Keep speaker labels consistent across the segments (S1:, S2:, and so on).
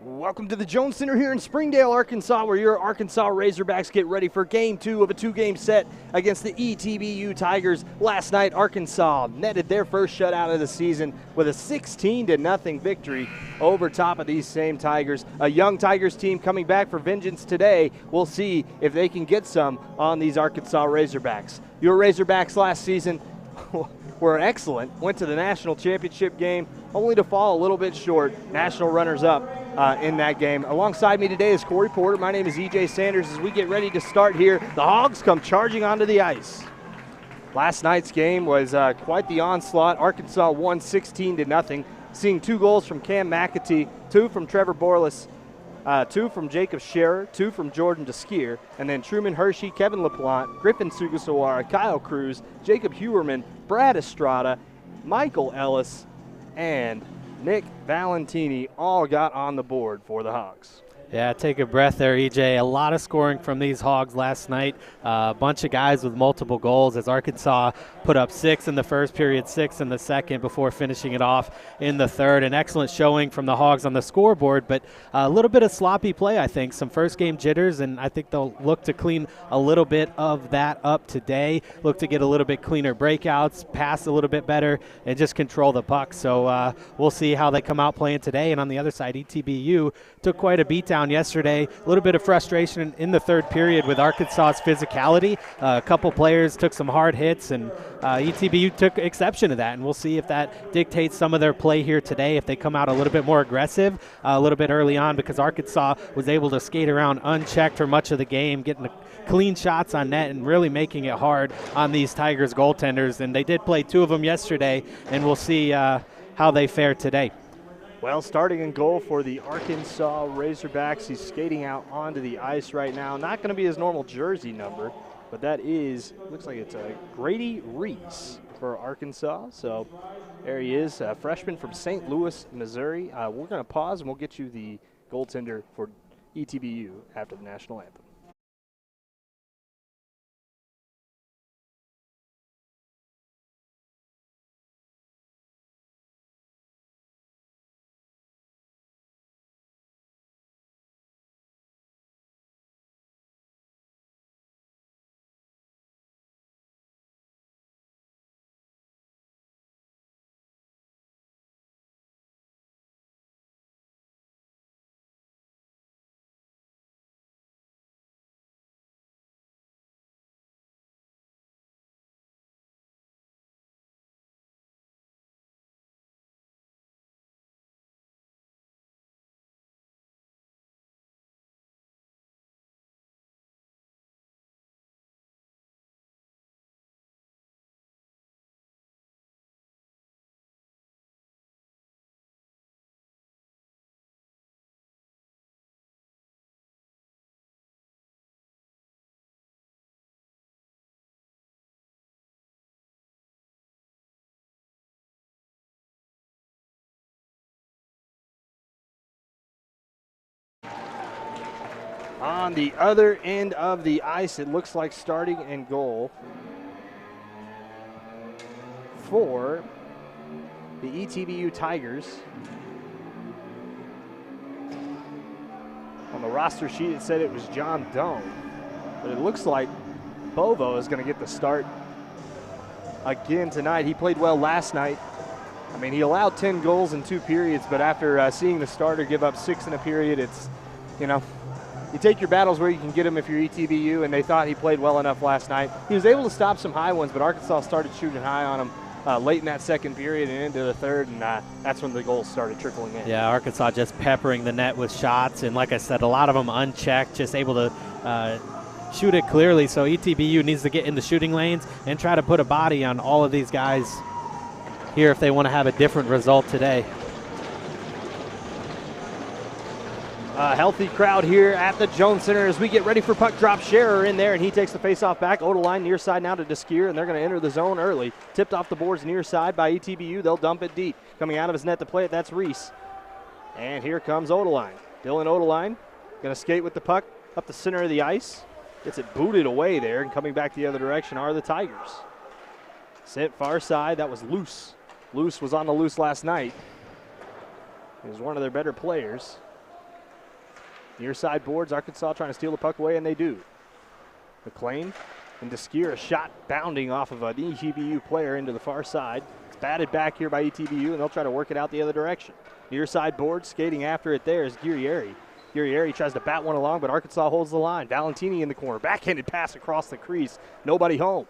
S1: Welcome to the Jones Center here in Springdale, Arkansas, where your Arkansas Razorbacks get ready for Game 2 of a two-game set against the ETBU Tigers. Last night, Arkansas netted their first shutout of the season with a 16-0 victory over top of these same Tigers. A young Tigers team coming back for vengeance today. We'll see if they can get some on these Arkansas Razorbacks. Your Razorbacks last season were excellent, went to the national championship game, only to fall a little bit short. National runners-up in that game. Alongside me today is Corey Porter. My name is EJ Sanders. As we get ready to start here, the Hogs come charging onto the ice. Last night's game was quite the onslaught. Arkansas won 16-0, seeing 2 goals from Cam McAtee, 2 from Trevor Borlas, 2 from Jacob Scherer, 2 from Jordan Deskier, and then Truman Hershey, Kevin LaPlante, Griffin Sugasawara, Kyle Cruz, Jacob Hewerman, Brad Estrada, Michael Ellis, and Nick Valentini all got on the board for the Hogs.
S2: Yeah, take a breath there, EJ. A lot of scoring from these Hogs last night. A bunch of guys with multiple goals as Arkansas put up 6 in the first period, 6 in the second before finishing it off in the third. An excellent showing from the Hogs on the scoreboard, but a little bit of sloppy play, I think. Some first-game jitters, and I think they'll look to clean a little bit of that up today. Look to get a little bit cleaner breakouts, pass a little bit better, and just control the puck. So we'll see how they come out playing today. And on the other side, ETBU took quite a beatdown yesterday. A little bit of frustration in the third period with Arkansas's physicality. A couple players took some hard hits, and ETBU took exception to that, and we'll see if that dictates some of their play here today, if they come out a little bit more aggressive a little bit early on, because Arkansas was able to skate around unchecked for much of the game, getting the clean shots on net and really making it hard on these Tigers goaltenders. And they did play 2 of them yesterday, and we'll see how they fare today.
S1: Well, starting in goal for the Arkansas Razorbacks, he's skating out onto the ice right now. Not going to be his normal jersey number, but that is, looks like it's Grady Reese for Arkansas. So there he is, a freshman from St. Louis, Missouri. We're going to pause, and we'll get you the goaltender for ETBU after the national anthem. On the other end of the ice, it looks like starting in goal for the ETBU Tigers. On the roster sheet, it said it was John Doan, but it looks like Bovo is going to get the start again tonight. He played well last night. I mean, he allowed 10 goals in 2 periods, but after seeing the starter give up 6 in a period, it's, you know, you take your battles where you can get them if you're ETBU, and they thought he played well enough last night. He was able to stop some high ones, but Arkansas started shooting high on him late in that second period and into the third, and that's when the goals started trickling in.
S2: Yeah, Arkansas just peppering the net with shots, and like I said, a lot of them unchecked, just able to shoot it clearly. So ETBU needs to get in the shooting lanes and try to put a body on all of these guys here if they want to have a different result today.
S1: A healthy crowd here at the Jones Center as we get ready for puck drop. Scherer in there, and he takes the face-off back. Odeline near side now to Deskier, and they're going to enter the zone early. Tipped off the boards near side by ETBU. They'll dump it deep. Coming out of his net to play it, that's Reese. And here comes Odeline. Dylan Odeline going to skate with the puck up the center of the ice. Gets it booted away there, and coming back the other direction are the Tigers. Sent far side, that was Loose. Loose was on the loose last night. He was one of their better players. Near side boards, Arkansas trying to steal the puck away, and they do. McLean and Deskier, a shot bounding off of an ETBU player into the far side. It's batted back here by ETBU, and they'll try to work it out the other direction. Near side board, skating after it there is Guerrieri. Guerrieri tries to bat one along, but Arkansas holds the line. Valentini in the corner, backhanded pass across the crease. Nobody home.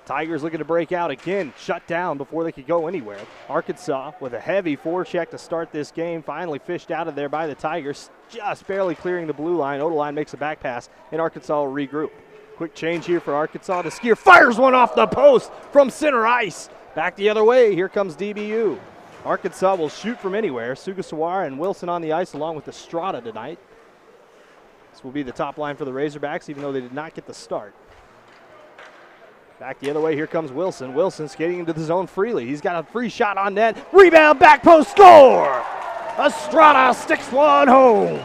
S1: Tigers looking to break out again, shut down before they could go anywhere. Arkansas with a heavy forecheck to start this game, finally fished out of there by the Tigers, just barely clearing the blue line. Odeline makes a back pass, and Arkansas will regroup. Quick change here for Arkansas. Deskier fires one off the post from center ice. Back the other way, here comes DBU. Arkansas will shoot from anywhere. Sugasawara and Wilson on the ice along with Estrada tonight. This will be the top line for the Razorbacks, even though they did not get the start. Back the other way, here comes Wilson. Wilson skating into the zone freely. He's got a free shot on net. Rebound, back post, score! Estrada sticks one home.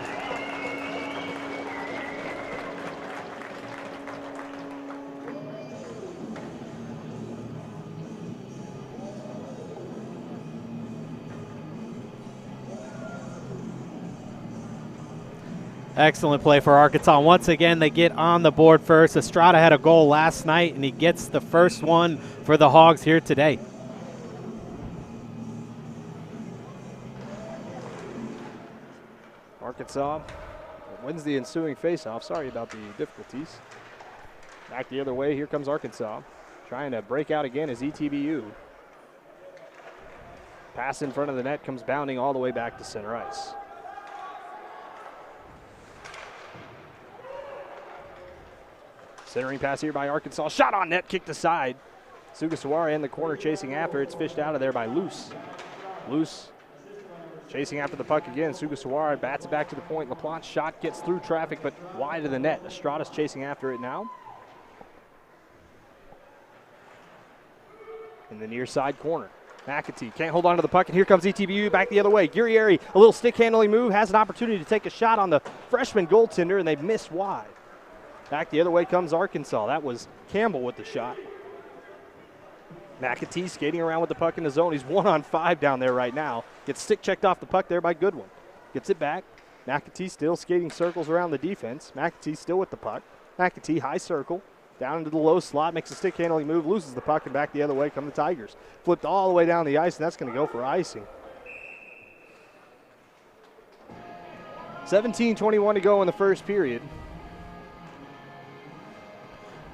S2: Excellent play for Arkansas. Once again, they get on the board first. Estrada had a goal last night, and he gets the first one for the Hogs here today.
S1: Arkansas wins the ensuing faceoff. Sorry about the difficulties. Back the other way, here comes Arkansas. Trying to break out again is ETBU. Pass in front of the net comes bounding all the way back to center ice. Centering pass here by Arkansas. Shot on net, kicked aside. Sugasawara in the corner chasing after. It's fished out of there by Luce. Luce chasing after the puck again. Sugasawara bats it back to the point. LaPlante's shot gets through traffic, but wide of the net. Estrada's chasing after it now. In the near side corner. McAtee can't hold on to the puck, and here comes ETBU back the other way. Guerrieri, a little stick handling move, has an opportunity to take a shot on the freshman goaltender, and they miss wide. Back the other way comes Arkansas. That was Campbell with the shot. McAtee skating around with the puck in the zone. He's 1-on-5 down there right now. Gets stick checked off the puck there by Goodwin. Gets it back. McAtee still skating circles around the defense. McAtee still with the puck. McAtee high circle. Down into the low slot. Makes a stick handling move. Loses the puck, and back the other way come the Tigers. Flipped all the way down the ice, and that's going to go for icing. 17:21 to go in the first period.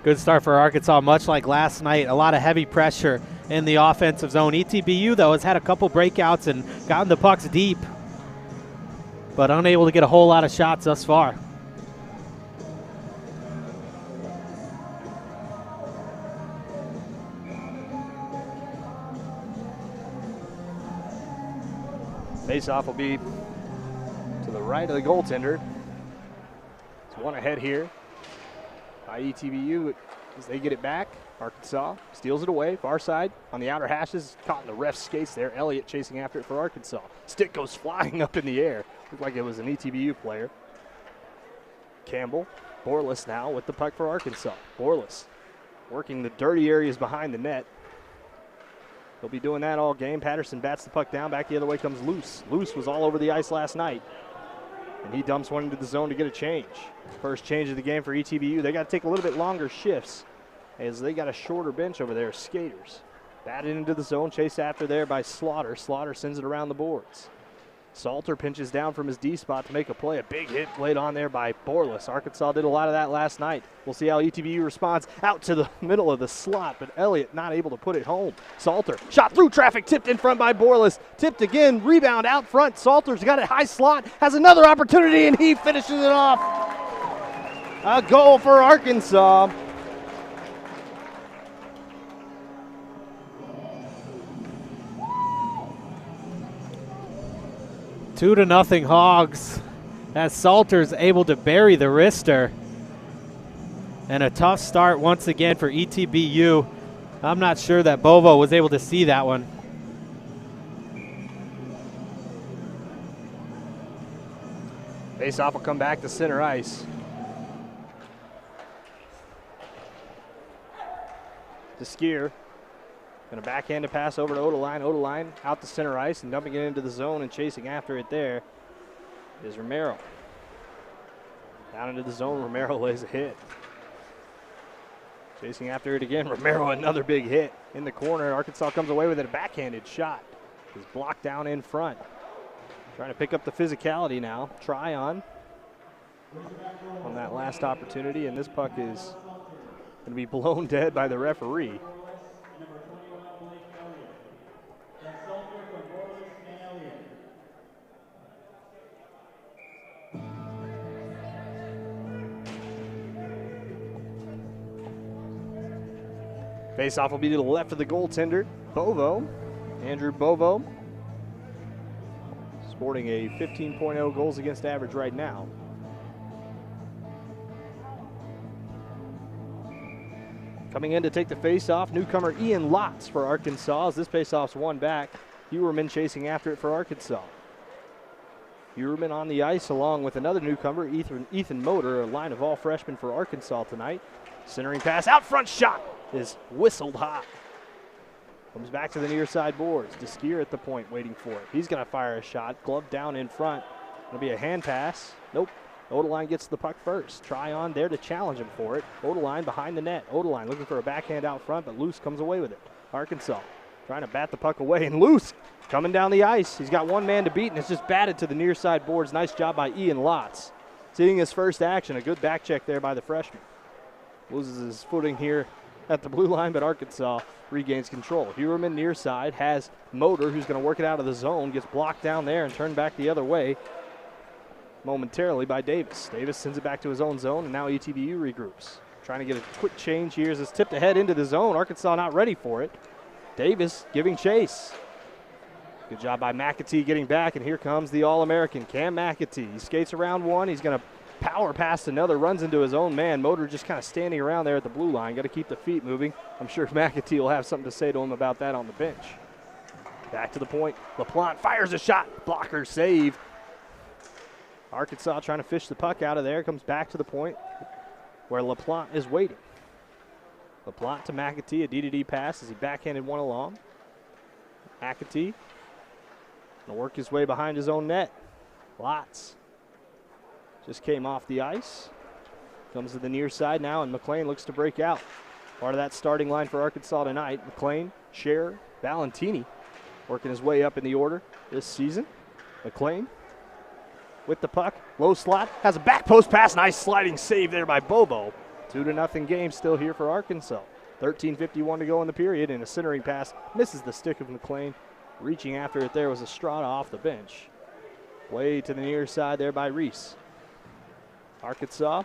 S2: Good start for Arkansas, much like last night. A lot of heavy pressure in the offensive zone. ETBU, though, has had a couple breakouts and gotten the pucks deep, but unable to get a whole lot of shots thus far.
S1: Faceoff will be to the right of the goaltender. It's one ahead here by ETBU as they get it back. Arkansas steals it away, far side on the outer hashes, caught in the ref's skates there. Elliott chasing after it for Arkansas. Stick goes flying up in the air. Looked like it was an ETBU player. Campbell, Borlas now with the puck for Arkansas. Borlas working the dirty areas behind the net. He'll be doing that all game. Patterson bats the puck down. Back the other way comes Luce. Luce was all over the ice last night, and he dumps one into the zone to get a change. First change of the game for ETBU. They got to take a little bit longer shifts as they got a shorter bench over there, skaters. Batted into the zone, chased after there by Slaughter. Slaughter sends it around the boards. Salter pinches down from his D spot to make a play. A big hit laid on there by Borlas. Arkansas did a lot of that last night. We'll see how ETBU responds out to the middle of the slot, but Elliott not able to put it home. Salter shot through traffic, tipped in front by Borlas. Tipped again, rebound out front. Salter's got a high slot, has another opportunity, and he finishes it off. A goal for Arkansas.
S2: Two to nothing Hogs as Salter's able to bury the wrister. And a tough start once again for ETBU. I'm not sure that Bovo was able to see that one.
S1: Faceoff will come back to center ice. Deskier. Going to backhand a pass over to Odeline. Odeline out to center ice and dumping it into the zone and chasing after it there is Romero. Down into the zone, Romero lays a hit. Chasing after it again, Romero another big hit. In the corner, Arkansas comes away with it, a backhanded shot. Is blocked down in front. Trying to pick up the physicality now. Tryon on that last opportunity, and this puck is going to be blown dead by the referee. Face-off will be to the left of the goaltender, Bovo, Andrew Bovo, sporting a 15.0 goals against average right now. Coming in to take the face-off, newcomer Ian Lotz for Arkansas as this face-off's won back. Hewerman chasing after it for Arkansas. Hewerman on the ice along with another newcomer, Ethan Motor, a line of all freshmen for Arkansas tonight. Centering pass, out front shot is whistled high. Comes back to the near side boards. DeSkier at the point waiting for it. He's going to fire a shot. Glove down in front. It'll be a hand pass. Nope. Odeline gets the puck first. Tryon there to challenge him for it. Odeline behind the net. Odeline looking for a backhand out front, but Luce comes away with it. Arkansas trying to bat the puck away, and Luce coming down the ice. He's got one man to beat, and it's just batted to the near side boards. Nice job by Ian Lotz. Seeing his first action, a good back check there by the freshman. Loses his footing here at the blue line, but Arkansas regains control. Hewerman near side has Motor, who's going to work it out of the zone, gets blocked down there and turned back the other way momentarily by Davis. Davis sends it back to his own zone, and now ETBU regroups. Trying to get a quick change here as it's tipped ahead into the zone. Arkansas not ready for it. Davis giving chase. Good job by McAtee getting back, and here comes the All-American, Cam McAtee. He skates around one. He's going to power past another, runs into his own man. Motor just kind of standing around there at the blue line. Got to keep the feet moving. I'm sure McAtee will have something to say to him about that on the bench. Back to the point. LaPlante fires a shot. Blocker save. Arkansas trying to fish the puck out of there. Comes back to the point where LaPlante is waiting. LaPlante to McAtee, a D-to-D pass as he backhanded one along. McAtee going to work his way behind his own net. Lots. Just came off the ice. Comes to the near side now, and McLean looks to break out. Part of that starting line for Arkansas tonight. McLean, Scherer, Valentini working his way up in the order this season. McLean with the puck. Low slot. Has a back post pass. Nice sliding save there by Bobo. 2-0 game still here for Arkansas. 13:51 to go in the period, and a centering pass misses the stick of McLean. Reaching after it there was Estrada off the bench. Way to the near side there by Reese. Arkansas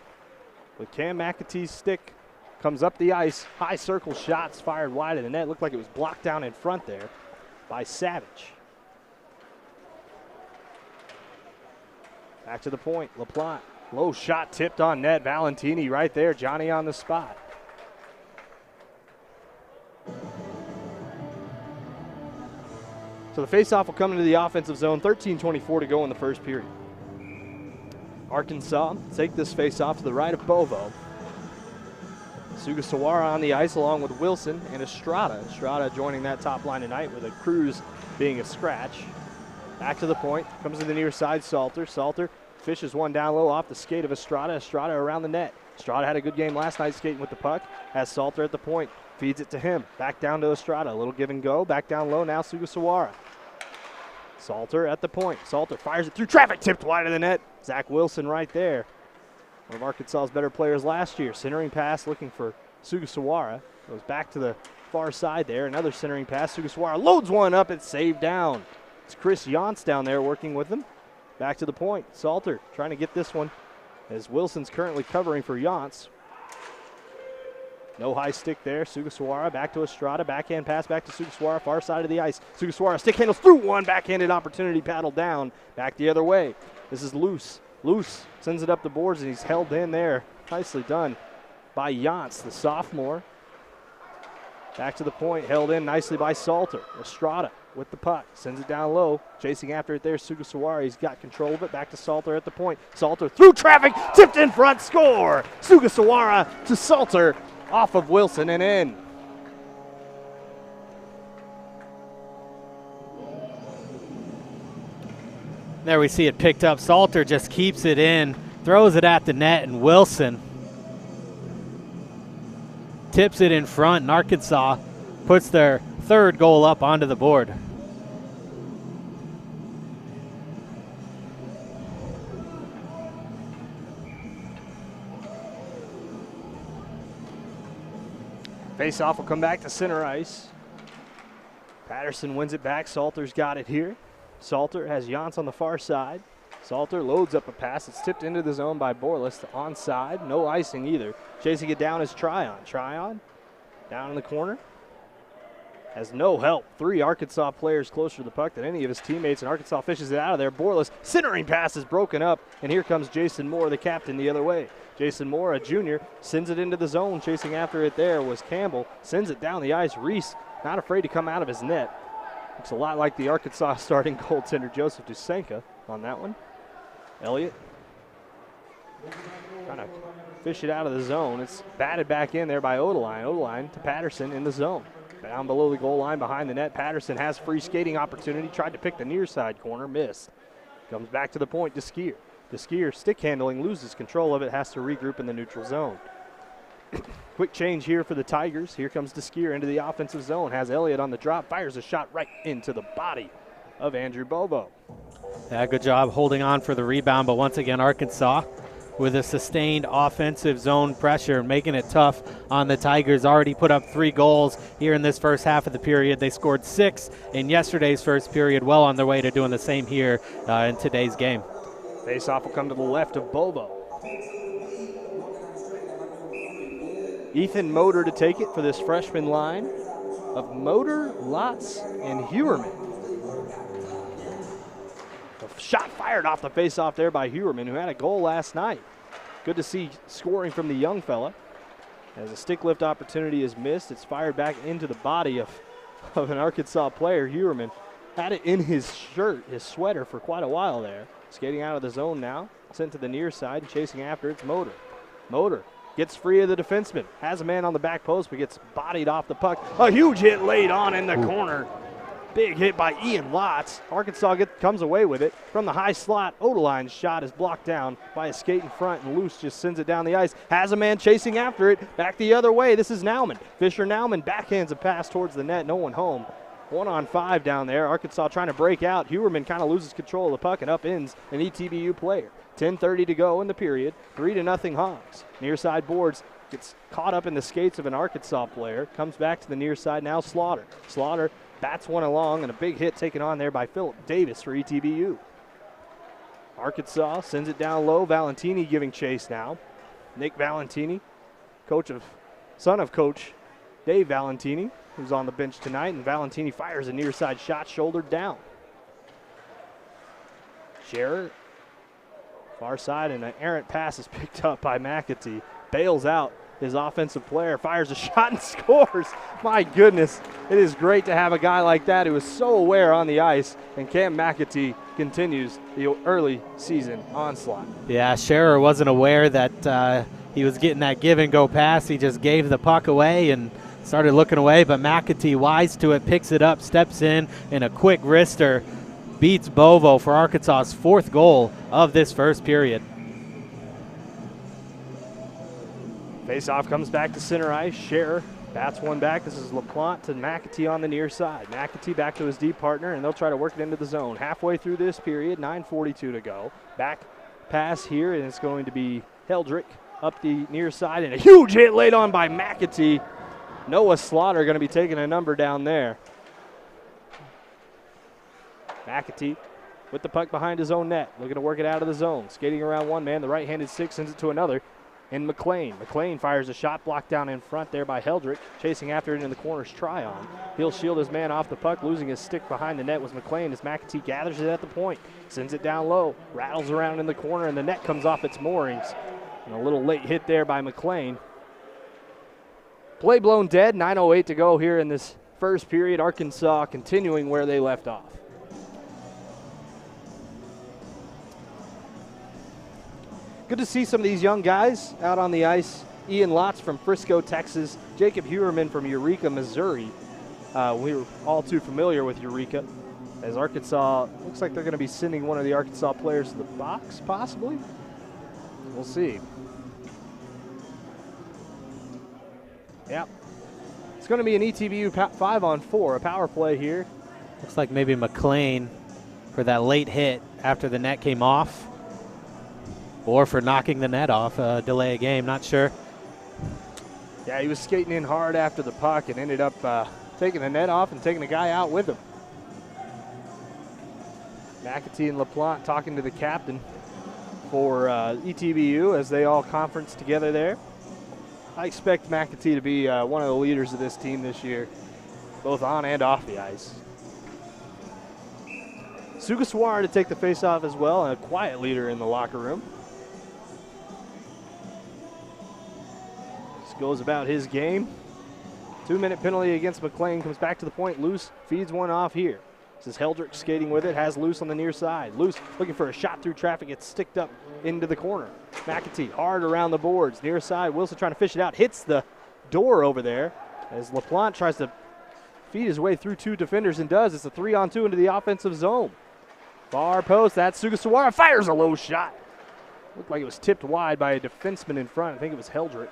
S1: with Cam McAtee's stick comes up the ice. High circle shots fired wide of the net. Looked like it was blocked down in front there by Savage. Back to the point. LaPlante. Low shot tipped on net. Valentini right there. Johnny on the spot. So the faceoff will come into the offensive zone. 13:24 to go in the first period. Arkansas take this faceoff to the right of Bovo. Sugasawara on the ice along with Wilson and Estrada. Estrada joining that top line tonight with a Cruz being a scratch. Back to the point. Comes to the near side. Salter. Salter fishes one down low off the skate of Estrada. Estrada around the net. Estrada had a good game last night skating with the puck. Has Salter at the point. Feeds it to him. Back down to Estrada. A little give and go. Back down low now Sugasawara. Salter at the point. Salter fires it through traffic. Tipped wide of the net. Zach Wilson right there. One of Arkansas's better players last year. Centering pass looking for Sugasawara. Goes back to the far side there. Another centering pass. Sugasawara loads one up. It's saved down. It's Chris Yance down there working with him. Back to the point. Salter trying to get this one as Wilson's currently covering for Yance. No high stick there. Sugasawara back to Estrada. Backhand pass back to Sugasawara. Far side of the ice. Sugasawara stick handles through one. Backhanded opportunity paddled down. Back the other way. This is Luce. Luce sends it up the boards, and he's held in there. Nicely done by Yance, the sophomore. Back to the point. Held in nicely by Salter. Estrada with the puck. Sends it down low. Chasing after it there. Sugasawara. He's got control of it. Back to Salter at the point. Salter through traffic. Tipped in front. Score. Sugasawara to Salter. Off of Wilson and in.
S2: There we see it picked up. Salter just keeps it in. throws it at the net, and Wilson tips it in front, and Arkansas puts their third goal up onto the board.
S1: Face-off will come back to center ice. Patterson wins it back. Salter's got it here. Salter has Jantz on the far side. Salter loads up a pass. It's tipped into the zone by Borlis. Onside. No icing either. Chasing it down is Tryon. Tryon down in the corner. Has no help. 3 Arkansas players closer to the puck than any of his teammates, and Arkansas fishes it out of there. Borlis, centering pass is broken up, and here comes Jason Moore, the captain, the other way. Jason Moore, a junior, sends it into the zone. Chasing after it there was Campbell. Sends it down the ice. Reese, not afraid to come out of his net. Looks a lot like the Arkansas starting goaltender Joseph Dusenka on that one. Elliott trying to fish it out of the zone. It's batted back in there by Odeline. Odeline to Patterson in the zone. Down below the goal line behind the net. Patterson has free skating opportunity. Tried to pick the near side corner. Missed. Comes back to the point to Skier. The Skier stick handling, loses control of it. Has to regroup in the neutral zone. Quick change here for the Tigers. Here comes the Skier into the offensive zone. Has Elliott on the drop. Fires a shot right into the body of Andrew Bobo.
S2: Yeah, good job holding on for the rebound. But once again, Arkansas with a sustained offensive zone pressure, making it tough on the Tigers. Already put up 3 goals here in this first half of the period. They scored 6 in yesterday's first period, well on their way to doing the same here in today's game.
S1: Face-off will come to the left of Bobo. Ethan Motor to take it for this freshman line of Motor, Lotz, and Hewerman. A shot fired off the face-off there by Hewerman, who had a goal last night. Good to see scoring from the young fella. As a stick lift opportunity is missed, it's fired back into the body of an Arkansas player. Hewerman had it in his shirt, his sweater, for quite a while there. Skating out of the zone now, sent to the near side, and chasing after it's Motor. Motor gets free of the defenseman, has a man on the back post, but gets bodied off the puck. A huge hit laid on in the corner. Big hit by Ian Lotz. Arkansas comes away with it from the high slot. Odeline's shot is blocked down by a skate in front, and Luce just sends it down the ice. Has a man chasing after it. Back the other way. This is Nauman. Fisher Nauman backhands a pass towards the net. No one home. 1-on-5 down there. Arkansas trying to break out. Hewerman kind of loses control of the puck and upends an ETBU player. 10:30 to go in the period. 3-0 Hogs. Near side boards. Gets caught up in the skates of an Arkansas player. Comes back to the near side now. Slaughter. Slaughter bats one along, and a big hit taken on there by Philip Davis for ETBU. Arkansas sends it down low. Valentini giving chase now. Nick Valentini, son of Coach Dave Valentini, who's on the bench tonight, and Valentini fires a near side shot, shouldered down. Scherer, far side, and an errant pass is picked up by McAtee. Bails out his offensive player, fires a shot and scores. My goodness, it is great to have a guy like that who is so aware on the ice, and Cam McAtee continues the early season onslaught.
S2: Yeah, Scherer wasn't aware that he was getting that give-and-go pass. He just gave the puck away and started looking away, but McAtee, wise to it, picks it up, steps in a quick wrister, beats Bovo for Arkansas's 4th goal of this first period.
S1: Face-off comes back to center ice. Scherer bats one back. This is LaPlante to McAtee on the near side. McAtee back to his deep partner, and they'll try to work it into the zone. Halfway through this period, 9:42 to go. Back pass here, and it's going to be Heldrick up the near side, and a huge hit laid on by McAtee. Noah Slaughter going to be taking a number down there. McAtee with the puck behind his own net, looking to work it out of the zone. Skating around one man, the right-handed stick sends it to another. And McLean fires a shot blocked down in front there by Heldrick. Chasing after it in the corner's Tryon. He'll shield his man off the puck. Losing his stick behind the net was McLean as McAtee gathers it at the point. Sends it down low. Rattles around in the corner, and the net comes off its moorings. And a little late hit there by McLean. Play blown dead. 9:08 to go here in this first period. Arkansas continuing where they left off. Good to see some of these young guys out on the ice. Ian Lotz from Frisco, Texas. Jacob Hewerman from Eureka, Missouri. We were all too familiar with Eureka, as Arkansas looks like they're going to be sending one of the Arkansas players to the box, possibly. We'll see. Yep. It's going to be an ETBU 5-on-4, a power play here.
S2: Looks like maybe McLean for that late hit after the net came off, or for knocking the net off, delay a game, not sure.
S1: Yeah, he was skating in hard after the puck and ended up taking the net off and taking the guy out with him. McAtee and LaPlante talking to the captain for ETBU as they all conference together there. I expect McAtee to be one of the leaders of this team this year, both on and off the ice. Sugaswara to take the face-off as well, and a quiet leader in the locker room. Just goes about his game. 2-minute penalty against McLean, comes back to the point, loose, feeds one off here. This is Heldrick skating with it, has Loose on the near side. Loose looking for a shot through traffic, gets sticked up into the corner. McAtee hard around the boards, near side. Wilson trying to fish it out, hits the door over there as LaPlante tries to feed his way through two defenders and does. It's a 3-on-2 into the offensive zone. Far post, that's Sugasawara, fires a low shot. Looked like it was tipped wide by a defenseman in front. I think it was Heldrick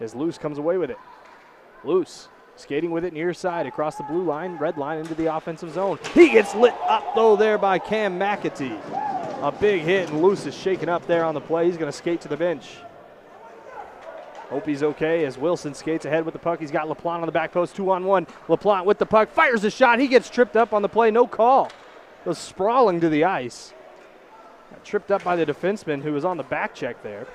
S1: as Loose comes away with it. Loose skating with it near side across the blue line, red line into the offensive zone. He gets lit up though there by Cam McAtee. A big hit and Loose is shaken up there on the play. He's going to skate to the bench. Hope he's okay as Wilson skates ahead with the puck. He's got LaPlante on the back post, 2-on-1. LaPlante with the puck, fires a shot. He gets tripped up on the play, no call. Goes sprawling to the ice. Got tripped up by the defenseman who was on the back check there.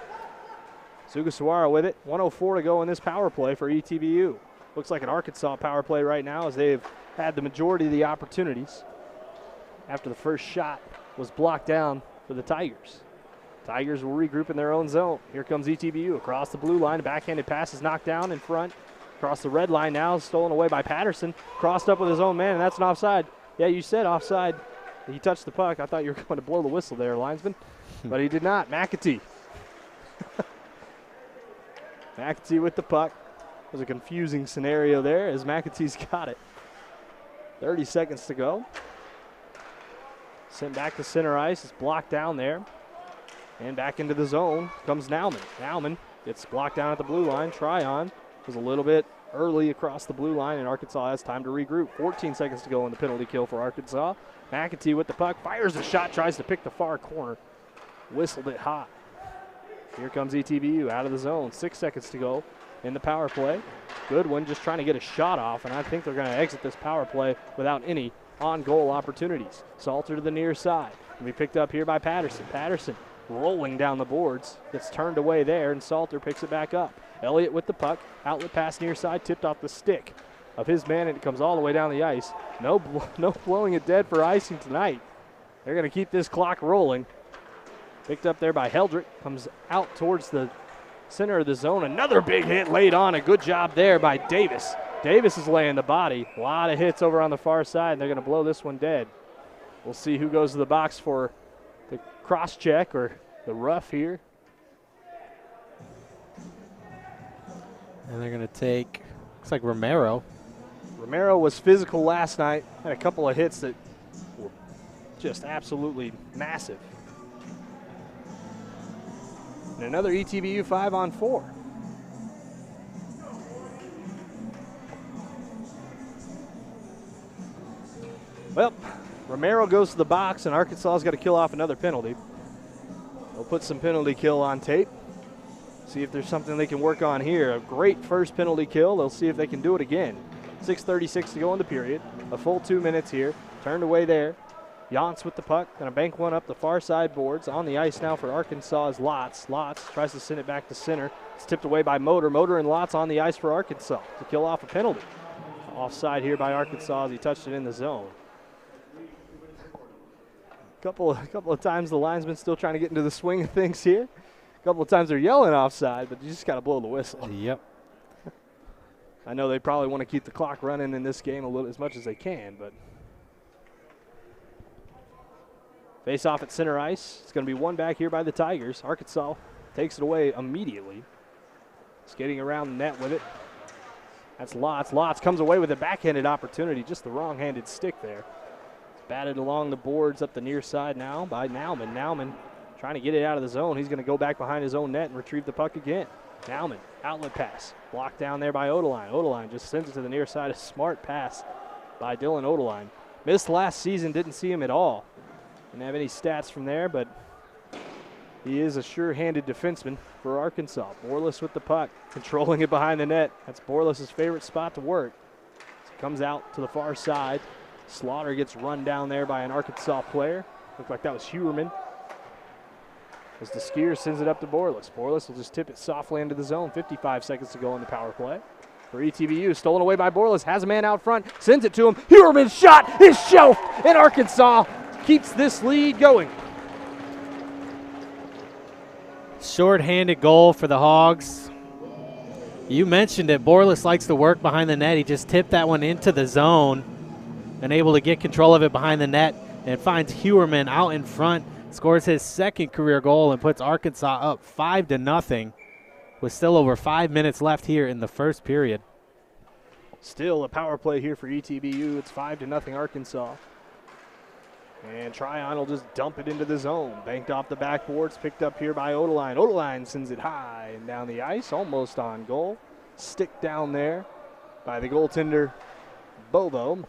S1: Sugasawara with it. 1:04 to go in this power play for ETBU. Looks like an Arkansas power play right now as they've had the majority of the opportunities after the first shot was blocked down for the Tigers. Tigers will regroup in their own zone. Here comes ETBU across the blue line. A backhanded pass is knocked down in front. Across the red line now, stolen away by Patterson. Crossed up with his own man, and that's an offside. Yeah, you said offside. He touched the puck. I thought you were going to blow the whistle there, linesman. But he did not. McAtee. McAtee with the puck. It was a confusing scenario there as McAtee's got it. 30 seconds to go. Sent back to center ice. It's blocked down there. And back into the zone comes Nauman. Nauman gets blocked down at the blue line. Tryon was a little bit early across the blue line, and Arkansas has time to regroup. 14 seconds to go in the penalty kill for Arkansas. McAtee with the puck. Fires a shot. Tries to pick the far corner. Whistled it hot. Here comes ETBU out of the zone. 6 seconds to go in the power play. Goodwin just trying to get a shot off, and I think they're going to exit this power play without any on-goal opportunities. Salter to the near side. Can be picked up here by Patterson. Patterson rolling down the boards. Gets turned away there, and Salter picks it back up. Elliott with the puck. Outlet pass near side, tipped off the stick of his man, and it comes all the way down the ice. No blowing it dead for icing tonight. They're going to keep this clock rolling. Picked up there by Heldrick. Comes out towards the center of the zone. Another big hit laid on. A good job there by Davis. Davis is laying the body. A lot of hits over on the far side, and they're going to blow this one dead. We'll see who goes to the box for the cross check or the rough here.
S2: And they're going to take, looks like Romero.
S1: Romero was physical last night. Had a couple of hits that were just absolutely massive. And another ETBU 5-on-4. Well, Romero goes to the box, and Arkansas's got to kill off another penalty. They'll put some penalty kill on tape. See if there's something they can work on here. A great first penalty kill. They'll see if they can do it again. 6:36 to go in the period. A full 2 minutes here. Turned away there. Yance with the puck. Going to bank one up the far side boards. On the ice now for Arkansas is Lotz. Lotz tries to send it back to center. It's tipped away by Motor. Motor and Lotz on the ice for Arkansas to kill off a penalty. Offside here by Arkansas as he touched it in the zone. Couple of times the linesman's still trying to get into the swing of things here. A couple of times they're yelling offside, but you just got to blow the whistle.
S2: Yep.
S1: I know they probably want to keep the clock running in this game a little as much as they can, but face off at center ice. It's going to be one back here by the Tigers. Arkansas takes it away immediately. Skating around the net with it. That's Lotz. Lotz comes away with a backhanded opportunity, just the wrong-handed stick there. It's batted along the boards up the near side now by Nauman. Nauman trying to get it out of the zone. He's going to go back behind his own net and retrieve the puck again. Nauman, outlet pass. Blocked down there by Odeline. Odeline just sends it to the near side. A smart pass by Dylan Odeline. Missed last season, didn't see him at all. Didn't have any stats from there, but he is a sure-handed defenseman for Arkansas. Borlas with the puck, controlling it behind the net. That's Borlas' favorite spot to work. So comes out to the far side. Slaughter gets run down there by an Arkansas player. Looked like that was Huerman. As the skier sends it up to Borlas. Borlas will just tip it softly into the zone. 55 seconds to go in the power play. For ETBU, stolen away by Borlas, has a man out front, sends it to him. Huerman's shot is shelved, and Arkansas keeps this lead going.
S2: Short-handed goal for the Hogs. You mentioned it, Borlas likes to work behind the net. He just tipped that one into the zone and able to get control of it behind the net and finds Huerman out in front, scores his second career goal and puts Arkansas up 5-0 with still over 5 minutes left here in the first period.
S1: Still a power play here for ETBU. It's 5-0 Arkansas. And Tryon will just dump it into the zone. Banked off the backboards, picked up here by Odeline. Odeline sends it high and down the ice, almost on goal. Stick down there by the goaltender, Bobo.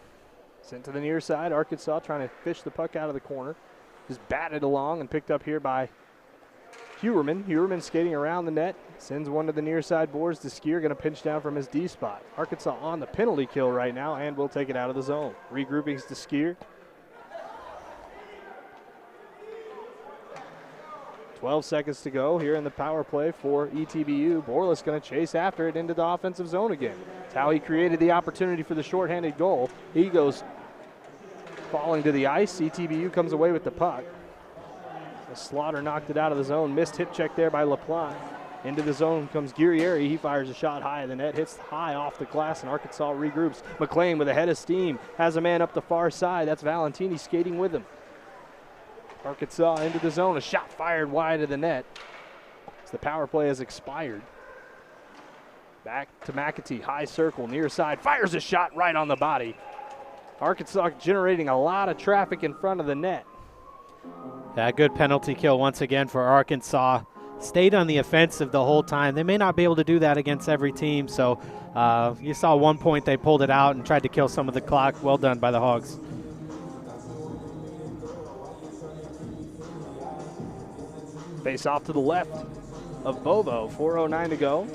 S1: Sent to the near side. Arkansas trying to fish the puck out of the corner. Just batted along and picked up here by Huerman. Huerman skating around the net. Sends one to the near side boards. The skier going to pinch down from his D spot. Arkansas on the penalty kill right now and will take it out of the zone. Regroupings to skier. 12 seconds to go here in the power play for ETBU. Borlas going to chase after it into the offensive zone again. That's how he created the opportunity for the shorthanded goal. He goes falling to the ice. ETBU comes away with the puck. The Slaughter knocked it out of the zone. Missed hip check there by LaPlante. Into the zone comes Guerrieri. He fires a shot high. The net hits high off the glass, and Arkansas regroups. McLean with a head of steam has a man up the far side. That's Valentini skating with him. Arkansas into the zone. A shot fired wide of the net. As the power play has expired. Back to McAtee. High circle, near side. Fires a shot right on the body. Arkansas generating a lot of traffic in front of the net.
S2: Yeah, good penalty kill once again for Arkansas. Stayed on the offensive the whole time. They may not be able to do that against every team, so you saw 1 point they pulled it out and tried to kill some of the clock. Well done by the Hogs.
S1: Face off to the left of Bovo. 4:09 to go.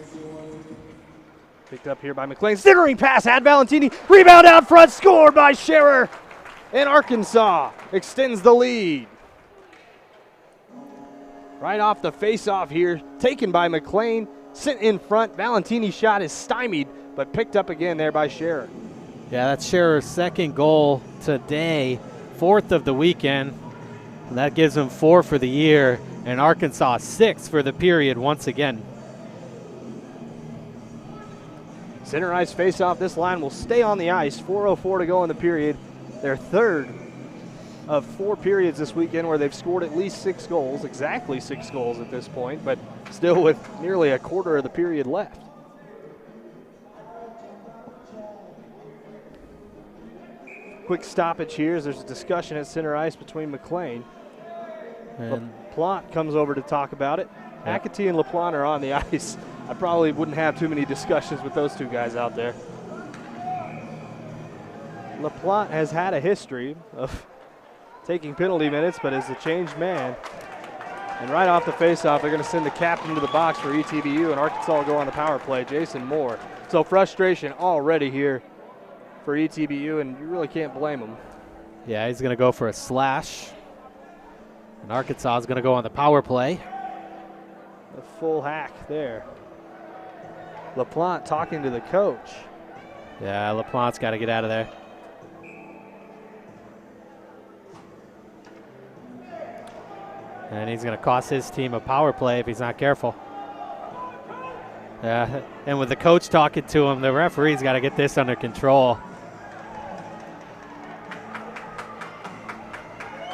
S1: Picked up here by McLean. Centering pass had Valentini. Rebound out front. Scored by Scherer. And Arkansas extends the lead. Right off the face-off here. Taken by McLean. Sent in front. Valentini's shot is stymied, but picked up again there by Scherer.
S2: Yeah, that's Scherer's second goal today. Fourth of the weekend. That gives him 4 for the year. And Arkansas 6 for the period once again.
S1: Center ice face-off. This line will stay on the ice. 4:04 to go in the period. Their third of 4 periods this weekend where they've scored at least 6 goals. Exactly 6 goals at this point, but still with nearly a quarter of the period left. Quick stoppage here as there's a discussion at center ice between McLean. And LaPlante comes over to talk about it. Yeah. McAtee and LaPlante are on the ice. I probably wouldn't have too many discussions with those two guys out there. LaPlante has had a history of taking penalty minutes, but is a changed man. And right off the faceoff, they're going to send the captain to the box for ETBU, and Arkansas will go on the power play, Jason Moore. So frustration already here for ETBU, and you really can't blame them.
S2: Yeah, he's going to go for a slash. And Arkansas is going to go on the power play.
S1: A full hack there. LaPlante talking to the coach.
S2: Yeah, LaPlante's got to get out of there. And he's going to cost his team a power play if he's not careful. Yeah, and with the coach talking to him, the referee's got to get this under control.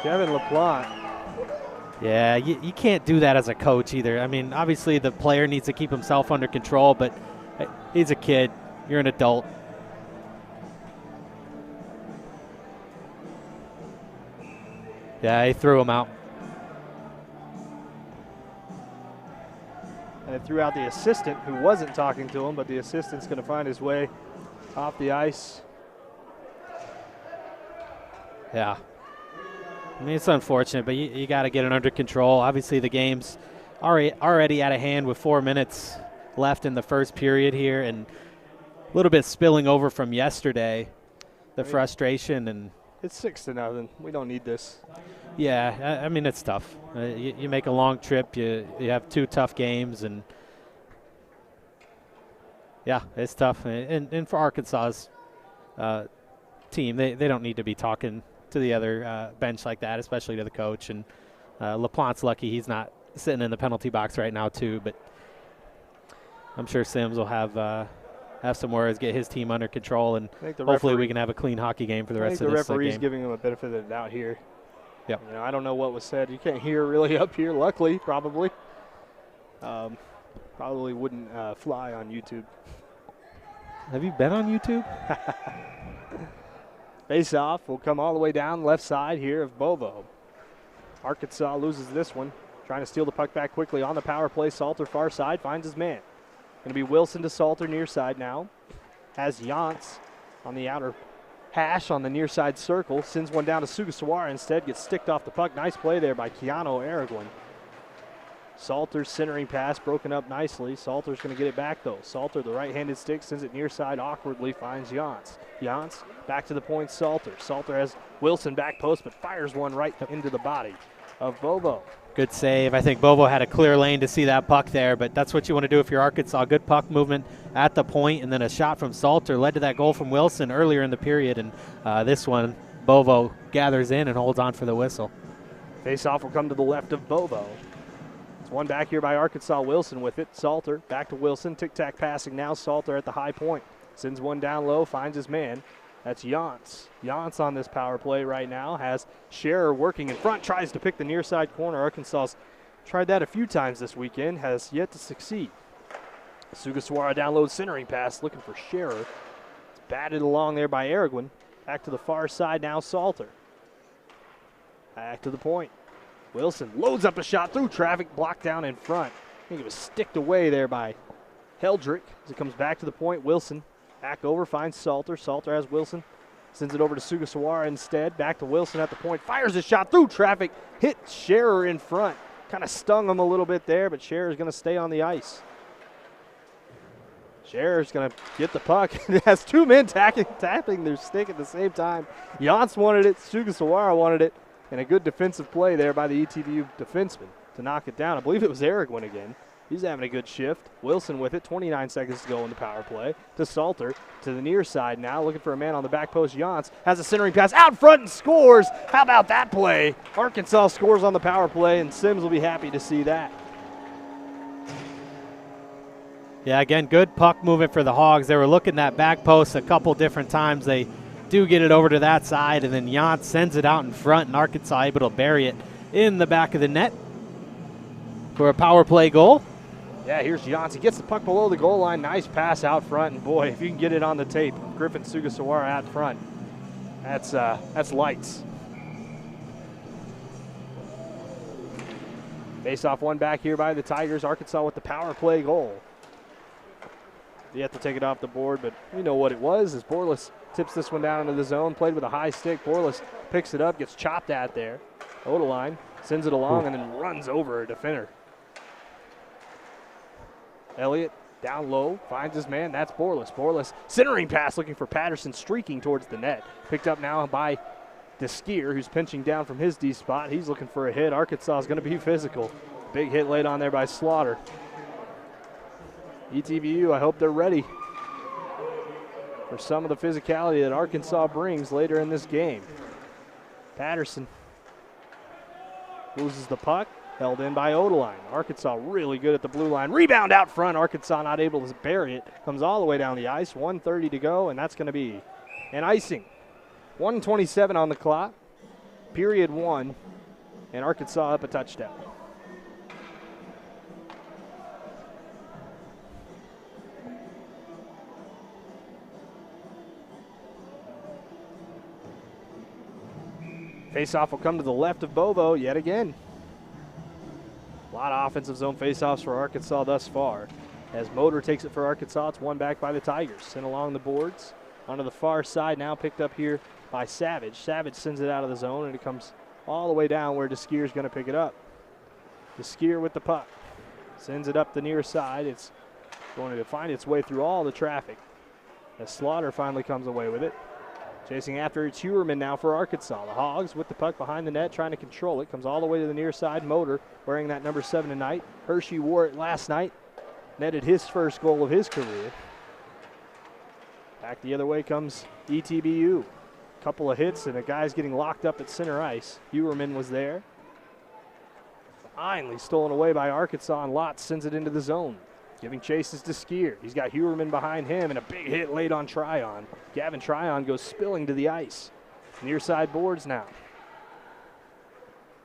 S1: Kevin LaPlante.
S2: Yeah, you can't do that as a coach either. I mean, obviously the player needs to keep himself under control, but he's a kid. You're an adult. Yeah, he threw him out.
S1: And it threw out the assistant who wasn't talking to him, but the assistant's going to find his way off the ice.
S2: Yeah. I mean, it's unfortunate, but you got to get it under control. Obviously, the game's already out of hand with 4 minutes left in the first period here, and a little bit spilling over from yesterday, the frustration. And
S1: it's 6-0. We don't need this.
S2: Yeah, I mean, it's tough. You make a long trip. You have 2 tough games, and yeah, it's tough. And for Arkansas's team, they don't need to be talking to the other bench like that, especially to the coach. And LaPlante's lucky he's not sitting in the penalty box right now too, but I'm sure Sims will have some words, get his team under control, and hopefully we can have a clean hockky game for the rest of this game.
S1: I think the referee's giving him a benefit of the doubt here.
S2: Yep.
S1: You know, I don't know what was said. You can't hear really up here, luckily, probably. Probably wouldn't fly on YouTube.
S2: Have you been on YouTube?
S1: Face off will come all the way down left side here of Bovo. Arkansas loses this one. Trying to steal the puck back quickly on the power play. Salter far side finds his man. Going to be Wilson to Salter near side now. Has Yance on the outer hash on the near side circle. Sends one down to Sugasawara instead. Gets sticked off the puck. Nice play there by Keanu Araguin. Salter's centering pass broken up nicely. Salter's going to get it back though. Salter, the right-handed stick, sends it near side awkwardly, finds Yance. Yance back to the point, Salter. Salter has Wilson back post, but fires one right into the body of Bovo.
S2: Good save. I think Bovo had a clear lane to see that puck there, but that's what you want to do if you're Arkansas. Good puck movement at the point, and then a shot from Salter led to that goal from Wilson earlier in the period, and this one, Bovo gathers in and holds on for the whistle.
S1: Face-off will come to the left of Bovo. It's one back here by Arkansas. Wilson with it. Salter back to Wilson. Tic-tac passing now. Salter at the high point. Sends one down low, finds his man. That's Yance. Yance on this power play right now. Has Scherer working in front. Tries to pick the near side corner. Arkansas's tried that a few times this weekend. Has yet to succeed. Sugasawara down low centering pass. Looking for Scherer. It's batted along there by Araguin. Back to the far side now. Salter. Back to the point. Wilson loads up a shot through traffic, blocked down in front. I think it was sticked away there by Heldrick as it comes back to the point. Wilson back over, finds Salter. Salter has Wilson, sends it over to Sugasawara instead. Back to Wilson at the point, fires a shot through traffic, hit Scherer in front. Kind of stung him a little bit there, but Scherer's going to stay on the ice. Scherer's going to get the puck. It has 2 men tapping their stick at the same time. Yance wanted it, Sugasawara wanted it. And a good defensive play there by the ETBU defenseman to knock it down. I believe it was Araguin again. He's having a good shift. Wilson with it, 29 seconds to go in the power play. To Salter, to the near side now, looking for a man on the back post. Yance has a centering pass out front and scores. How about that play? Arkansas scores on the power play, and Sims will be happy to see that.
S2: Yeah, again, good puck movement for the Hogs. They were looking that back post a couple different times. They do get it over to that side, and then Yance sends it out in front, and Arkansas able to bury it in the back of the net for a power play goal.
S1: Yeah, here's Yance. He gets the puck below the goal line. Nice pass out front, and boy, if you can get it on the tape, Griffin Sugasawara out front, that's lights. Face-off one back here by the Tigers. Arkansas with the power play goal. You have to take it off the board, but we know what it was as Borlas tips this one down into the zone, played with a high stick. Borlas picks it up, gets chopped at there. Odeline sends it along and then runs over a defender. Elliott down low, finds his man. That's Borlas. Borlas centering pass looking for Patterson, streaking towards the net. Picked up now by DeSkier, who's pinching down from his D spot. He's looking for a hit. Arkansas is going to be physical. Big hit laid on there by Slaughter. ETBU, I hope they're ready for some of the physicality that Arkansas brings later in this game. Patterson loses the puck, held in by Odeline. Arkansas really good at the blue line. Rebound out front. Arkansas not able to bury it. Comes all the way down the ice. 1:30 to go, and that's going to be an icing. 1:27 on the clock. Period 1, and Arkansas up a touchdown. Face-off will come to the left of Bovo yet again. A lot of offensive zone faceoffs for Arkansas thus far. As Motor takes it for Arkansas, it's one back by the Tigers. Sent along the boards. Onto the far side now, picked up here by Savage. Savage sends it out of the zone, and it comes all the way down where Deskeer is going to pick it up. Deskeer with the puck. Sends it up the near side. It's going to find its way through all the traffic. As Slaughter finally comes away with it. Chasing after it's Hewerman now for Arkansas. The Hogs with the puck behind the net, trying to control it. Comes all the way to the near side. Motor wearing that number 7 tonight. Hershey wore it last night. Netted his first goal of his career. Back the other way comes ETBU. Couple of hits and a guy's getting locked up at center ice. Hewerman was there. Finally stolen away by Arkansas, and Lotz sends it into the zone. Giving chases to Skier. He's got Hewerman behind him, and a big hit laid on Tryon. Gavin Tryon goes spilling to the ice. Near side boards now.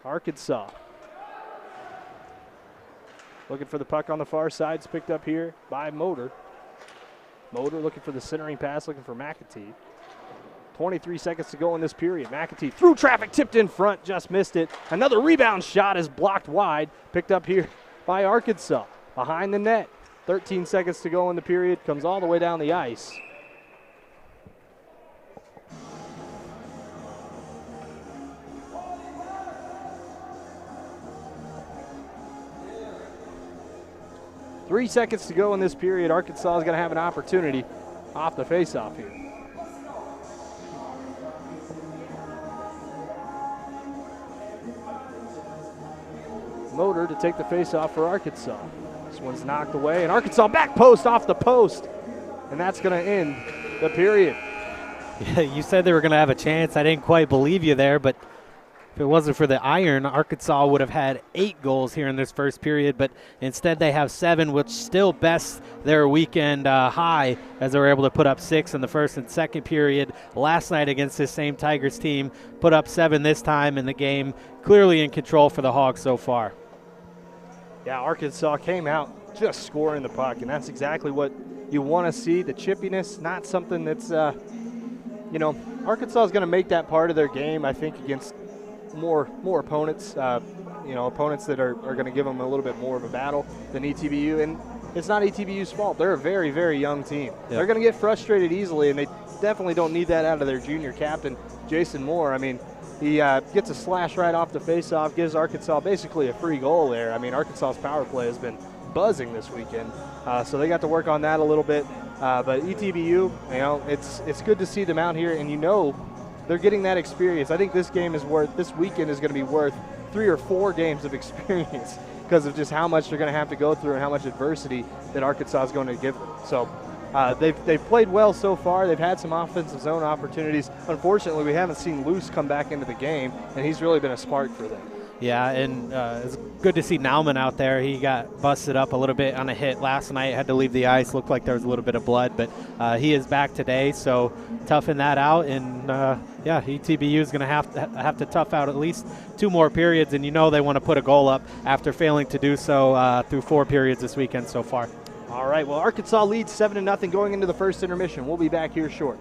S1: Arkansas. Looking for the puck on the far side. It's picked up here by Motor. Motor looking for the centering pass, looking for McAtee. 23 seconds to go in this period. McAtee through traffic, tipped in front, just missed it. Another rebound shot is blocked wide. Picked up here by Arkansas. Behind the net. 13 seconds to go in the period. Comes all the way down the ice. Three seconds to go in this period. Arkansas is going to have an opportunity off the faceoff here. Motor to take the faceoff for Arkansas. This one's knocked away, and Arkansas back post off the post. And that's going to end the period.
S2: Yeah, you said they were going to have a chance. I didn't quite believe you there, but if it wasn't for the iron, Arkansas would have had 8 goals here in this first period, but instead they have 7, which still bests their weekend high, as they were able to put up 6 in the first and second period. Last night against this same Tigers team, put up 7 this time in the game. Clearly in control for the Hogs so far.
S1: Yeah, Arkansas came out just scoring the puck, and that's exactly what you want to see. The chippiness, not something that's, Arkansas is going to make that part of their game, I think, against more opponents, opponents that are going to give them a little bit more of a battle than ETBU. And it's not ETBU's fault. They're a very, very young team. Yep. They're going to get frustrated easily, and they definitely don't need that out of their junior captain, Jason Moore. I mean, he gets a slash right off the faceoff, gives Arkansas basically a free goal there. I mean, Arkansas's power play has been buzzing this weekend, so they got to work on that a little bit. But ETBU, it's good to see them out here, and they're getting that experience. I think this weekend is going to be worth 3 or 4 games of experience because of just how much they're going to have to go through and how much adversity that Arkansas is going to give them. So they've played well so far. They've had some offensive zone opportunities. Unfortunately, we haven't seen Luce come back into the game, and he's really been a spark for them.
S2: Yeah, and it's good to see Nauman out there. He got busted up a little bit on a hit last night, had to leave the ice. Looked like there was a little bit of blood, but he is back today, so toughen that out. And, ETBU is going to have to tough out at least 2 more periods, and they want to put a goal up after failing to do so through 4 periods this weekend so far.
S1: All right, well, Arkansas leads 7-0 going into the first intermission. We'll be back here short.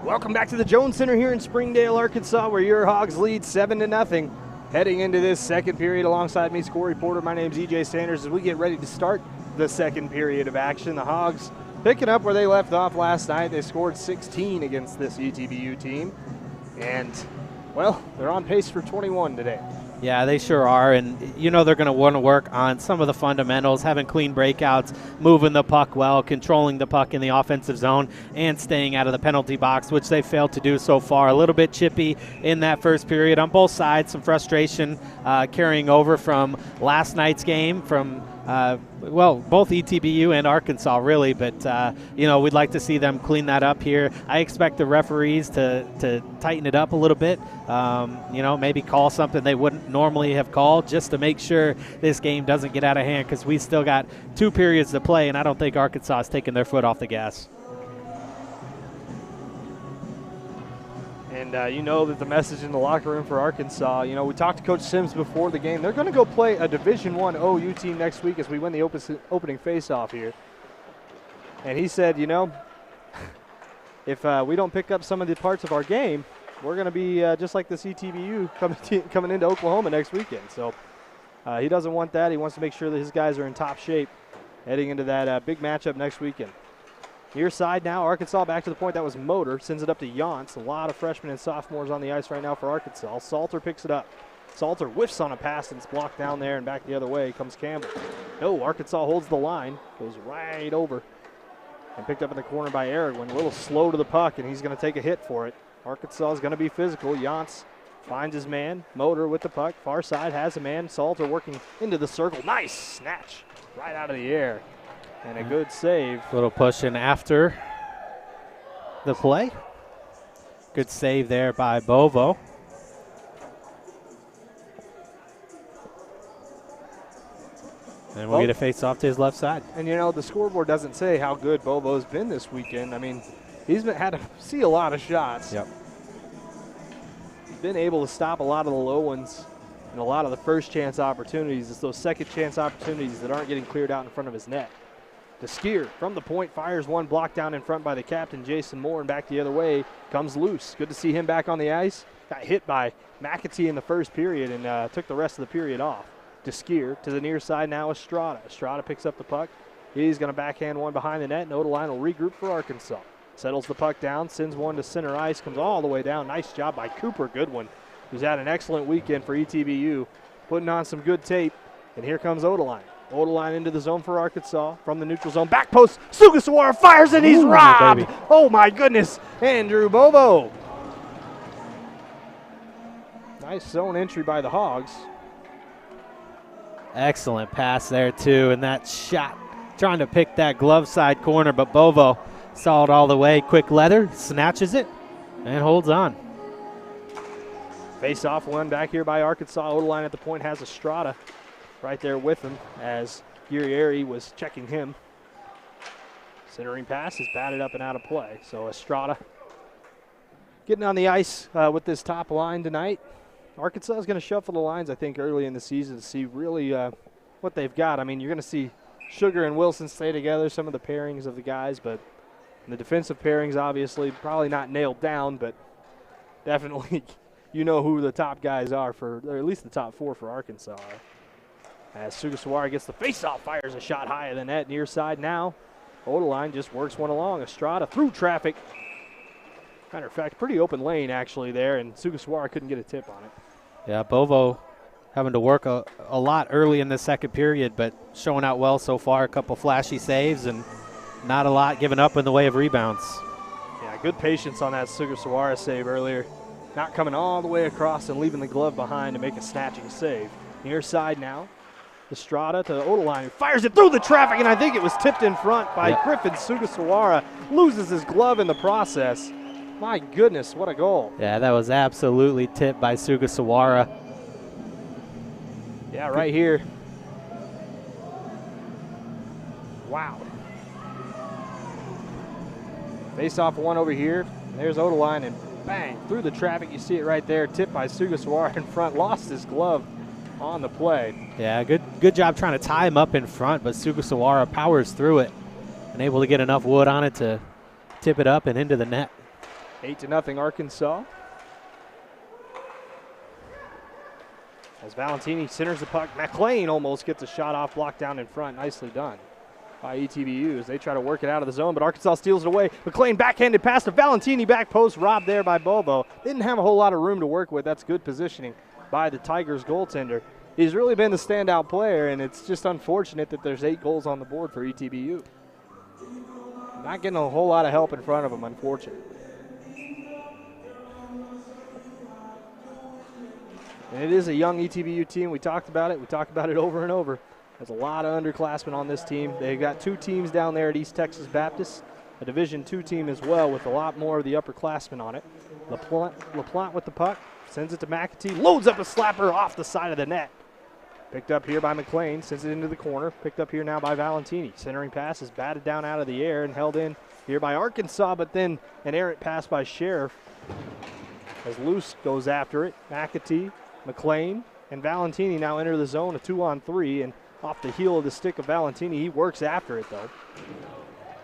S1: Welcome back to the Jones Center here in Springdale, Arkansas, where your Hogs lead 7-0. Heading into this second period alongside me, score reporter, my name's EJ Sanders, as we get ready to start the second period of action. The Hogs picking up where they left off last night. They scored 16 against this ETBU team. And, well, they're on pace for 21 today.
S2: Yeah, they sure are, and you know they're going to want to work on some of the fundamentals, having clean breakouts, moving the puck well, controlling the puck in the offensive zone, and staying out of the penalty box, which they failed to do so far. A little bit chippy in that first period on both sides, some frustration carrying over from last night's game from both ETBU and Arkansas, really, but, we'd like to see them clean that up here. I expect the referees to tighten it up a little bit, maybe call something they wouldn't normally have called just to make sure this game doesn't get out of hand, because we still got 2 periods to play, and I don't think Arkansas is taking their foot off the gas.
S1: And that the message in the locker room for Arkansas, we talked to Coach Sims before the game. They're going to go play a Division I OU team next week as we win the opening face-off here. And he said, if we don't pick up some of the parts of our game, we're going to be just like this ETBU coming into Oklahoma next weekend. So he doesn't want that. He wants to make sure that his guys are in top shape heading into that big matchup next weekend. Near side now, Arkansas back to the point. That was Motor. Sends it up to Yance. A lot of freshmen and sophomores on the ice right now for Arkansas. Salter picks it up. Salter whiffs on a pass and it's blocked down there, and back the other way comes Campbell. No, Arkansas holds the line. Goes right over. And picked up in the corner by Aragwin. A little slow to the puck, and he's going to take a hit for it. Arkansas is going to be physical. Yance finds his man. Motor with the puck. Far side has a man. Salter working into the circle. Nice snatch right out of the air. And a good save.
S2: Little push in after the play. Good save there by Bovo. And we'll get a face off to his left side.
S1: And the scoreboard doesn't say how good Bovo's been this weekend. I mean, he's had to see a lot of shots.
S2: Yep.
S1: He's been able to stop a lot of the low ones and a lot of the first chance opportunities. It's those second chance opportunities that aren't getting cleared out in front of his net. DeSkier from the point fires one, blocked down in front by the captain, Jason Moore, and back the other way comes loose. Good to see him back on the ice. Got hit by McAtee in the first period and took the rest of the period off. DeSkier to the near side now, Estrada. Estrada picks up the puck. He's going to backhand one behind the net, and Odeline will regroup for Arkansas. Settles the puck down, sends one to center ice, comes all the way down. Nice job by Cooper Goodwin, who's had an excellent weekend for ETBU, putting on some good tape. And here comes Odeline. Odeline into the zone for Arkansas from the neutral zone. Back post, Sugasawara fires and he's robbed. Baby. Oh my goodness, Andrew Bovo. Nice zone entry by the Hogs.
S2: Excellent pass there too, and that shot, trying to pick that glove side corner, but Bovo saw it all the way. Quick leather, snatches it, and holds on.
S1: Face off one back here by Arkansas. Odeline at the point has Estrada right there with him as Guerrieri was checking him. Centering pass is batted up and out of play. So Estrada getting on the ice with this top line tonight. Arkansas is going to shuffle the lines, I think, early in the season to see really what they've got. I mean, you're going to see Sugar and Wilson stay together, some of the pairings of the guys, but the defensive pairings obviously probably not nailed down, but definitely who the top guys are for, or at least the top 4 for Arkansas are. As Sugasawara gets the face-off, fires a shot high of the net, near side now. Odeline just works one along. Estrada through traffic. Matter of fact, pretty open lane actually there, and Sugasawara couldn't get a tip on it.
S2: Yeah, Bovo having to work a lot early in the second period, but showing out well so far. A couple flashy saves and not a lot given up in the way of rebounds.
S1: Yeah, good patience on that Sugasawara save earlier. Not coming all the way across and leaving the glove behind to make a snatching save. Near side now. Estrada to Odeline, who fires it through the traffic, and I think it was tipped in front by Griffin. Sugasawara loses his glove in the process. My goodness, what a goal.
S2: Yeah, that was absolutely tipped by Sugasawara.
S1: Yeah, right here. Wow. Face off one over here. There's Odeline, and bang, through the traffic. You see it right there, tipped by Sugasawara in front, lost his glove on the play.
S2: Yeah, good job trying to tie him up in front, but Sugasawara powers through it and able to get enough wood on it to tip it up and into the net.
S1: 8-0 Arkansas. As Valentini centers the puck, McLean almost gets a shot off, blocked down in front. Nicely done by ETBU as they try to work it out of the zone, but Arkansas steals it away. McLean backhanded pass to Valentini, back post, robbed there by Bobo. Didn't have a whole lot of room to work with. That's good positioning by the Tigers goaltender. He's really been the standout player, and it's just unfortunate that there's 8 goals on the board for ETBU. Not getting a whole lot of help in front of him, unfortunately. And it is a young ETBU team. We talked about it. We talked about it over and over. There's a lot of underclassmen on this team. They've got 2 teams down there at East Texas Baptist, a Division II team as well with a lot more of the upperclassmen on it. LaPlante with the puck, sends it to McAtee, loads up a slapper off the side of the net. Picked up here by McLean, sends it into the corner. Picked up here now by Valentini. Centering pass is batted down out of the air and held in here by Arkansas, but then an errant pass by Sheriff as Luce goes after it. McAtee, McLean, and Valentini now enter the zone, a 2-on-3, and off the heel of the stick of Valentini. He works after it, though.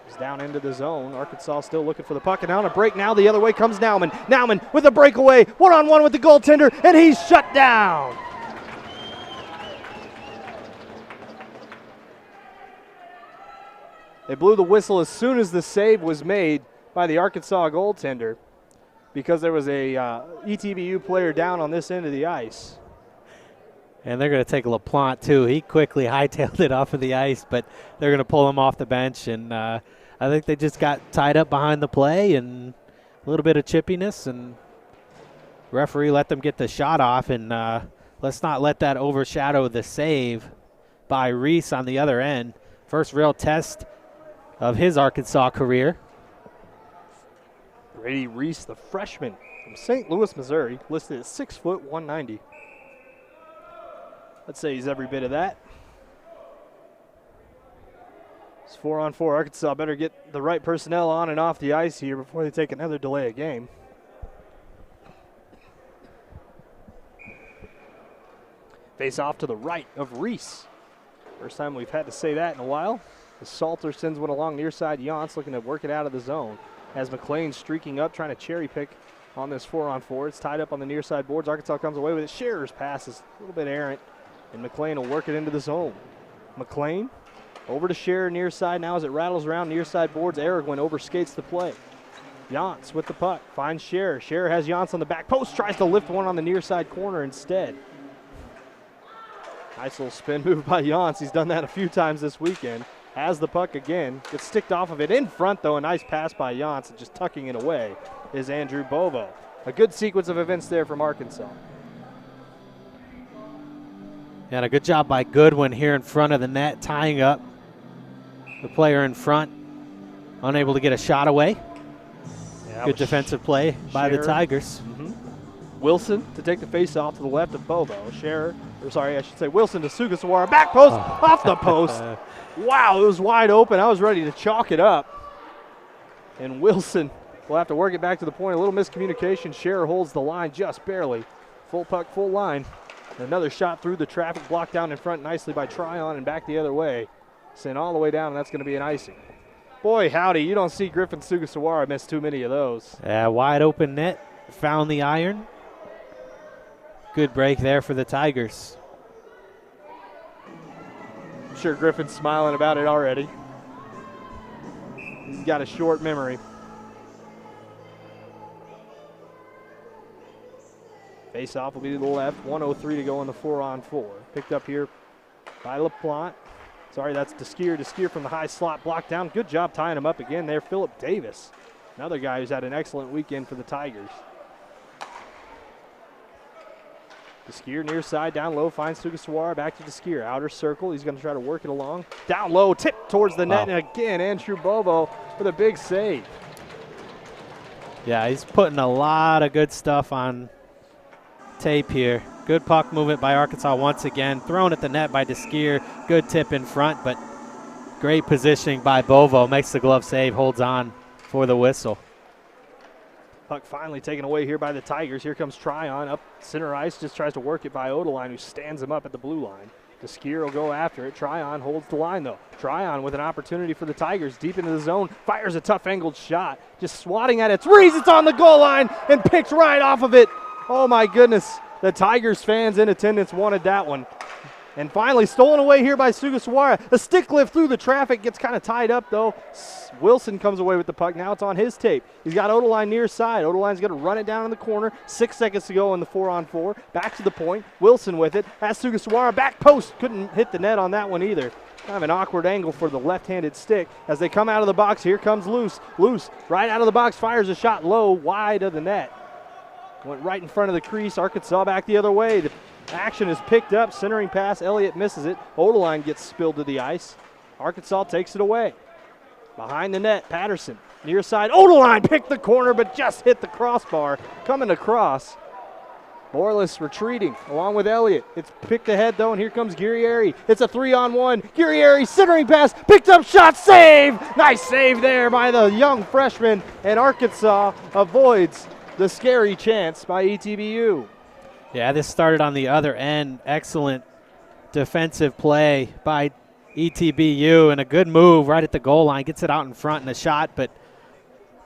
S1: He's down into the zone. Arkansas still looking for the puck, and on a break now the other way comes Nauman. Nauman with a breakaway, one-on-one with the goaltender, and he's shut down. They blew the whistle as soon as the save was made by the Arkansas goaltender because there was a ETBU player down on this end of the ice.
S2: And they're going to take LaPlante, too. He quickly hightailed it off of the ice, but they're going to pull him off the bench. And I think they just got tied up behind the play and a little bit of chippiness. And referee let them get the shot off. And let's not let that overshadow the save by Reese on the other end. First real test of his Arkansas career.
S1: Brady Reese, the freshman from St. Louis, Missouri, listed at 6 foot 190. Let's say he's every bit of that. It's 4-on-4. Arkansas better get the right personnel on and off the ice here before they take another delay of game. Face off to the right of Reese. First time we've had to say that in a while. The Salter sends one along near side. Yance looking to work it out of the zone. As McLean streaking up, trying to cherry pick on this 4-on-4. It's tied up on the near side boards. Arkansas comes away with it. Scherer's pass is a little bit errant, and McLean will work it into the zone. McLean over to Scherer near side now as it rattles around near side boards. Aragwin overskates the play. Yance with the puck, finds Scherer. Scherer has Yance on the back post, tries to lift one on the near side corner instead. Nice little spin move by Yance. He's done that a few times this weekend. Has the puck again, gets sticked off of it in front though. A nice pass by Yance, and just tucking it away is Andrew Bovo. A good sequence of events there from Arkansas.
S2: And a good job by Goodwin here in front of the net, tying up the player in front, unable to get a shot away. Yeah, good defensive play by the Tigers.
S1: Wilson to take the face off to the left of Bobo. Wilson to Sugasawara. Back post, off the post. Wow, it was wide open. I was ready to chalk it up. And Wilson will have to work it back to the point. A little miscommunication. Scherer holds the line just barely. Full puck, full line. Another shot through the traffic, blocked down in front nicely by Tryon and back the other way. Sent all the way down, and that's going to be an icing. Boy, howdy, you don't see Griffin Sugasawara miss too many of those.
S2: Yeah, wide open net, found the iron. Good break there for the Tigers.
S1: I'm sure Griffin's smiling about it already. He's got a short memory. Face off will be to the left. 1:03 to go in the 4-on-4. Picked up here by LaPlante. Sorry, that's Deskier. Deskier from the high slot, blocked down. Good job tying him up again there. Philip Davis, another guy who's had an excellent weekend for the Tigers. Deskier near side, down low, finds Sugasawara, back to Deskier. Outer circle, he's going to try to work it along. Down low, tip towards the net, and again, Andrew Bobo with a big save.
S2: Yeah, he's putting a lot of good stuff on tape here. Good puck movement by Arkansas once again. Thrown at the net by Deskier. Good tip in front, but great positioning by Bovo. Makes the glove save, holds on for the whistle.
S1: Puck finally taken away here by the Tigers. Here comes Tryon up center ice, just tries to work it by Odeline, who stands him up at the blue line. The skier will go after it. Tryon holds the line, though. Tryon with an opportunity for the Tigers deep into the zone. Fires a tough angled shot. Just swatting at it. Rees, it's on the goal line and picked right off of it. Oh, my goodness. The Tigers fans in attendance wanted that one. And finally stolen away here by Sugasawara. A stick lift through the traffic. Gets kind of tied up, though. Wilson comes away with the puck. Now it's on his tape. He's got Odeline near side. Odeline's going to run it down in the corner. 6 seconds to go in the 4-on-4. Back to the point. Wilson with it. Has Sugasawara. Back post. Couldn't hit the net on that one either. Kind of an awkward angle for the left-handed stick. As they come out of the box, here comes Luce. Luce right out of the box. Fires a shot low, wide of the net. Went right in front of the crease. Arkansas back the other way. The action is picked up. Centering pass. Elliott misses it. Odeline gets spilled to the ice. Arkansas takes it away. Behind the net, Patterson. Near side. Odeline picked the corner, but just hit the crossbar. Coming across. Borlas retreating along with Elliott. It's picked ahead, though, and here comes Guerrieri. It's a 3-on-1. Guerrieri centering pass. Picked up shot. Save! Nice save there by the young freshman. And Arkansas avoids the scary chance by ETBU.
S2: Yeah, this started on the other end. Excellent defensive play by ETBU and a good move right at the goal line. Gets it out in front in a shot, but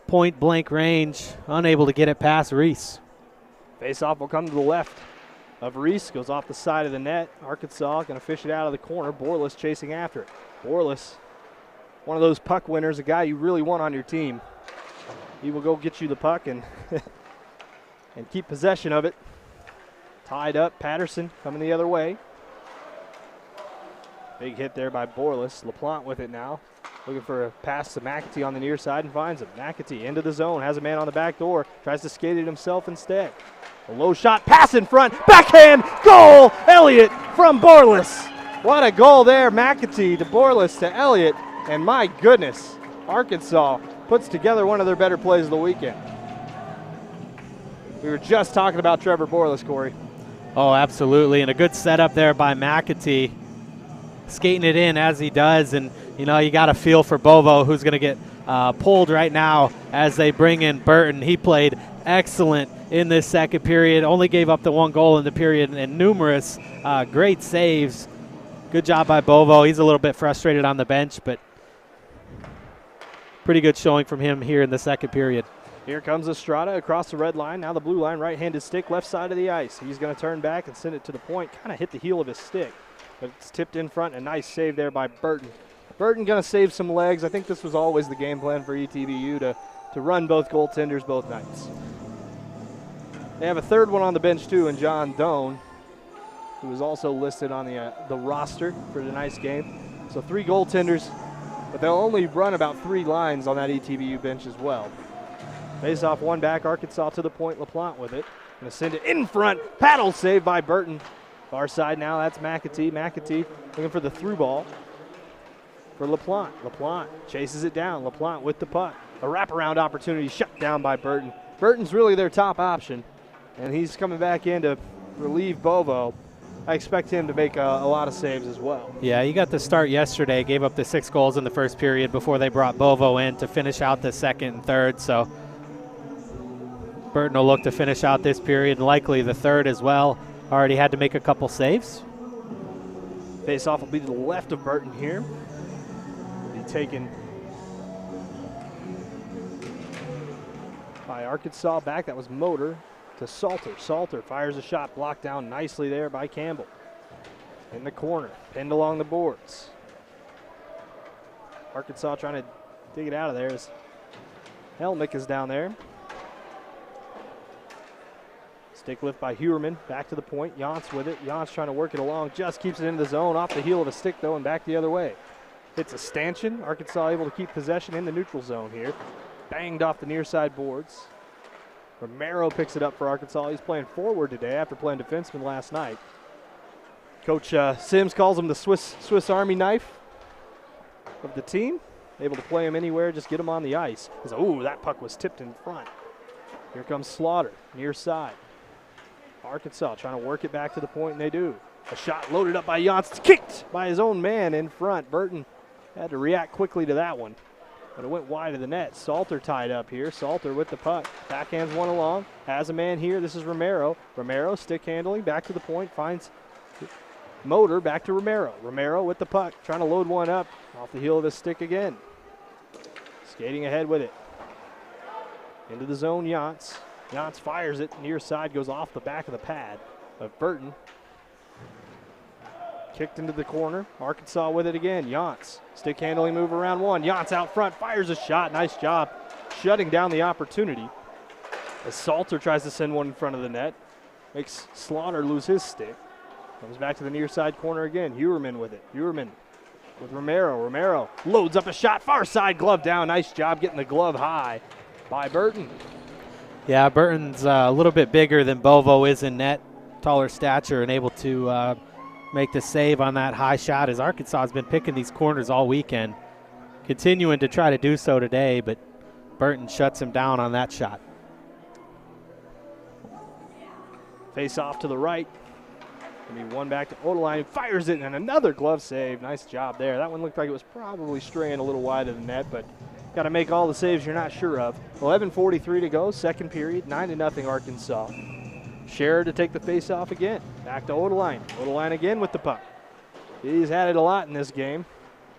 S2: point blank range, unable to get it past Reese.
S1: Face-off will come to the left of Reese. Goes off the side of the net. Arkansas going to fish it out of the corner. Borlas chasing after it. Borlas, one of those puck winners, a guy you really want on your team. He will go get you the puck and and keep possession of it. Tied up. Patterson coming the other way. Big hit there by Borlas. LaPlante with it now. Looking for a pass to McAtee on the near side and finds him. McAtee into the zone. Has a man on the back door. Tries to skate it himself instead. A low shot. Pass in front. Backhand. Goal. Elliott from Borlas. What a goal there. McAtee to Borlas to Elliott. And my goodness, Arkansas puts together one of their better plays of the weekend. We were just talking about Trevor Borlas, Corey.
S2: Oh, absolutely. And a good setup there by McAtee. Skating it in as he does, and you know, you got a feel for Bovo, who's going to get pulled right now as they bring in Burton. He played excellent in this second period, only gave up the one goal in the period, and numerous great saves. Good job by Bovo. He's a little bit frustrated on the bench, but pretty good showing from him here in the second period.
S1: Here comes Estrada across the red line. Now the blue line, right-handed stick, left side of the ice. He's going to turn back and send it to the point. Kind of hit the heel of his stick. But it's tipped in front. A nice save there by Burton. Burton going to save some legs. I think this was always the game plan for ETBU to run both goaltenders both nights. They have a third one on the bench, too, in John Doan, who was also listed on the roster for tonight's game. So 3 goaltenders, but they'll only run about 3 lines on that ETBU bench as well. Face off one back, Arkansas to the point. LaPlante with it. Going to send it in front. Paddle save by Burton. Far side now, that's McAtee. McAtee looking for the through ball for LaPlante. LaPlante chases it down. LaPlante with the puck. A wraparound opportunity shut down by Burton. Burton's really their top option, and he's coming back in to relieve Bovo. I expect him to make a lot of saves as well.
S2: Yeah, he got the start yesterday, gave up the 6 goals in the first period before they brought Bovo in to finish out the second and third. So Burton will look to finish out this period, and likely the third as well. Already had to make a couple saves.
S1: Face-off will be to the left of Burton here. Will be taken by Arkansas back. That was Motor to Salter. Salter fires a shot, blocked down nicely there by Campbell. In the corner, pinned along the boards. Arkansas trying to dig it out of there as Helmick is down there. Stick lift by Huerman, back to the point. Yance with it. Yance trying to work it along, just keeps it into the zone, off the heel of a stick though, and back the other way. Hits a stanchion. Arkansas able to keep possession in the neutral zone here. Banged off the near side boards. Romero picks it up for Arkansas. He's playing forward today after playing defenseman last night. Coach Sims calls him the Swiss Army knife of the team. Able to play him anywhere, just get him on the ice. Ooh, that puck was tipped in front. Here comes Slaughter, near side. Arkansas trying to work it back to the point, and they do. A shot loaded up by Yance, kicked by his own man in front. Burton had to react quickly to that one, but it went wide of the net. Salter tied up here. Salter with the puck. Backhands one along. Has a man here. This is Romero. Romero stick handling, back to the point, finds motor back to Romero. Romero with the puck, trying to load one up off the heel of his stick again. Skating ahead with it. Into the zone, Yance. Yance fires it, near side, goes off the back of the pad of Burton. Kicked into the corner. Arkansas with it again. Yance, stick handling move around one. Yance out front, fires a shot. Nice job shutting down the opportunity. As Salter tries to send one in front of the net. Makes Slaughter lose his stick. Comes back to the near side corner again. Hewerman with it. Hewerman with Romero. Romero loads up a shot. Far side, glove down. Nice job getting the glove high by Burton.
S2: Yeah, Burton's a little bit bigger than Bovo is in net. Taller stature and able to make the save on that high shot, as Arkansas has been picking these corners all weekend. Continuing to try to do so today, but Burton shuts him down on that shot.
S1: Face off to the right. Gonna be one back to Odeline. Fires it, and another glove save. Nice job there. That one looked like it was probably straying a little wide of the net, but got to make all the saves you're not sure of. 11:43 to go, second period, 9-0 Arkansas. Scherer to take the face off again. Back to Odeline. Odeline again with the puck. He's had it a lot in this game.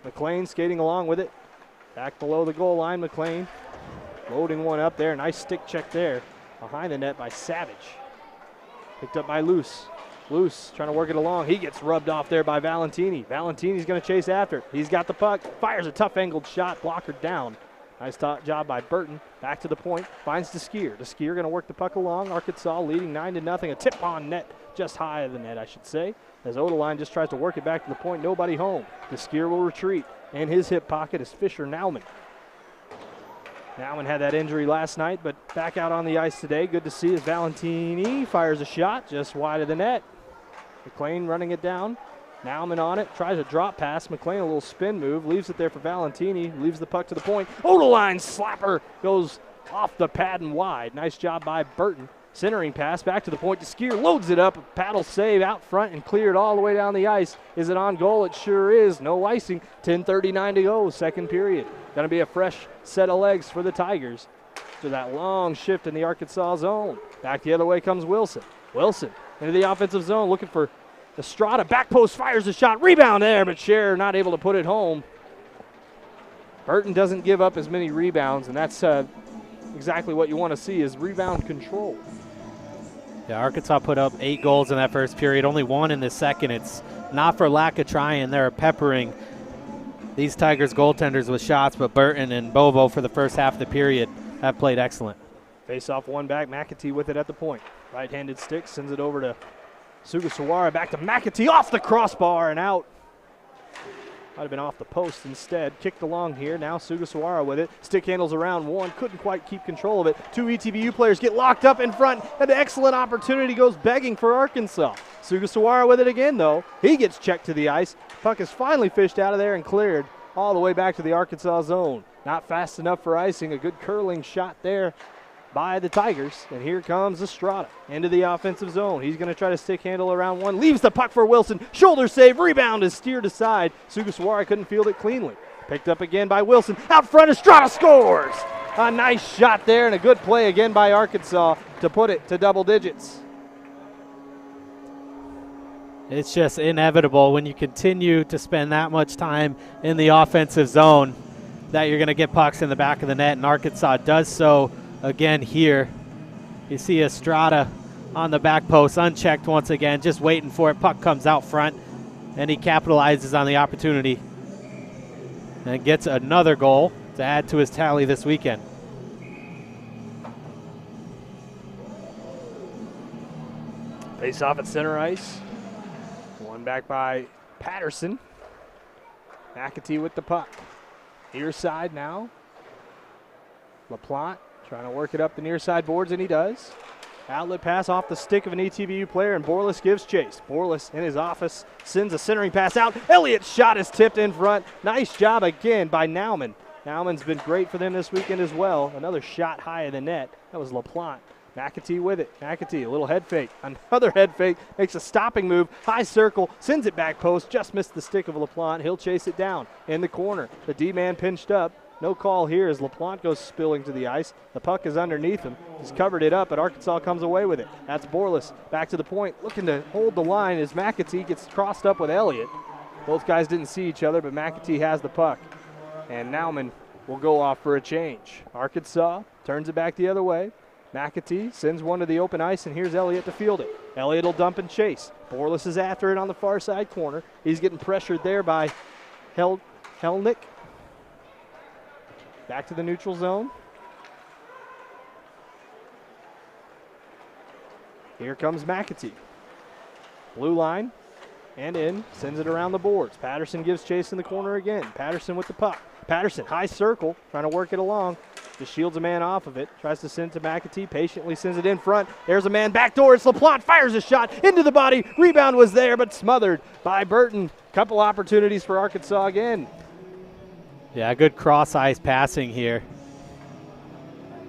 S1: McLean skating along with it. Back below the goal line, McLean loading one up there. Nice stick check there. Behind the net by Savage. Picked up by Luce. Luce trying to work it along. He gets rubbed off there by Valentini. Valentini's going to chase after it. He's got the puck. Fires a tough angled shot. Blocker down. Nice job by Burton. Back to the point. Finds DeSkier. DeSkier going to work the puck along. Arkansas leading 9-0. A tip on net. Just high of the net, I should say. As Odeline just tries to work it back to the point. Nobody home. DeSkier will retreat. In his hip pocket is Fisher Nauman. Nauman had that injury last night, but back out on the ice today. Good to see as Valentini fires a shot just wide of the net. McLean running it down. Nauman on it, tries a drop pass. McLean a little spin move, leaves it there for Valentini, leaves the puck to the point. Odeline slapper goes off the pad and wide. Nice job by Burton. Centering pass back to the point. DeSkier loads it up, paddle save out front and cleared all the way down the ice. Is it on goal? It sure is. No icing. 10:39 to go, second period. Going to be a fresh set of legs for the Tigers. To that long shift in the Arkansas zone. Back the other way comes Wilson. Wilson into the offensive zone looking for Estrada. Back post fires a shot. Rebound there, but Scherer not able to put it home. Burton doesn't give up as many rebounds, and that's exactly what you want to see is rebound control.
S2: Yeah, Arkansas put up 8 goals in that first period, only 1 in the second. It's not for lack of trying. They're peppering these Tigers goaltenders with shots, but Burton and Bovo for the first half of the period have played excellent.
S1: Face off one back, McAtee with it at the point. Right-handed stick, sends it over to Sugasawara, back to McAtee, off the crossbar and out. Might have been off the post instead. Kicked along here, now Sugasawara with it. Stick handles around one, couldn't quite keep control of it. 2 ETBU players get locked up in front. An excellent opportunity goes begging for Arkansas. Sugasawara with it again though. He gets checked to the ice. Puck is finally fished out of there and cleared all the way back to the Arkansas zone. Not fast enough for icing, a good curling shot there by the Tigers. And here comes Estrada into the offensive zone. He's going to try to stick handle around one. Leaves the puck for Wilson. Shoulder save. Rebound is steered aside. Sugasawara couldn't field it cleanly. Picked up again by Wilson. Out front, Estrada scores. A nice shot there and a good play again by Arkansas to put it to double digits.
S2: It's just inevitable when you continue to spend that much time in the offensive zone that you're going to get pucks in the back of the net, and Arkansas does so again here. You see Estrada on the back post, unchecked once again, just waiting for it. Puck comes out front, and he capitalizes on the opportunity and gets another goal to add to his tally this weekend.
S1: Face off at center ice. One back by Patterson. McAtee with the puck. Near side now. LaPlante trying to work it up the near side boards, and he does. Outlet pass off the stick of an ETBU player, and Borlas gives chase. Borlas in his office sends a centering pass out. Elliott's shot is tipped in front. Nice job again by Nauman. Nauman's been great for them this weekend as well. Another shot high in the net. That was LaPlante. McAtee with it. McAtee, a little head fake. Another head fake. Makes a stopping move. High circle. Sends it back post. Just missed the stick of LaPlante. He'll chase it down in the corner. The D-man pinched up. No call here as LaPlante goes spilling to the ice. The puck is underneath him. He's covered it up, but Arkansas comes away with it. That's Borlas back to the point, looking to hold the line as McAtee gets crossed up with Elliott. Both guys didn't see each other, but McAtee has the puck. And Nauman will go off for a change. Arkansas turns it back the other way. McAtee sends one to the open ice, and here's Elliott to field it. Elliott will dump and chase. Borlas is after it on the far side corner. He's getting pressured there by Helnick. Back to the neutral zone. Here comes McAtee. Blue line and in, sends it around the boards. Patterson gives chase in the corner again. Patterson with the puck. Patterson, high circle, trying to work it along. Just shields a man off of it. Tries to send it to McAtee. Patiently sends it in front. There's a man backdoor. It's LaPlante. Fires a shot into the body. Rebound was there, but smothered by Burton. Couple opportunities for Arkansas again.
S2: Yeah, good cross-ice passing here.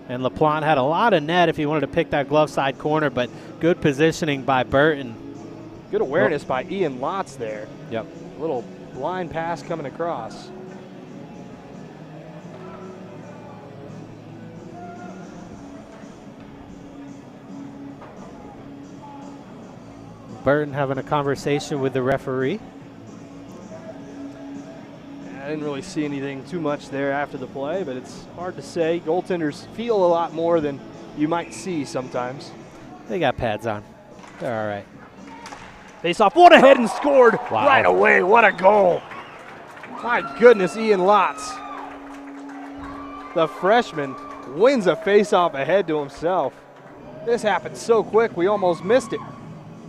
S2: And LaPlante had a lot of net if he wanted to pick that glove side corner, but good positioning by Burton.
S1: Good awareness by Ian Lotz there.
S2: Yep.
S1: Little blind pass coming across.
S2: Burton having a conversation with the referee.
S1: I didn't really see anything too much there after the play, but it's hard to say. Goaltenders feel a lot more than you might see sometimes.
S2: They got pads on. They're all right.
S1: Face off, one ahead and scored
S2: Wow.
S1: right away. What a goal. My goodness, Ian Lotz. The freshman wins a face-off ahead to himself. This happened so quick, we almost missed it.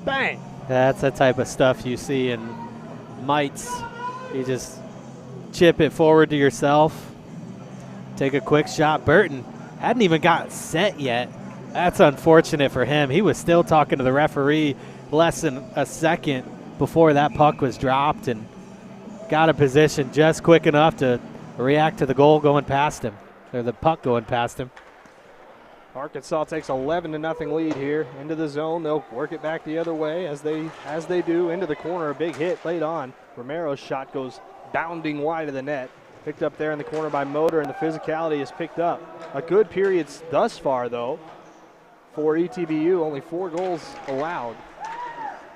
S1: Bang.
S2: That's the type of stuff you see in mites. You just chip it forward to yourself. Take a quick shot. Burton hadn't even got set yet. That's unfortunate for him. He was still talking to the referee less than a second before that puck was dropped and got a position just quick enough to react to the goal going past him, or the puck going past him.
S1: Arkansas takes 11-0 lead here into the zone. They'll work it back the other way as they do into the corner. A big hit late on. Romero's shot goes bounding wide of the net. Picked up there in the corner by Motor, and the physicality is picked up. A good period thus far, though, for ETBU. Only 4 goals allowed.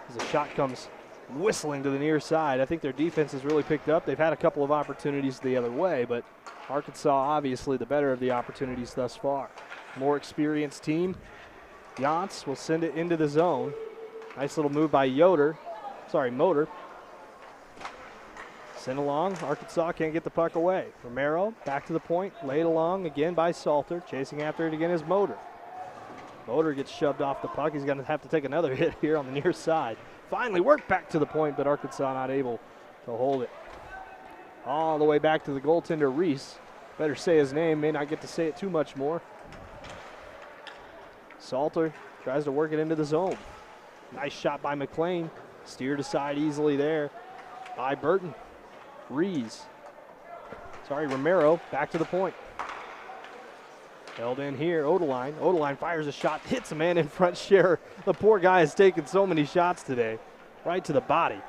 S1: As the shot comes whistling to the near side. I think their defense has really picked up. They've had a couple of opportunities the other way, but Arkansas obviously the better of the opportunities thus far. More experienced team. Yance will send it into the zone. Nice little move by Motor. Sent along. Arkansas can't get the puck away. Romero back to the point. Laid along again by Salter. Chasing after it again is Motor. Motor gets shoved off the puck. He's going to have to take another hit here on the near side. Finally worked back to the point, but Arkansas not able to hold it. All the way back to the goaltender, Reese. Better say his name. May not get to say it too much more. Salter tries to work it into the zone. Nice shot by McLean. Steered aside easily there by Burton. Romero back to the point. Held in here, Odeline. Odeline fires a shot, hits a man in front, Scherer. The poor guy has taken so many shots today. Right to the body.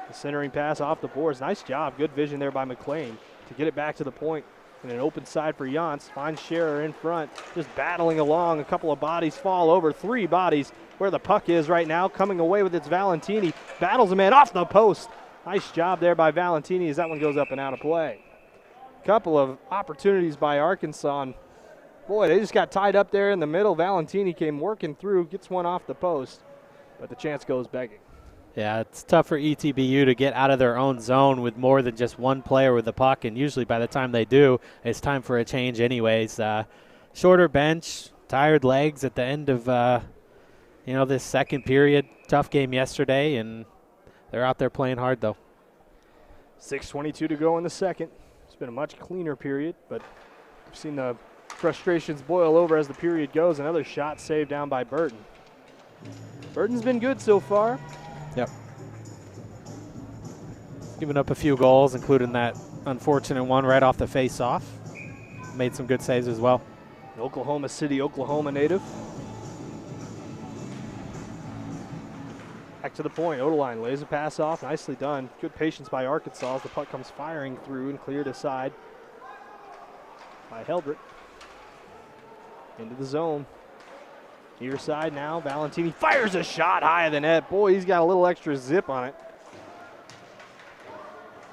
S1: The centering pass off the boards. Nice job, good vision there by McLean to get it back to the point. And an open side for Yance. Finds Scherer in front, just battling along. A couple of bodies fall over. 3 bodies where the puck is right now. Coming away with its Valentini. Battles a man off the post. Nice job there by Valentini as that one goes up and out of play. Couple of opportunities by Arkansas. And boy, they just got tied up there in the middle. Valentini came working through, gets one off the post. But the chance goes begging.
S2: Yeah, it's tough for ETBU to get out of their own zone with more than just one player with the puck, and usually by the time they do, it's time for a change anyways. Shorter bench, tired legs at the end of this second period. Tough game yesterday, and they're out there playing hard though.
S1: 6:22 to go in the second. It's been a much cleaner period, but we've seen the frustrations boil over as the period goes. Another shot saved down by Burton. Burton's been good so far.
S2: Yep. Giving up a few goals, including that unfortunate one right off the face-off. Made some good saves as well.
S1: Oklahoma City, Oklahoma native. Back to the point. Odeline lays a pass off. Nicely done. Good patience by Arkansas as the puck comes firing through and cleared aside. by Heldrick. Into the zone. Near side now, Valentini fires a shot high of the net. Boy, he's got a little extra zip on it.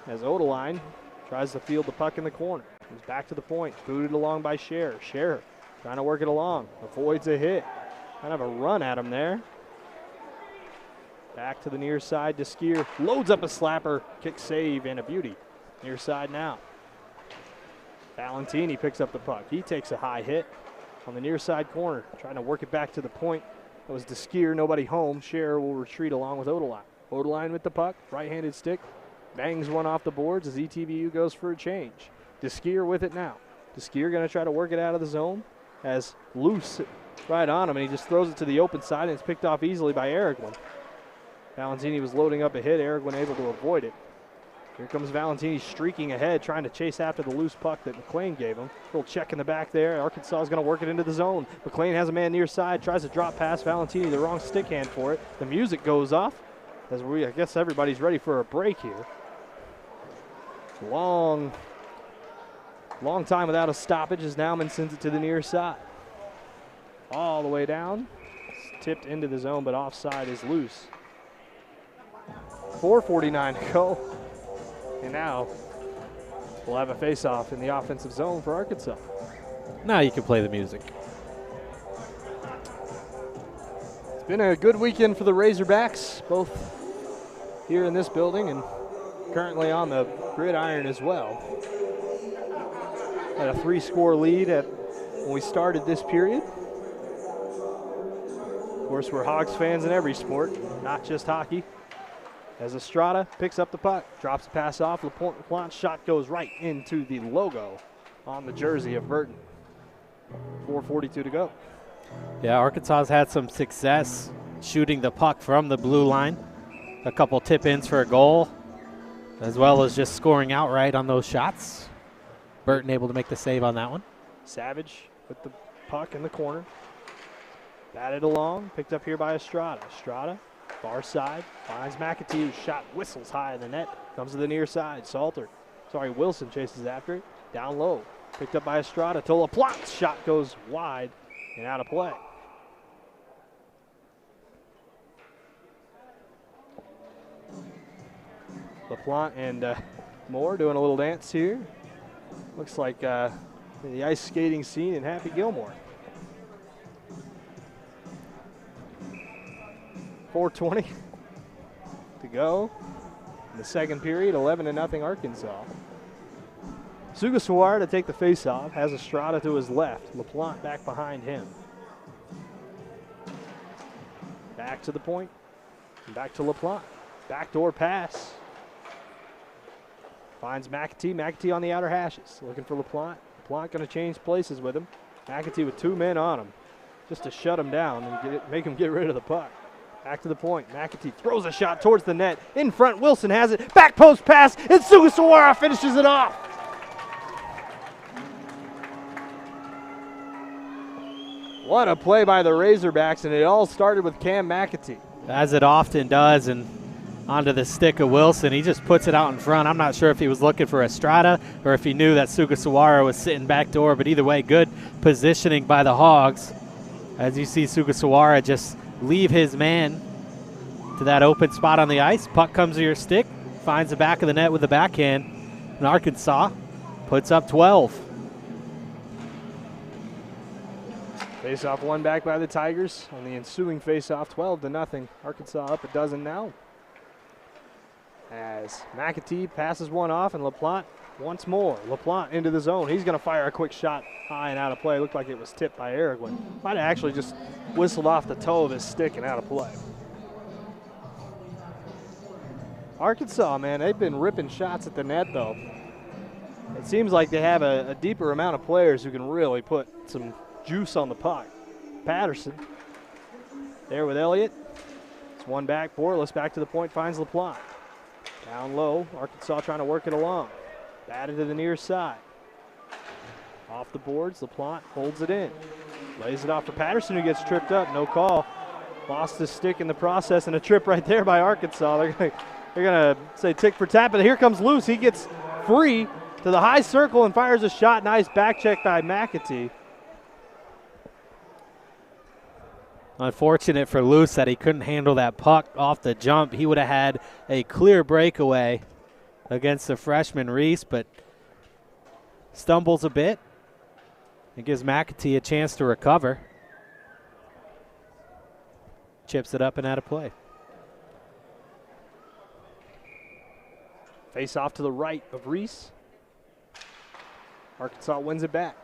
S1: As Odeline tries to field the puck in the corner. He's back to the point, booted along by Scherer. Scherer trying to work it along, avoids a hit. Kind of a run at him there. Back to the near side to Skier. Loads up a slapper, kick save, and a beauty. Near side now. Valentini picks up the puck. He takes a high hit on the near side corner, trying to work it back to the point. That was to Skier, nobody home. Scherer will retreat along with Odeline. Odeline with the puck, right-handed stick. Bangs one off the boards as ETBU goes for a change. DeSkier with it now. DeSkier going to try to work it out of the zone as loose right on him, and he just throws it to the open side, and it's picked off easily by Aragwin. Valentini was loading up a hit. Aragwin able to avoid it. Here comes Valentini streaking ahead, trying to chase after the loose puck that McLean gave him. Little check in the back there. Arkansas is going to work it into the zone. McLean has a man near side, tries to drop past Valentini, the wrong stick hand for it. The music goes off as I guess everybody's ready for a break here. Long time without a stoppage as Nauman sends it to the near side. All the way down. It's tipped into the zone, but offside is loose. 4:49 to go. And now we'll have a face-off in the offensive zone for Arkansas.
S2: Now you can play the music.
S1: It's been a good weekend for the Razorbacks, both here in this building and currently on the gridiron as well. Had a 3-score lead when we started this period. Of course, we're Hogs fans in every sport, not just hockey. As Estrada picks up the puck, drops the pass off, LaPlante's shot goes right into the logo on the jersey of Burton. 4:42 to go.
S2: Yeah, Arkansas's had some success shooting the puck from the blue line. A couple tip-ins for a goal, as well as just scoring outright on those shots. Burton able to make the save on that one.
S1: Savage with the puck in the corner. Batted along, picked up here by Estrada. Estrada, far side, finds McAtee, whose shot whistles high in the net. Comes to the near side. Wilson chases after it. Down low, picked up by Estrada. To LaPlante's shot goes wide and out of play. LaPlante and Moore doing a little dance here. Looks like the ice skating scene in Happy Gilmore. 4:20 to go in the second period, 11-0 Arkansas. Sugasawara to take the faceoff, has Estrada to his left. LaPlante back behind him. Back to the point, and back to LaPlante. Backdoor pass. Finds McAtee. McAtee on the outer hashes, looking for LaPlante. LaPlante going to change places with him. McAtee with 2 men on him, just to shut him down and make him get rid of the puck. Back to the point. McAtee throws a shot towards the net. In front, Wilson has it. Back post pass, and Sugasawara finishes it off. What a play by the Razorbacks, and it all started with Cam McAtee.
S2: As it often does, and onto the stick of Wilson. He just puts it out in front. I'm not sure if he was looking for Estrada or if he knew that Sugasawara was sitting back door, but either way, good positioning by the Hogs. As you see Sugasawara just leave his man to that open spot on the ice. Puck comes to your stick, finds the back of the net with the backhand, and Arkansas puts up 12.
S1: Face-off won back by the Tigers on the ensuing face-off, 12-0. Arkansas up a dozen now. As McAtee passes one off, and LaPlante once more. LaPlante into the zone. He's going to fire a quick shot high and out of play. Looked like it was tipped by Aragwin. Might have actually just whistled off the toe of his stick and out of play. Arkansas, man, they've been ripping shots at the net, though. It seems like they have a deeper amount of players who can really put some juice on the puck. Patterson there with Elliott. It's one back. Borlis back to the point, finds LaPlante. Down low, Arkansas trying to work it along. Batted to the near side. Off the boards, LaPlante holds it in. Lays it off to Patterson, who gets tripped up. No call. Lost his stick in the process, and a trip right there by Arkansas. They're gonna say tick for tap, but here comes Luce. He gets free to to the high circle and fires a shot. Nice back check by McAtee.
S2: Unfortunate for Luce that he couldn't handle that puck off the jump. He would have had a clear breakaway against the freshman Reese, but stumbles a bit. It gives McAtee a chance to recover. Chips it up and out of play.
S1: Face off to the right of Reese. Arkansas wins it back.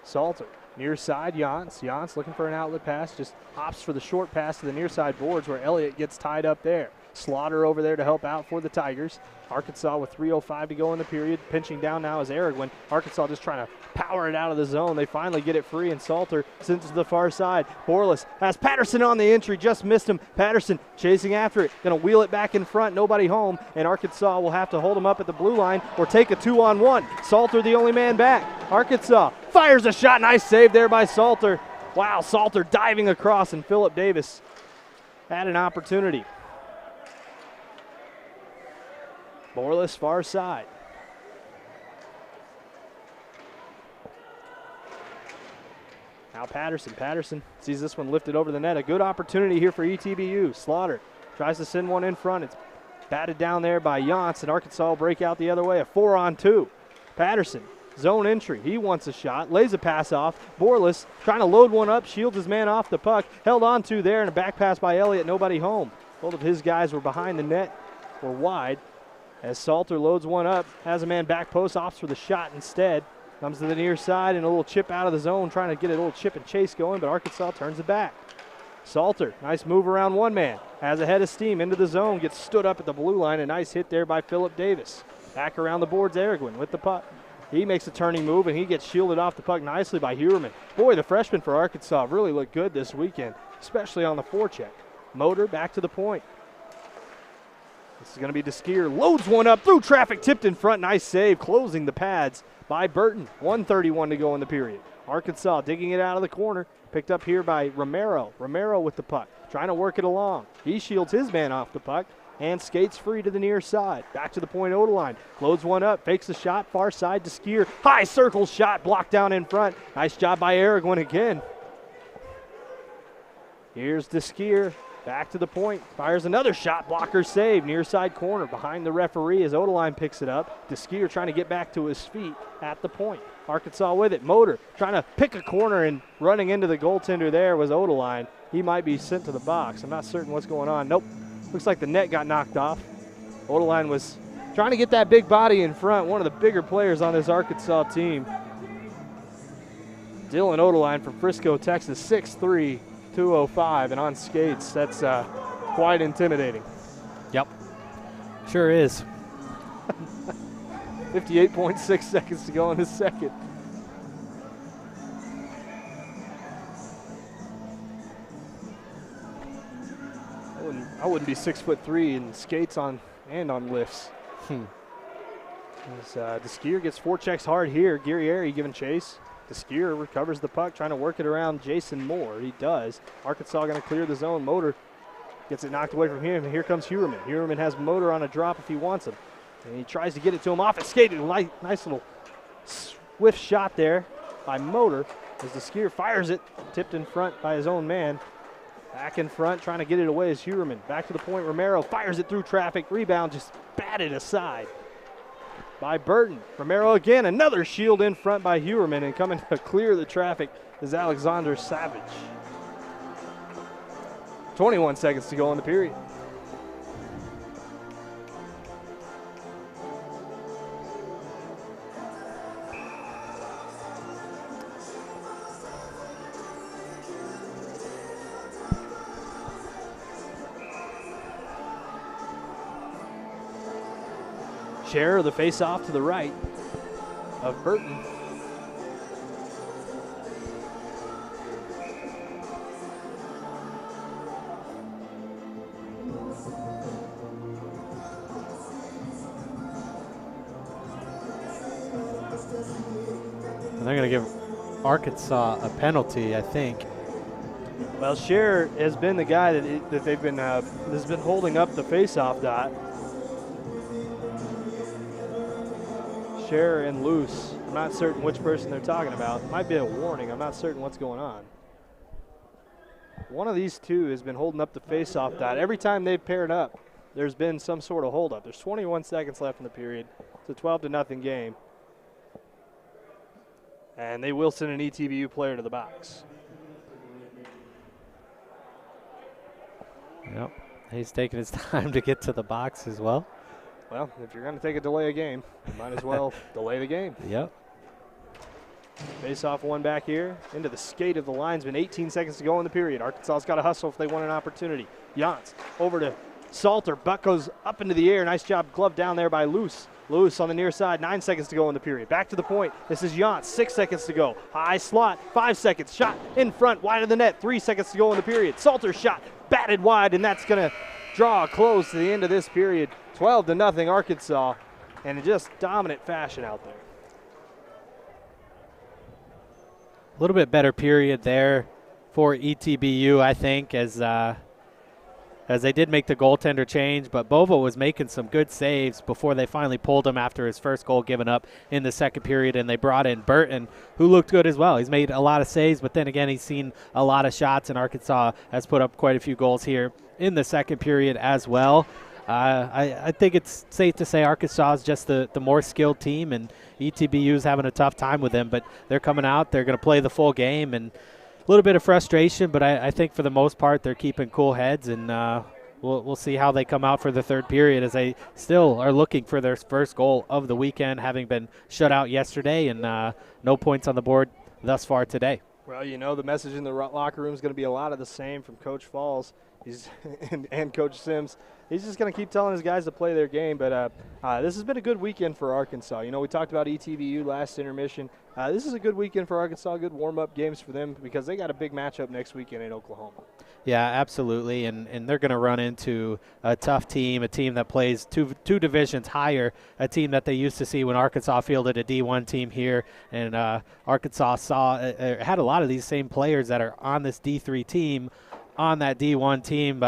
S1: Salter, near side, Jans. Jans looking for an outlet pass, just opts for the short pass to the near side boards where Elliott gets tied up there. Slaughter over there to help out for the Tigers. Arkansas with 3:05 to go in the period. Pinching down now is Araguen. Arkansas just trying to power it out of the zone. They finally get it free, and Salter sends it to the far side. Borlas has Patterson on the entry, just missed him. Patterson chasing after it, going to wheel it back in front, nobody home, and Arkansas will have to hold him up at the blue line or take a 2-on-1. Salter the only man back. Arkansas fires a shot. Nice save there by Salter. Wow, Salter diving across, and Phillip Davis had an opportunity. Borlas far side. Now Patterson. Patterson sees this one lifted over the net. A good opportunity here for ETBU. Slaughter tries to send one in front. It's batted down there by Jans, and Arkansas will break out the other way. A 4-on-2. Patterson, zone entry. He wants a shot. Lays a pass off. Borlas trying to load one up. Shields his man off the puck. Held on to there, and a back pass by Elliott. Nobody home. Both of his guys were behind the net or wide. As Salter loads one up, has a man back post, opts for the shot instead. Comes to the near side and a little chip out of the zone, trying to get a little chip and chase going, but Arkansas turns it back. Salter, nice move around one man, has a head of steam into the zone, gets stood up at the blue line. A nice hit there by Phillip Davis. Back around the boards, Araguen with the puck. He makes a turning move, and he gets shielded off the puck nicely by Huerman. Boy, the freshman for Arkansas really looked good this weekend, especially on the forecheck. Motor back to the point. This is going to be DeSkier. Loads one up through traffic, tipped in front. Nice save, closing the pads by Burton. 1:31 to go in the period. Arkansas digging it out of the corner. Picked up here by Romero. Romero with the puck, trying to work it along. He shields his man off the puck and skates free to the near side. Back to the point Odeline. Loads one up, fakes the shot, far side DeSkier. High circle shot, blocked down in front. Nice job by Araguen again. Here's DeSkier. Back to the point, fires another shot, blocker save, near side corner behind the referee as Odeline picks it up. DeSkier trying to get back to his feet at the point. Arkansas with it. Motor trying to pick a corner, and running into the goaltender there was Odeline. He might be sent to the box. I'm not certain what's going on. Nope, looks like the net got knocked off. Odeline was trying to get that big body in front, one of the bigger players on this Arkansas team. Dylan Odeline from Frisco, Texas, 6'3", 205, and on skates, that's quite intimidating.
S2: Yep, sure is.
S1: 58.6 seconds to go in the second. I wouldn't be 6'3" in skates on lifts. DeSkier gets forechecks hard here. Guerrieri giving chase. DeSkier recovers the puck, trying to work it around Jason Moore. He does. Arkansas going to clear the zone. Motor gets it knocked away from him, and here comes Huerman. Huerman has Motor on a drop if he wants him. And he tries to get it to him off his skate. Nice little swift shot there by Motor as DeSkier fires it. Tipped in front by his own man. Back in front, trying to get it away is Huerman. Back to the point, Romero fires it through traffic. Rebound just batted aside by Burton. Romero again, another shield in front by Huerman, and coming to clear the traffic is Alexander Savage. 21 seconds to go in the period. Share the face-off to the right of Burton.
S2: And they're going to give Arkansas a penalty, I think.
S1: Well, Scherer has been the guy that they've been has been holding up the face-off dot. Share and loose. I'm not certain which person they're talking about. Might be a warning. I'm not certain what's going on. One of these two has been holding up the face-off dot. Every time they've paired up, there's been some sort of holdup. There's 21 seconds left in the period. It's a 12-0 game. And they will send an ETBU player to the box.
S2: Yep, he's taking his time to get to the box as well.
S1: Well, if you're going to take a delay a game, you might as well delay the game.
S2: Yep.
S1: Face-off one back here into the skate of the linesman. 18 seconds to go in the period. Arkansas's got to hustle if they want an opportunity. Jans over to Salter. Buck goes up into the air. Nice job gloved down there by Luce. Luce on the near side. 9 seconds to go in the period. Back to the point. This is Jans. 6 seconds to go. High slot. 5 seconds. Shot in front. Wide of the net. 3 seconds to go in the period. Salter shot. Batted wide, and that's going to draw a close to the end of this period. 12-0 Arkansas, and in just dominant fashion out there.
S2: A little bit better period there for ETBU, I think, as they did make the goaltender change, but Bova was making some good saves before they finally pulled him after his first goal given up in the second period, and they brought in Burton, who looked good as well. He's made a lot of saves, but then again, he's seen a lot of shots, and Arkansas has put up quite a few goals here in the second period as well. I think it's safe to say Arkansas is just the more skilled team, and ETBU is having a tough time with them, but they're coming out, they're going to play the full game, and a little bit of frustration, but I think for the most part they're keeping cool heads, and we'll see how they come out for the third period as they still are looking for their first goal of the weekend, having been shut out yesterday, and no points on the board thus far today.
S1: Well, you know, the message in the locker room is going to be a lot of the same from Coach Falls and Coach Sims. He's just going to keep telling his guys to play their game, but this has been a good weekend for Arkansas. You know, we talked about ETBU last intermission. This is a good weekend for Arkansas, good warm-up games for them because they got a big matchup next weekend in Oklahoma.
S2: Yeah, absolutely, and they're going to run into a tough team, a team that plays two divisions higher, a team that they used to see when Arkansas fielded a D1 team here, and Arkansas had a lot of these same players that are on this D3 team on that D1 team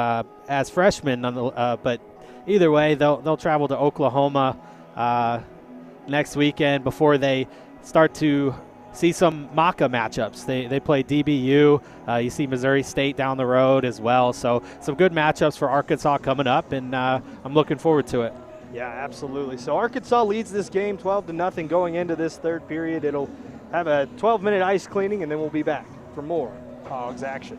S2: as freshmen, but either way, they'll travel to Oklahoma next weekend before they start to see some MACA matchups. They play DBU. You see Missouri State down the road as well. So some good matchups for Arkansas coming up, and I'm looking forward to it.
S1: Yeah, absolutely. So Arkansas leads this game 12-0 going into this third period. It'll have a 12-minute ice cleaning, and then we'll be back for more Hogs action.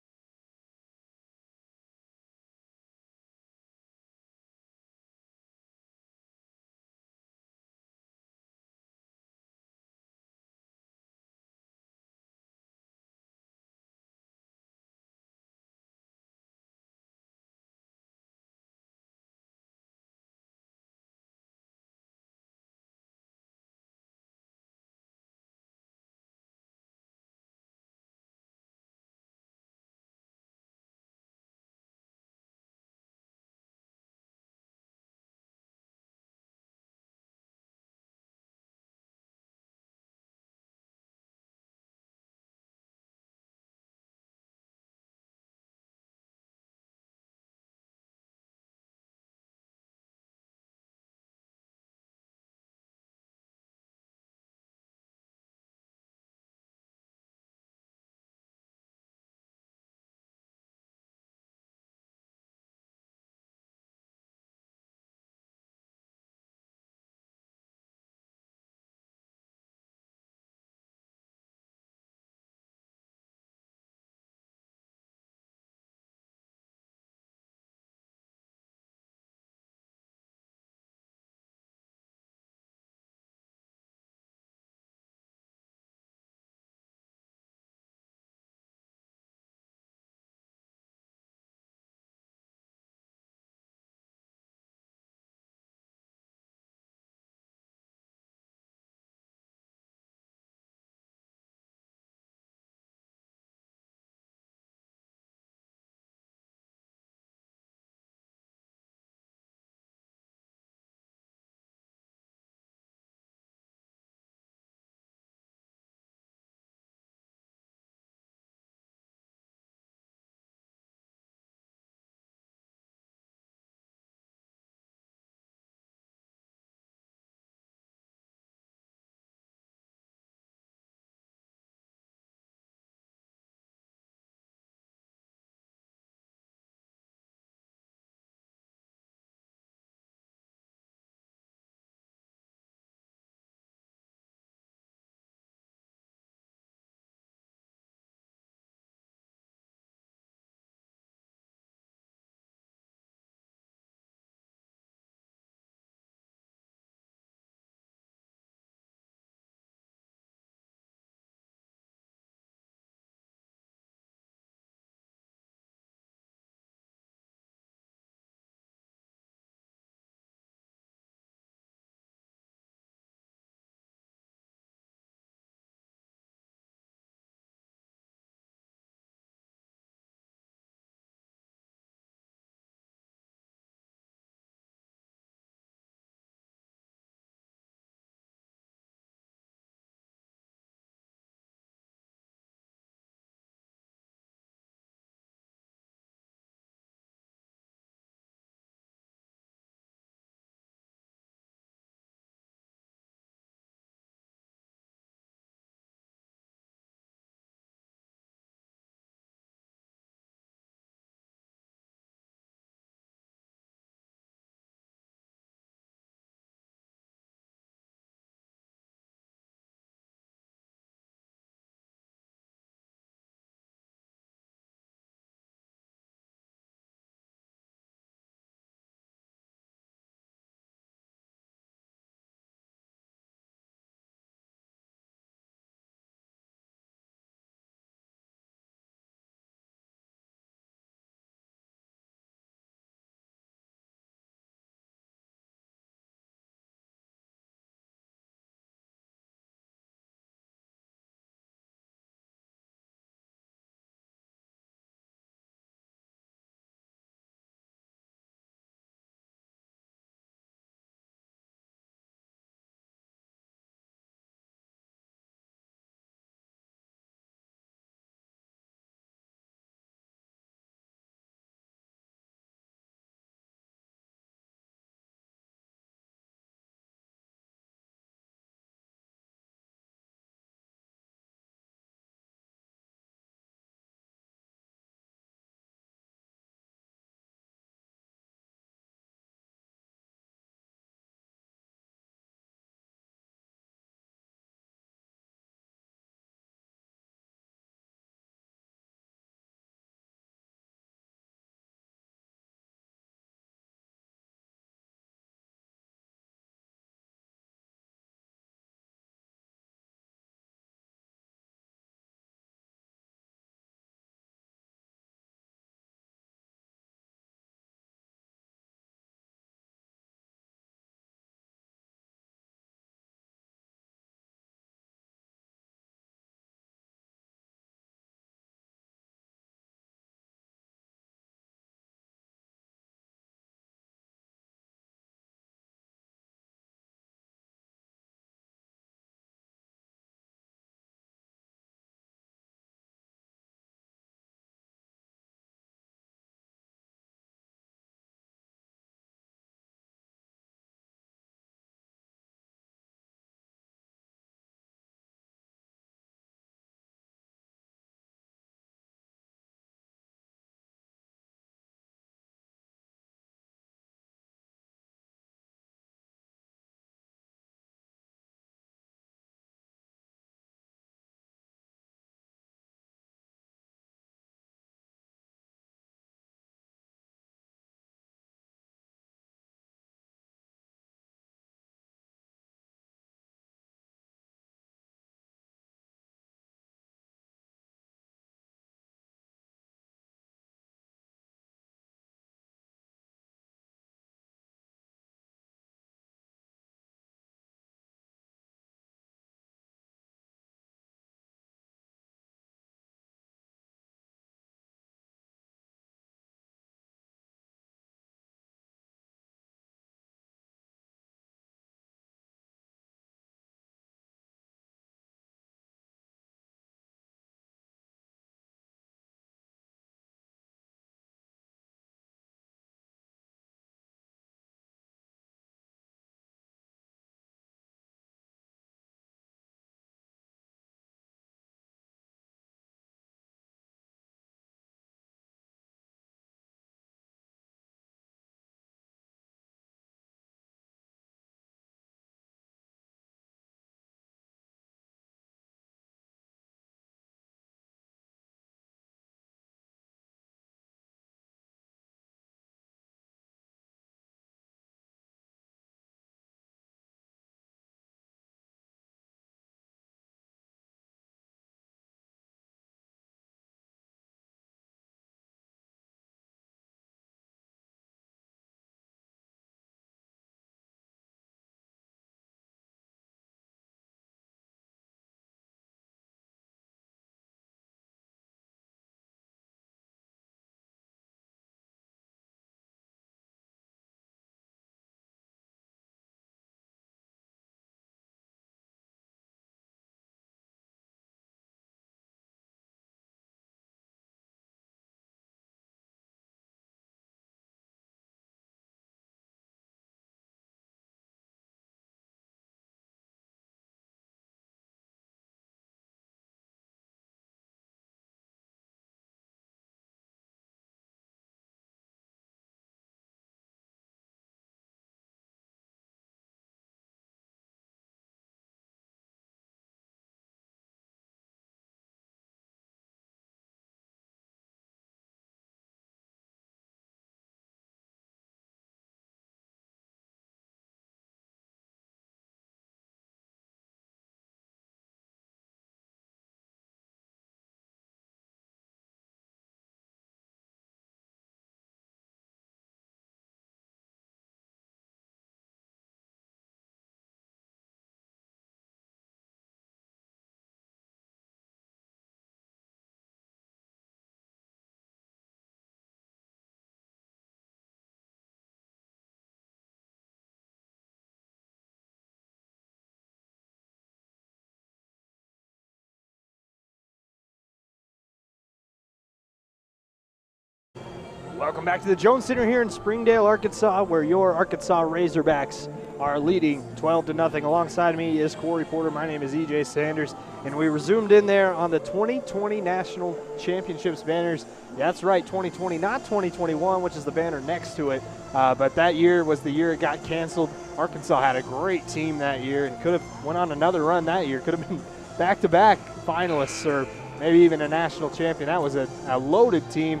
S1: Welcome back to the Jones Center here in Springdale, Arkansas, where your Arkansas Razorbacks are leading 12-0. Alongside me is Corey Porter. My name is EJ Sanders, and we resumed in there on the 2020 National Championships banners. That's right, 2020, not 2021, which is the banner next to it. But that year was the year it got canceled. Arkansas had a great team that year and could have went on another run that year. Could have been back-to-back finalists or maybe even a national champion. That was a loaded team.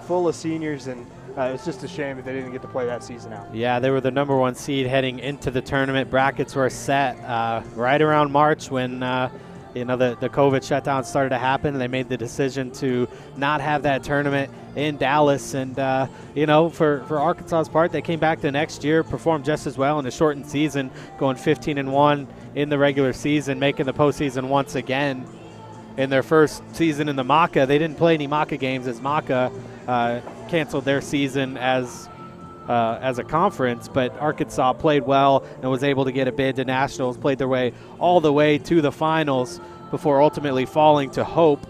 S1: Full of seniors, and it's just a shame that they didn't get to play that season out.
S2: Yeah, they were the #1 seed heading into the tournament. Brackets were set right around March when the COVID shutdown started to happen. They made the decision to not have that tournament in Dallas, and for Arkansas's part, they came back the next year, performed just as well in a shortened season, going 15-1 in the regular season, making the postseason once again. In their first season in the MACA, they didn't play any MACA games as MACA canceled their season as a conference, but Arkansas played well and was able to get a bid to nationals, played their way all the way to the finals before ultimately falling to Hope.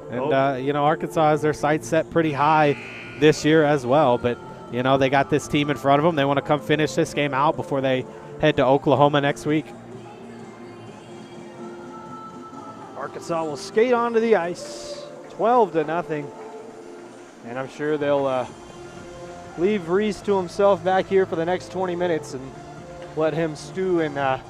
S2: And, Arkansas has their sights set pretty high this year as well, but, they got this team in front of them. They want to come finish this game out before they head to Oklahoma next week.
S1: Arkansas will skate onto the ice, 12-0, and I'm sure they'll leave Reese to himself back here for the next 20 minutes and let him stew in the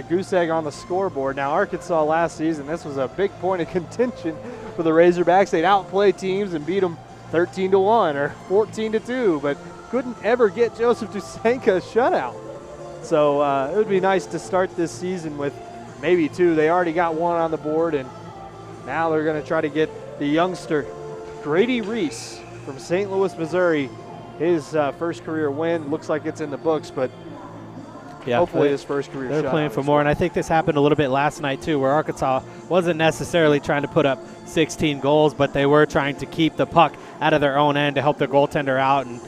S1: goose egg on the scoreboard. Now, Arkansas last season, this was a big point of contention for the Razorbacks. They'd outplay teams and beat them 13-1 or 14-2, but couldn't ever get Joseph Dusenka a shutout. So it would be nice to start this season with maybe two. They already got one on the board, and now they're going to try to get the youngster Grady Reese from St. Louis, Missouri, his first career win. Looks like it's in the books, but hopefully his first career shot.
S2: They're playing for more, and I think this happened a little bit last night too, where Arkansas wasn't necessarily trying to put up 16 goals, but they were trying to keep the puck out of their own end to help their goaltender out. And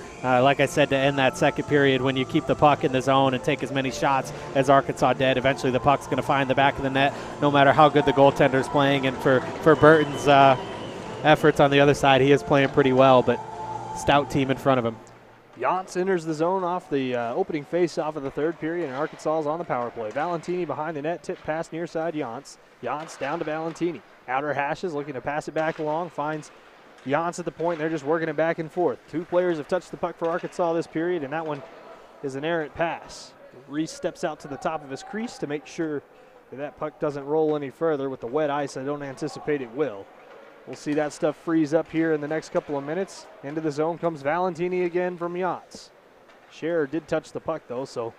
S2: like I said, to end that second period, when you keep the puck in the zone and take as many shots as Arkansas did, eventually the puck's going to find the back of the net, no matter how good the goaltender's playing. And for Burton's efforts on the other side, he is playing pretty well, but stout team in front of him.
S1: Yance enters the zone off the opening face-off of the third period, and Arkansas is on the power play. Valentini behind the net, tip pass near side Yance. Yance down to Valentini. Outer hashes, looking to pass it back along, finds Yance at the point. They're just working it back and forth. Two players have touched the puck for Arkansas this period, and that one is an errant pass. Reese steps out to the top of his crease to make sure that puck doesn't roll any further. With the wet ice, I don't anticipate it will. We'll see that stuff freeze up here in the next couple of minutes. Into the zone comes Valentini again from Yance. Scherer did touch the puck, though, so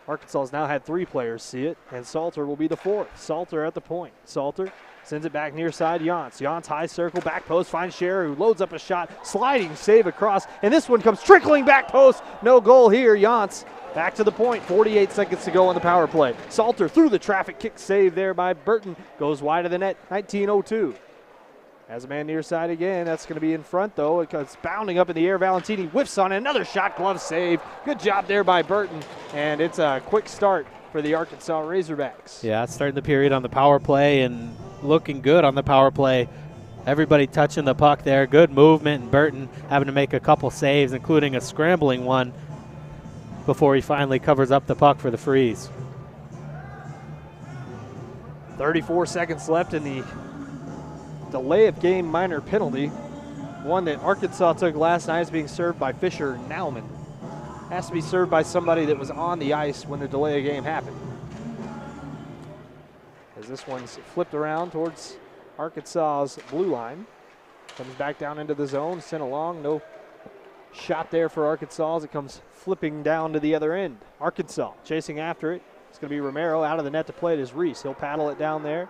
S1: Arkansas has now had three players see it, and Salter will be the fourth. Salter at the point. Salter sends it back near side Yance. Yance high circle, back post, finds Scherer, who loads up a shot, sliding save across, and this one comes trickling back post. No goal here. Yance back to the point. 48 seconds to go on the power play. Salter through the traffic, kick save there by Burton. Goes wide of the net, 19:02. Has a man near side again. That's going to be in front, though. It's bounding up in the air. Valentini whiffs on it. Another shot, glove save. Good job there by Burton, and it's a quick start for the Arkansas Razorbacks.
S2: Yeah, starting the period on the power play and looking good on the power play. Everybody touching the puck there. Good movement, and Burton having to make a couple saves, including a scrambling one before he finally covers up the puck for the freeze.
S1: 34 seconds left in the delay of game minor penalty. One that Arkansas took last night is being served by Fisher Nauman. Has to be served by somebody that was on the ice when the delay of game happened. As this one's flipped around towards Arkansas's blue line. Comes back down into the zone, sent along. No shot there for Arkansas as it comes flipping down to the other end. Arkansas chasing after it. It's going to be Romero. Out of the net to play it is Reese. He'll paddle it down there.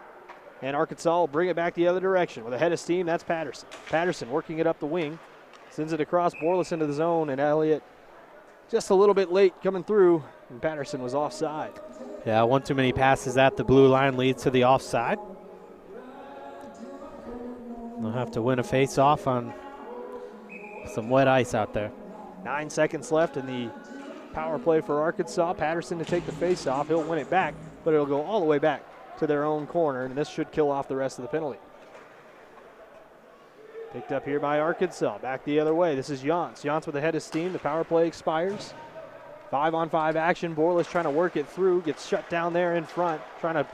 S1: And Arkansas will bring it back the other direction. With a head of steam, that's Patterson. Patterson working it up the wing. Sends it across, Borlas into the zone, and Elliott just a little bit late coming through, and Patterson was offside.
S2: Yeah, one too many passes at the blue line leads to the offside. They'll have to win a face-off on some wet ice out there.
S1: 9 seconds left in the power play for Arkansas. Patterson to take the face-off. He'll win it back, but it'll go all the way back to their own corner, and this should kill off the rest of the penalty. Picked up here by Arkansas. Back the other way. This is Yance. Yance with a head of steam. The power play expires. 5-on-5 action. Borlas trying to work it through. Gets shut down there in front. Trying to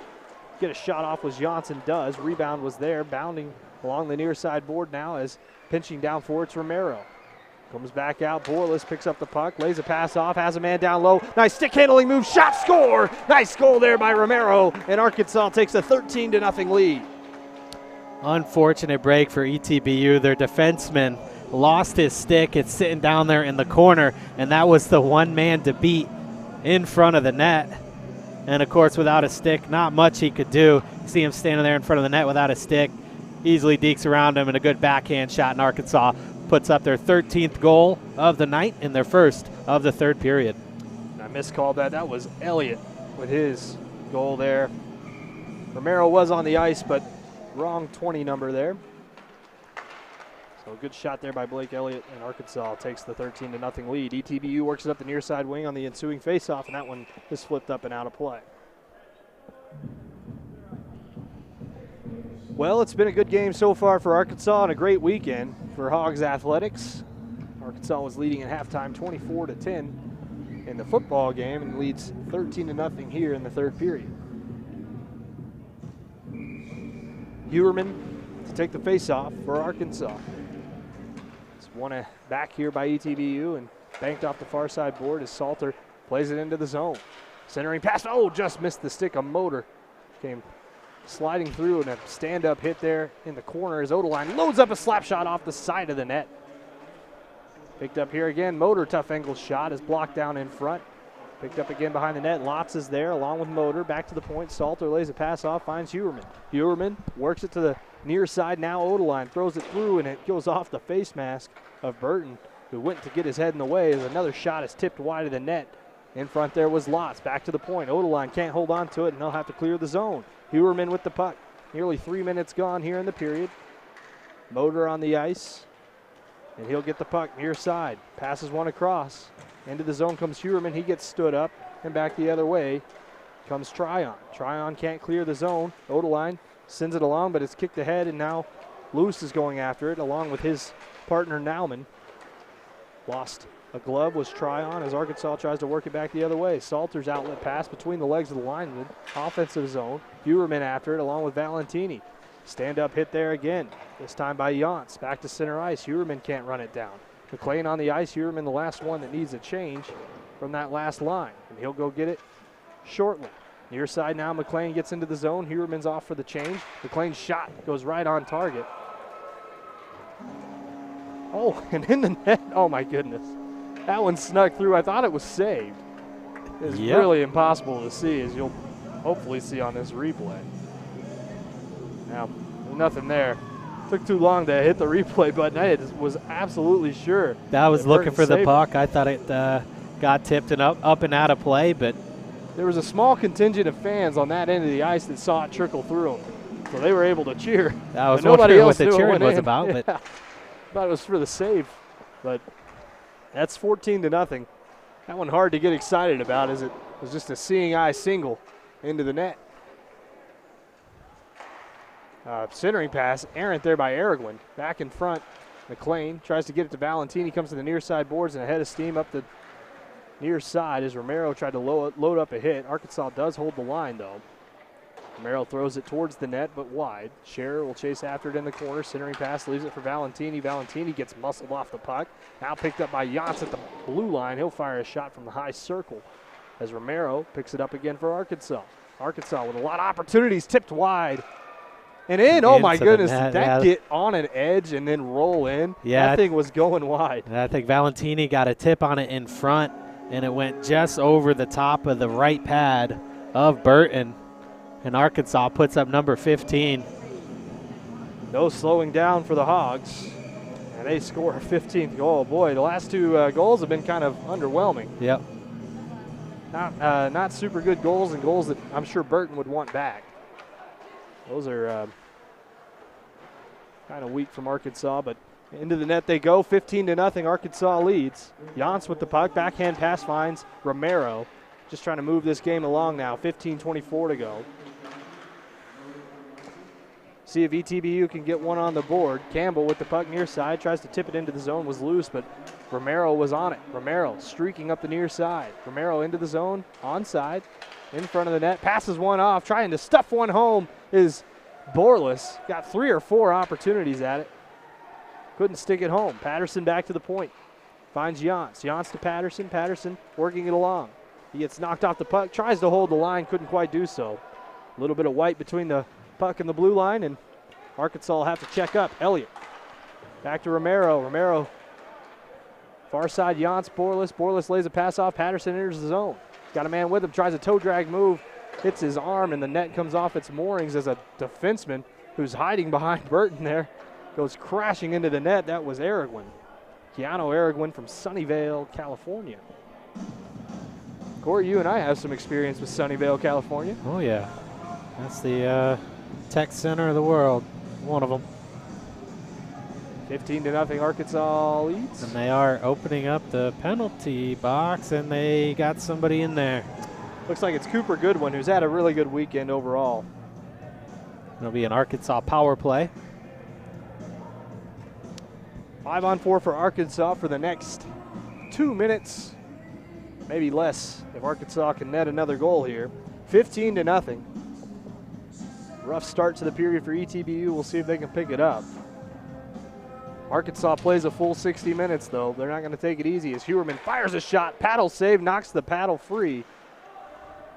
S1: get a shot off was Yance and does. Rebound was there. Bounding along the near side board now as pinching down for it's Romero. Comes back out. Borlas picks up the puck. Lays a pass off. Has a man down low. Nice stick handling move. Shot, score. Nice goal there by Romero. And Arkansas takes a 13-0 lead.
S2: Unfortunate break for ETBU. Their defenseman lost his stick. It's sitting down there in the corner, and that was the one man to beat in front of the net. And of course, without a stick, not much he could do. You see him standing there in front of the net without a stick. Easily dekes around him, and a good backhand shot, and Arkansas puts up their 13th goal of the night in their first of the third period.
S1: I miscalled that. That was Elliott with his goal there. Romero was on the ice, but wrong 20 number there. So a good shot there by Blake Elliott, and Arkansas takes the 13-0 lead. ETBU works it up the near side wing on the ensuing faceoff, and that one is flipped up and out of play. Well, it's been a good game so far for Arkansas and a great weekend for Hogs Athletics. Arkansas was leading at halftime 24-10 in the football game and leads 13-0 here in the third period. Huerman to take the face-off for Arkansas. It's won back here by ETBU and banked off the far side board as Salter plays it into the zone. Centering pass, oh, just missed the stick. A motor came sliding through, and a stand-up hit there in the corner as Odeline loads up a slap shot off the side of the net. Picked up here again. Motor, tough angle shot is blocked down in front. Picked up again behind the net. Lotz is there along with Motor. Back to the point. Salter lays a pass off, finds Huerman. Huerman works it to the near side. Now Odeline throws it through, and it goes off the face mask of Burton, who went to get his head in the way as another shot is tipped wide of the net. In front there was Lotz. Back to the point. Odeline can't hold on to it, and they'll have to clear the zone. Huerman with the puck. Nearly 3 minutes gone here in the period. Motor on the ice, and he'll get the puck near side. Passes one across. Into the zone comes Huerman. He gets stood up, and back the other way comes Tryon. Tryon can't clear the zone. Odeline sends it along, but it's kicked ahead, and now Luce is going after it along with his partner Nauman. Lost a glove was Tryon as Arkansas tries to work it back the other way. Salter's outlet pass between the legs of the lineman. Offensive zone. Huerman after it along with Valentini. Stand-up hit there again, this time by Yance. Back to center ice. Huerman can't run it down. McLean on the ice. Huerman the last one that needs a change from that last line, and he'll go get it shortly. Near side now, McLean gets into the zone. Huerman's off for the change. McLean's shot goes right on target. Oh, and in the net. Oh, my goodness. That one snuck through. I thought it was saved. It's really impossible to see, as you'll hopefully see on this replay. Now, nothing there. Took too long to hit the replay button. I was absolutely sure.
S2: I was looking for the puck. I thought it got tipped and up and out of play, but
S1: there was a small contingent of fans on that end of the ice that saw it trickle through them, so they were able to cheer.
S2: I was wondering what the cheering was about.
S1: Yeah.
S2: But
S1: thought it was for the save, but that's 14-0. That one hard to get excited about, as it was just a seeing eye single into the net. Centering pass, errant there by Araguen. Back in front, McLean tries to get it to Valentini, comes to the near side boards and a head of steam up the near side as Romero tried to load up a hit. Arkansas does hold the line, though. Romero throws it towards the net, but wide. Scherer will chase after it in the corner. Centering pass leaves it for Valentini. Valentini gets muscled off the puck. Now picked up by Yance at the blue line. He'll fire a shot from the high circle as Romero picks it up again for Arkansas. Arkansas with a lot of opportunities, tipped wide. And in, oh my goodness, did that get on an edge and then roll in?
S2: Yeah.
S1: That thing was going wide.
S2: I think Valentini got a tip on it in front, and it went just over the top of the right pad of Burton. And Arkansas puts up number 15.
S1: No slowing down for the Hogs. And they score a 15th goal. Boy, the last two goals have been kind of underwhelming.
S2: Yep.
S1: Not super good goals, and goals that I'm sure Burton would want back. Those are kind of weak from Arkansas, but into the net they go. 15-0, Arkansas leads. Yance with the puck. Backhand pass finds Romero. Just trying to move this game along now. 15:24 to go. See if ETBU can get one on the board. Campbell with the puck near side, tries to tip it into the zone, was loose, but Romero was on it. Romero streaking up the near side. Romero into the zone, onside, in front of the net, passes one off, trying to stuff one home is Borlas. Got 3 or 4 opportunities at it. Couldn't stick it home. Patterson back to the point. Finds Jans. Jans to Patterson. Patterson working it along. He gets knocked off the puck, tries to hold the line, couldn't quite do so. A little bit of white between the puck and the blue line, and Arkansas will have to check up. Elliott back to Romero. Romero far side, Jans, Borlas. Borlas lays a pass off. Patterson enters the zone. Got a man with him, tries a toe drag move, hits his arm, and the net comes off its moorings as a defenseman who's hiding behind Burton there goes crashing into the net. That was Araguen. Keanu Araguen from Sunnyvale, California. Corey, you and I have some experience with Sunnyvale, California.
S2: Oh, yeah. That's the tech center of the world, one of them.
S1: 15-0 Arkansas leads.
S2: And they are opening up the penalty box, and they got somebody in there.
S1: Looks like it's Cooper Goodwin, who's had a really good weekend overall.
S2: It'll be an Arkansas power play.
S1: 5-on-4 for Arkansas for the next 2 minutes, maybe less if Arkansas can net another goal here. 15-0. Rough start to the period for ETBU. We'll see if they can pick it up. Arkansas plays a full 60 minutes, though. They're not going to take it easy as Hewerman fires a shot. Paddle save, knocks the paddle free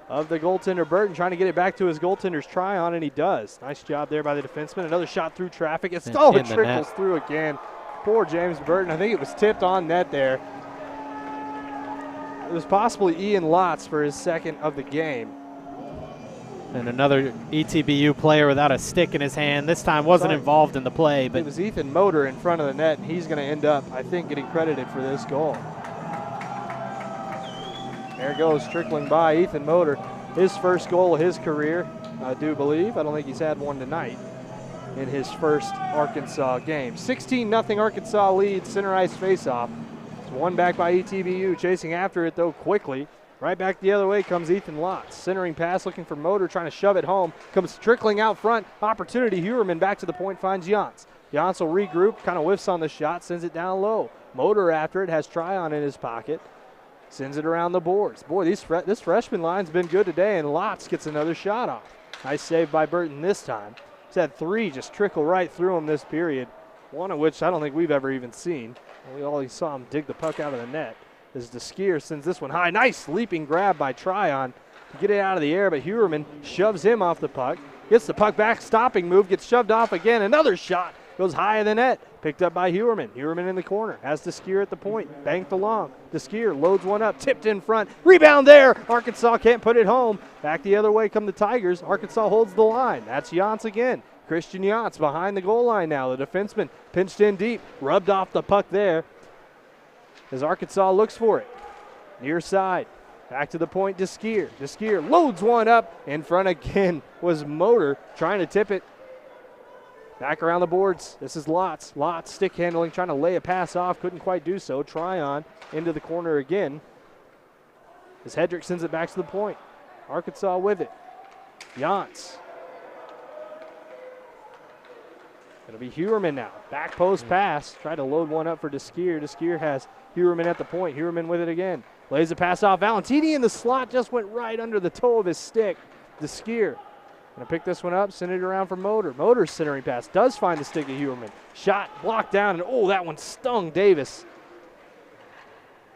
S1: of the goaltender Burton, trying to get it back to his goaltender's try on, and he does. Nice job there by the defenseman. Another shot through traffic. It trickles through again. Poor James Burton. I think it was tipped on net there. It was possibly Ian Lotz for his second of the game.
S2: And another ETBU player without a stick in his hand. This time wasn't involved in the play. But
S1: it was Ethan Motor in front of the net, and he's going to end up, I think, getting credited for this goal. There goes, trickling by Ethan Motor. His first goal of his career, I do believe. I don't think he's had one tonight in his first Arkansas game. 16-0 Arkansas leads, center ice faceoff. It's won back by ETBU, chasing after it, though, quickly. Right back the other way comes Ethan Lotz. Centering pass, looking for Motor, trying to shove it home. Comes trickling out front. Opportunity. Hewerman back to the point, finds Jans. Jans will regroup, kind of whiffs on the shot, sends it down low. Motor after it, has Tryon in his pocket. Sends it around the boards. Boy, this freshman line's been good today, and Lotz gets another shot off. Nice save by Burton this time. He's had 3 just trickle right through him this period, one of which I don't think we've ever even seen. We only saw him dig the puck out of the net. As DeSkier sends this one high. Nice leaping grab by Tryon to get it out of the air, but Hewerman shoves him off the puck. Gets the puck back, stopping move, gets shoved off again. Another shot goes high in the net. Picked up by Hewerman. Hewerman in the corner. Has DeSkier at the point. Banked along. DeSkier loads one up. Tipped in front. Rebound there. Arkansas can't put it home. Back the other way come the Tigers. Arkansas holds the line. That's Jans again. Christian Jans behind the goal line now. The defenseman pinched in deep. Rubbed off the puck there as Arkansas looks for it. Near side. Back to the point, DeSkier. DeSkier loads one up. In front again was Motor trying to tip it. Back around the boards. This is Lotz. Lotz stick handling, trying to lay a pass off. Couldn't quite do so. Tryon into the corner again as Hedrick sends it back to the point. Arkansas with it. Jans. It'll be Hewerman now. Back post pass. Tried to load one up for DeSkier. DeSkier has Hewerman at the point. Hewerman with it again. Lays the pass off. Valentini in the slot just went right under the toe of his stick. DeSkier going to pick this one up, send it around for Motor. Motor's centering pass does find the stick of Hewerman. Shot blocked down, and oh, that one stung Davis.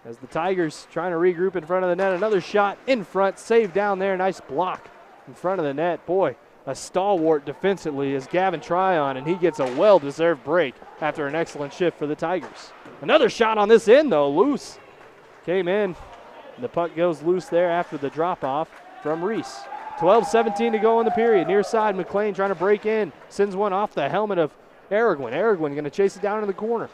S1: As the Tigers trying to regroup in front of the net. Another shot in front, saved down there. Nice block in front of the net. Boy, a stalwart defensively is Gavin Tryon, and he gets a well-deserved break after an excellent shift for the Tigers. Another shot on this end, though, loose. Came in. The puck goes loose there after the drop-off from Reese. 12-17 to go in the period. Near side, McLean trying to break in. Sends one off the helmet of Araguen. Araguen going to chase it down in the corner.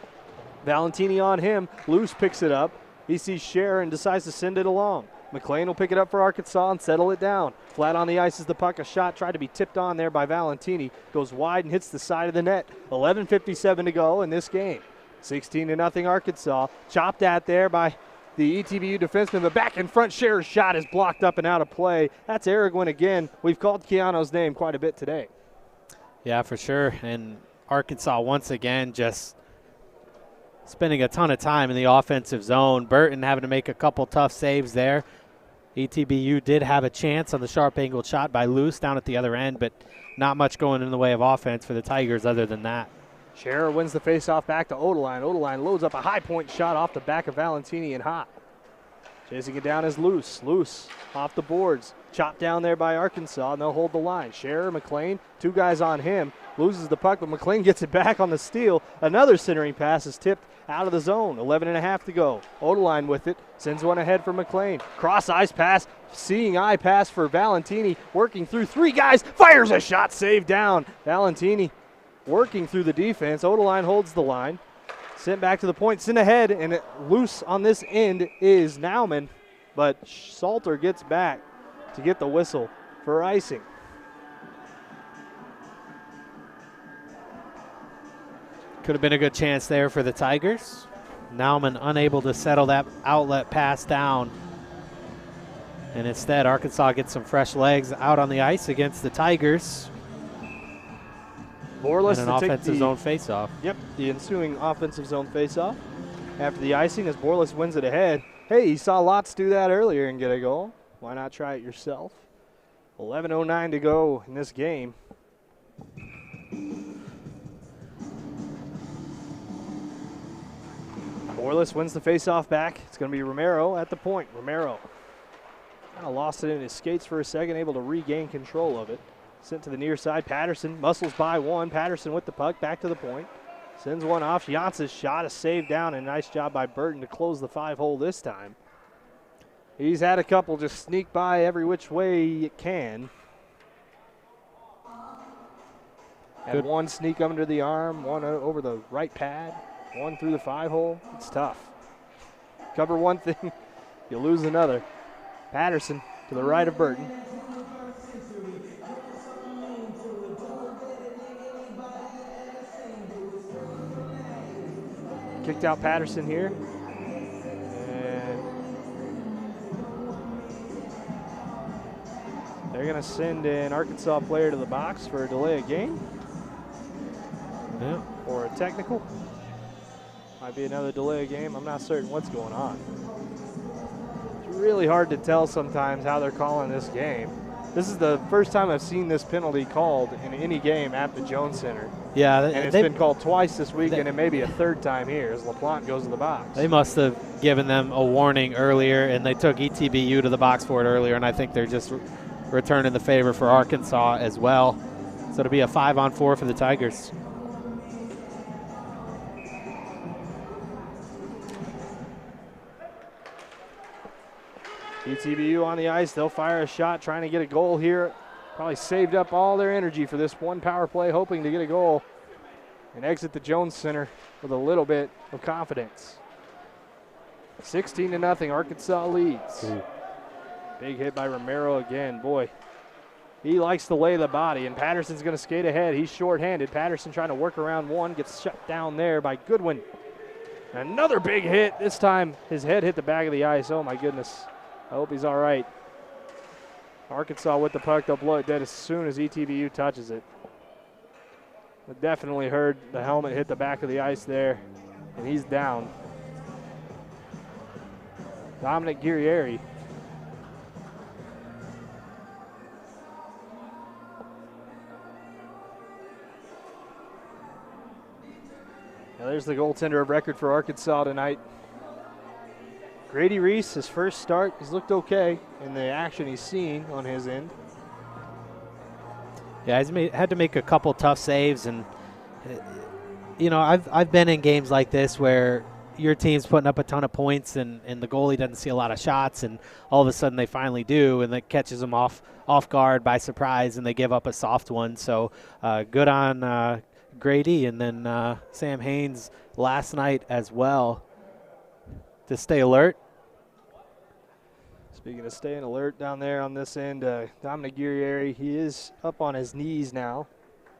S1: Valentini on him. Loose picks it up. He sees Scherer and decides to send it along. McLean will pick it up for Arkansas and settle it down. Flat on the ice is the puck. A shot tried to be tipped on there by Valentini. Goes wide and hits the side of the net. 11:57 to go in this game. 16-0 Arkansas. Chopped at there by the ETBU defenseman, but back in front, Scherer's shot is blocked up and out of play. That's Araguen again. We've called Keanu's name quite a bit today.
S2: Yeah, for sure. And Arkansas once again just spending a ton of time in the offensive zone. Burton having to make a couple tough saves there. ETBU did have a chance on the sharp angled shot by Luce down at the other end, but not much going in the way of offense for the Tigers other than that.
S1: Scherer wins the faceoff back to Odeline. Odeline loads up a high point shot off the back of Valentini and hot. Chasing it down is Luce. Luce off the boards. Chopped down there by Arkansas, and they'll hold the line. Scherer, McLean, two guys on him. Loses the puck, but McLean gets it back on the steal. Another centering pass is tipped out of the zone. 11.5 to go. Odeline with it. Sends one ahead for McLean. Cross ice pass. Seeing eye pass for Valentini. Working through three guys. Fires a shot. Saved down. Valentini working through the defense. Odeline holds the line. Sent back to the point. Sent ahead, and loose on this end is Nauman. But Salter gets back to get the whistle for icing.
S2: Could have been a good chance there for the Tigers. Nauman unable to settle that outlet pass down. And instead, Arkansas gets some fresh legs out on the ice against the Tigers.
S1: Borlas
S2: and an offensive zone faceoff.
S1: Yep, the ensuing offensive zone faceoff. After the icing, as Borlas wins it ahead. Hey, you saw Lotz do that earlier and get a goal. Why not try it yourself? 11:09 to go in this game. Borlas wins the faceoff back. It's going to be Romero at the point. Romero kind of lost it in his skates for a second, able to regain control of it. Sent to the near side. Patterson muscles by one. Patterson with the puck back to the point. Sends one off. Jantz's shot is saved down, and a nice job by Burton to close the 5-hole this time. He's had a couple just sneak by every which way it can. Had one sneak under the arm, one over the right pad, one through the 5-hole. It's tough. Cover one thing, you lose another. Patterson to the right of Burton. Kicked out Patterson here. And they're going to send an Arkansas player to the box for a delay of game.
S2: Yeah.
S1: Or a technical. Might be another delay of game. I'm not certain what's going on. It's really hard to tell sometimes how they're calling this game. This is the first time I've seen this penalty called in any game at the Jones Center.
S2: Yeah,
S1: and it's been called twice this week, and it may be a third time here as LaPlante goes to the box.
S2: They must have given them a warning earlier, and they took ETBU to the box for it earlier, and I think they're just returning the favor for Arkansas as well. So it'll be a 5-on-4 for the Tigers.
S1: ETBU on the ice. They'll fire a shot, trying to get a goal here. Probably saved up all their energy for this one power play, hoping to get a goal and exit the Jones Center with a little bit of confidence. 16-0, Arkansas leads.
S2: Ooh.
S1: Big hit by Romero again. Boy, he likes to lay the body, and Patterson's going to skate ahead. He's short-handed. Patterson trying to work around one, gets shut down there by Goodwin. Another big hit. This time his head hit the back of the ice. Oh, my goodness. I hope he's all right. Arkansas with the puck. They'll blow it dead as soon as ETBU touches it. I definitely heard the helmet hit the back of the ice there, and he's down. Dominic Guerrieri. Now there's the goaltender of record for Arkansas tonight. Grady Reese, his first start, he's looked okay in the action he's seen on his end.
S2: Yeah, he's had to make a couple tough saves, and you know, I've been in games like this where your team's putting up a ton of points, and the goalie doesn't see a lot of shots, and all of a sudden they finally do, and that catches them off guard by surprise, and they give up a soft one. So good on Grady, and then Sam Haynes last night as well to stay alert.
S1: Speaking of staying alert down there on this end, Dominic Guerrieri, he is up on his knees now.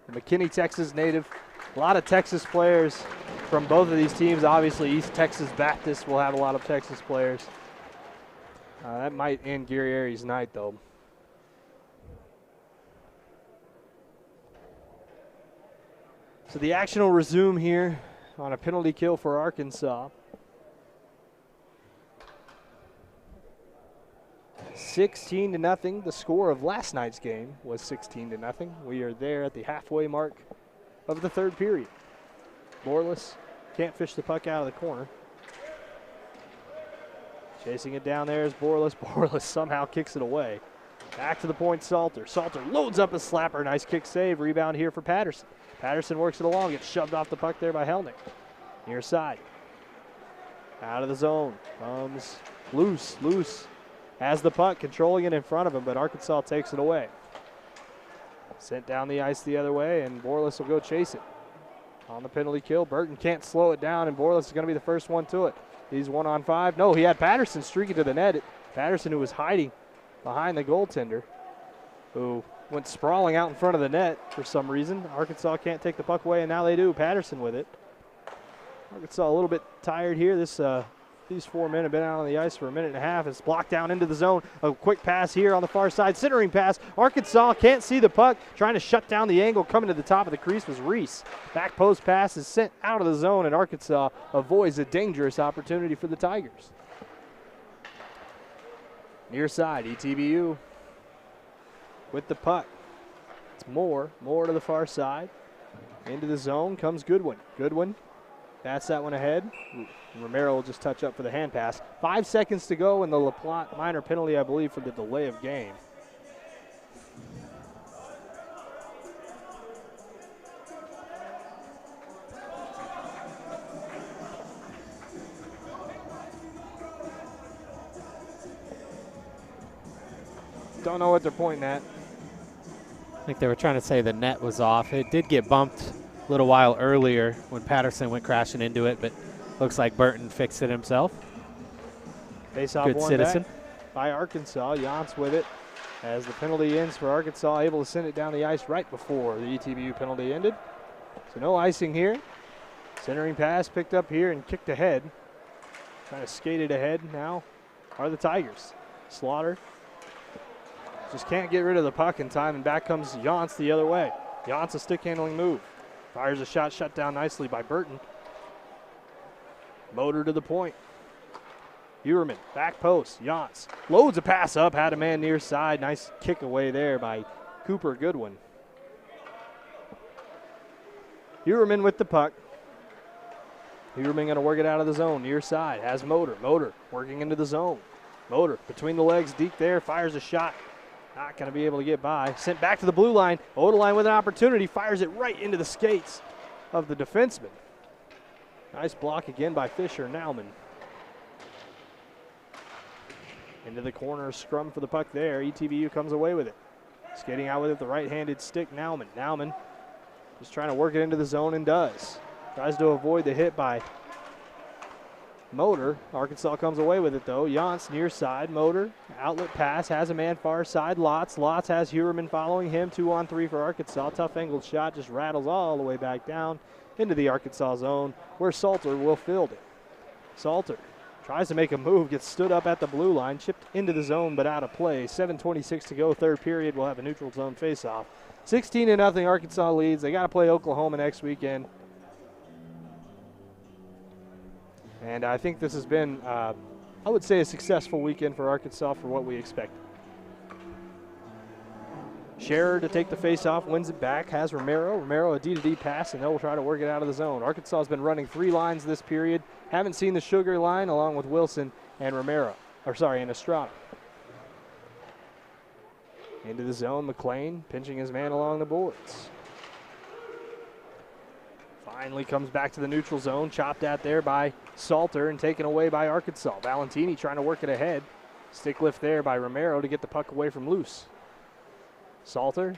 S1: A McKinney, Texas native. A lot of Texas players from both of these teams. Obviously, East Texas Baptist will have a lot of Texas players. That might end Guerrieri's night, though. So the action will resume here on a penalty kill for Arkansas. 16-0. The score of last night's game was 16-0. We are there at the halfway mark of the third period. Borlas can't fish the puck out of the corner. Chasing it down there is Borlas. Borlas somehow kicks it away. Back to the point, Salter. Salter loads up a slapper. Nice kick save. Rebound here for Patterson. Patterson works it along. Gets shoved off the puck there by Helnick. Near side. Out of the zone. Comes loose. Loose has the puck, controlling it in front of him, but Arkansas takes it away. Sent down the ice the other way, and Borlas will go chase it. On the penalty kill, Burton can't slow it down, and Borlas is going to be the first one to it. He's 1-on-5. No, he had Patterson streaking to the net. Patterson, who was hiding behind the goaltender, who went sprawling out in front of the net for some reason. Arkansas can't take the puck away, and now they do. Patterson with it. Arkansas a little bit tired here. These 4 men have been out on the ice for a minute and a half. It's blocked down into the zone. A quick pass here on the far side. Centering pass. Arkansas can't see the puck. Trying to shut down the angle. Coming to the top of the crease was Reese. Back post pass is sent out of the zone, and Arkansas avoids a dangerous opportunity for the Tigers. Near side, ETBU with the puck. It's Moore to the far side. Into the zone comes Goodwin. Goodwin bats that one ahead. Romero will just touch up for the hand pass. 5 seconds to go, and the LaPlante minor penalty, I believe, for the delay of game. Don't know what they're pointing at.
S2: I think they were trying to say the net was off. It did get bumped a little while earlier when Patterson went crashing into it, but looks like Burton fixed it himself.
S1: Face-off
S2: Good
S1: one
S2: citizen.
S1: back by Arkansas. Jans with it as the penalty ends for Arkansas, able to send it down the ice right before the ETBU penalty ended. So no icing here. Centering pass picked up here and kicked ahead. Trying to skate it ahead now are the Tigers. Slaughter just can't get rid of the puck in time, and back comes Jans the other way. Jans a stick handling move. Fires a shot shut down nicely by Burton. Motor to the point. Uerman, back post, Jans. Loads a pass up, had a man near side. Nice kick away there by Cooper Goodwin. Uerman with the puck. Uerman going to work it out of the zone, near side. Has Motor. Motor working into the zone. Motor between the legs, deep there, fires a shot. Not going to be able to get by. Sent back to the blue line. Odeline with an opportunity, fires it right into the skates of the defenseman. Nice block again by Fisher. Nauman. Into the corner, scrum for the puck there. ETBU comes away with it. Skating out with it, the right-handed stick, Nauman. Nauman just trying to work it into the zone and does. Tries to avoid the hit by Motor. Arkansas comes away with it though. Jans near side. Motor. Outlet pass. Has a man far side. Lotz. Lotz has Huerman following him. 2-on-3 for Arkansas. Tough angled shot. Just rattles all the way back down into the Arkansas zone where Salter will field it. Salter tries to make a move. Gets stood up at the blue line. Chipped into the zone but out of play. 7:26 to go. Third period. We'll have a neutral zone faceoff. 16-0 Arkansas leads. They got to play Oklahoma next weekend. And I think this has been, I would say, a successful weekend for Arkansas for what we expected. Scherer to take the face-off, wins it back, has Romero. Romero a D-to-D pass, and they'll try to work it out of the zone. Arkansas has been running 3 lines this period. Haven't seen the Sugar line along with Wilson and and Estrada. Into the zone, McLean pinching his man along the boards. Finally comes back to the neutral zone, chopped at there by Salter and taken away by Arkansas. Valentini trying to work it ahead. Stick lift there by Romero to get the puck away from Luce. Salter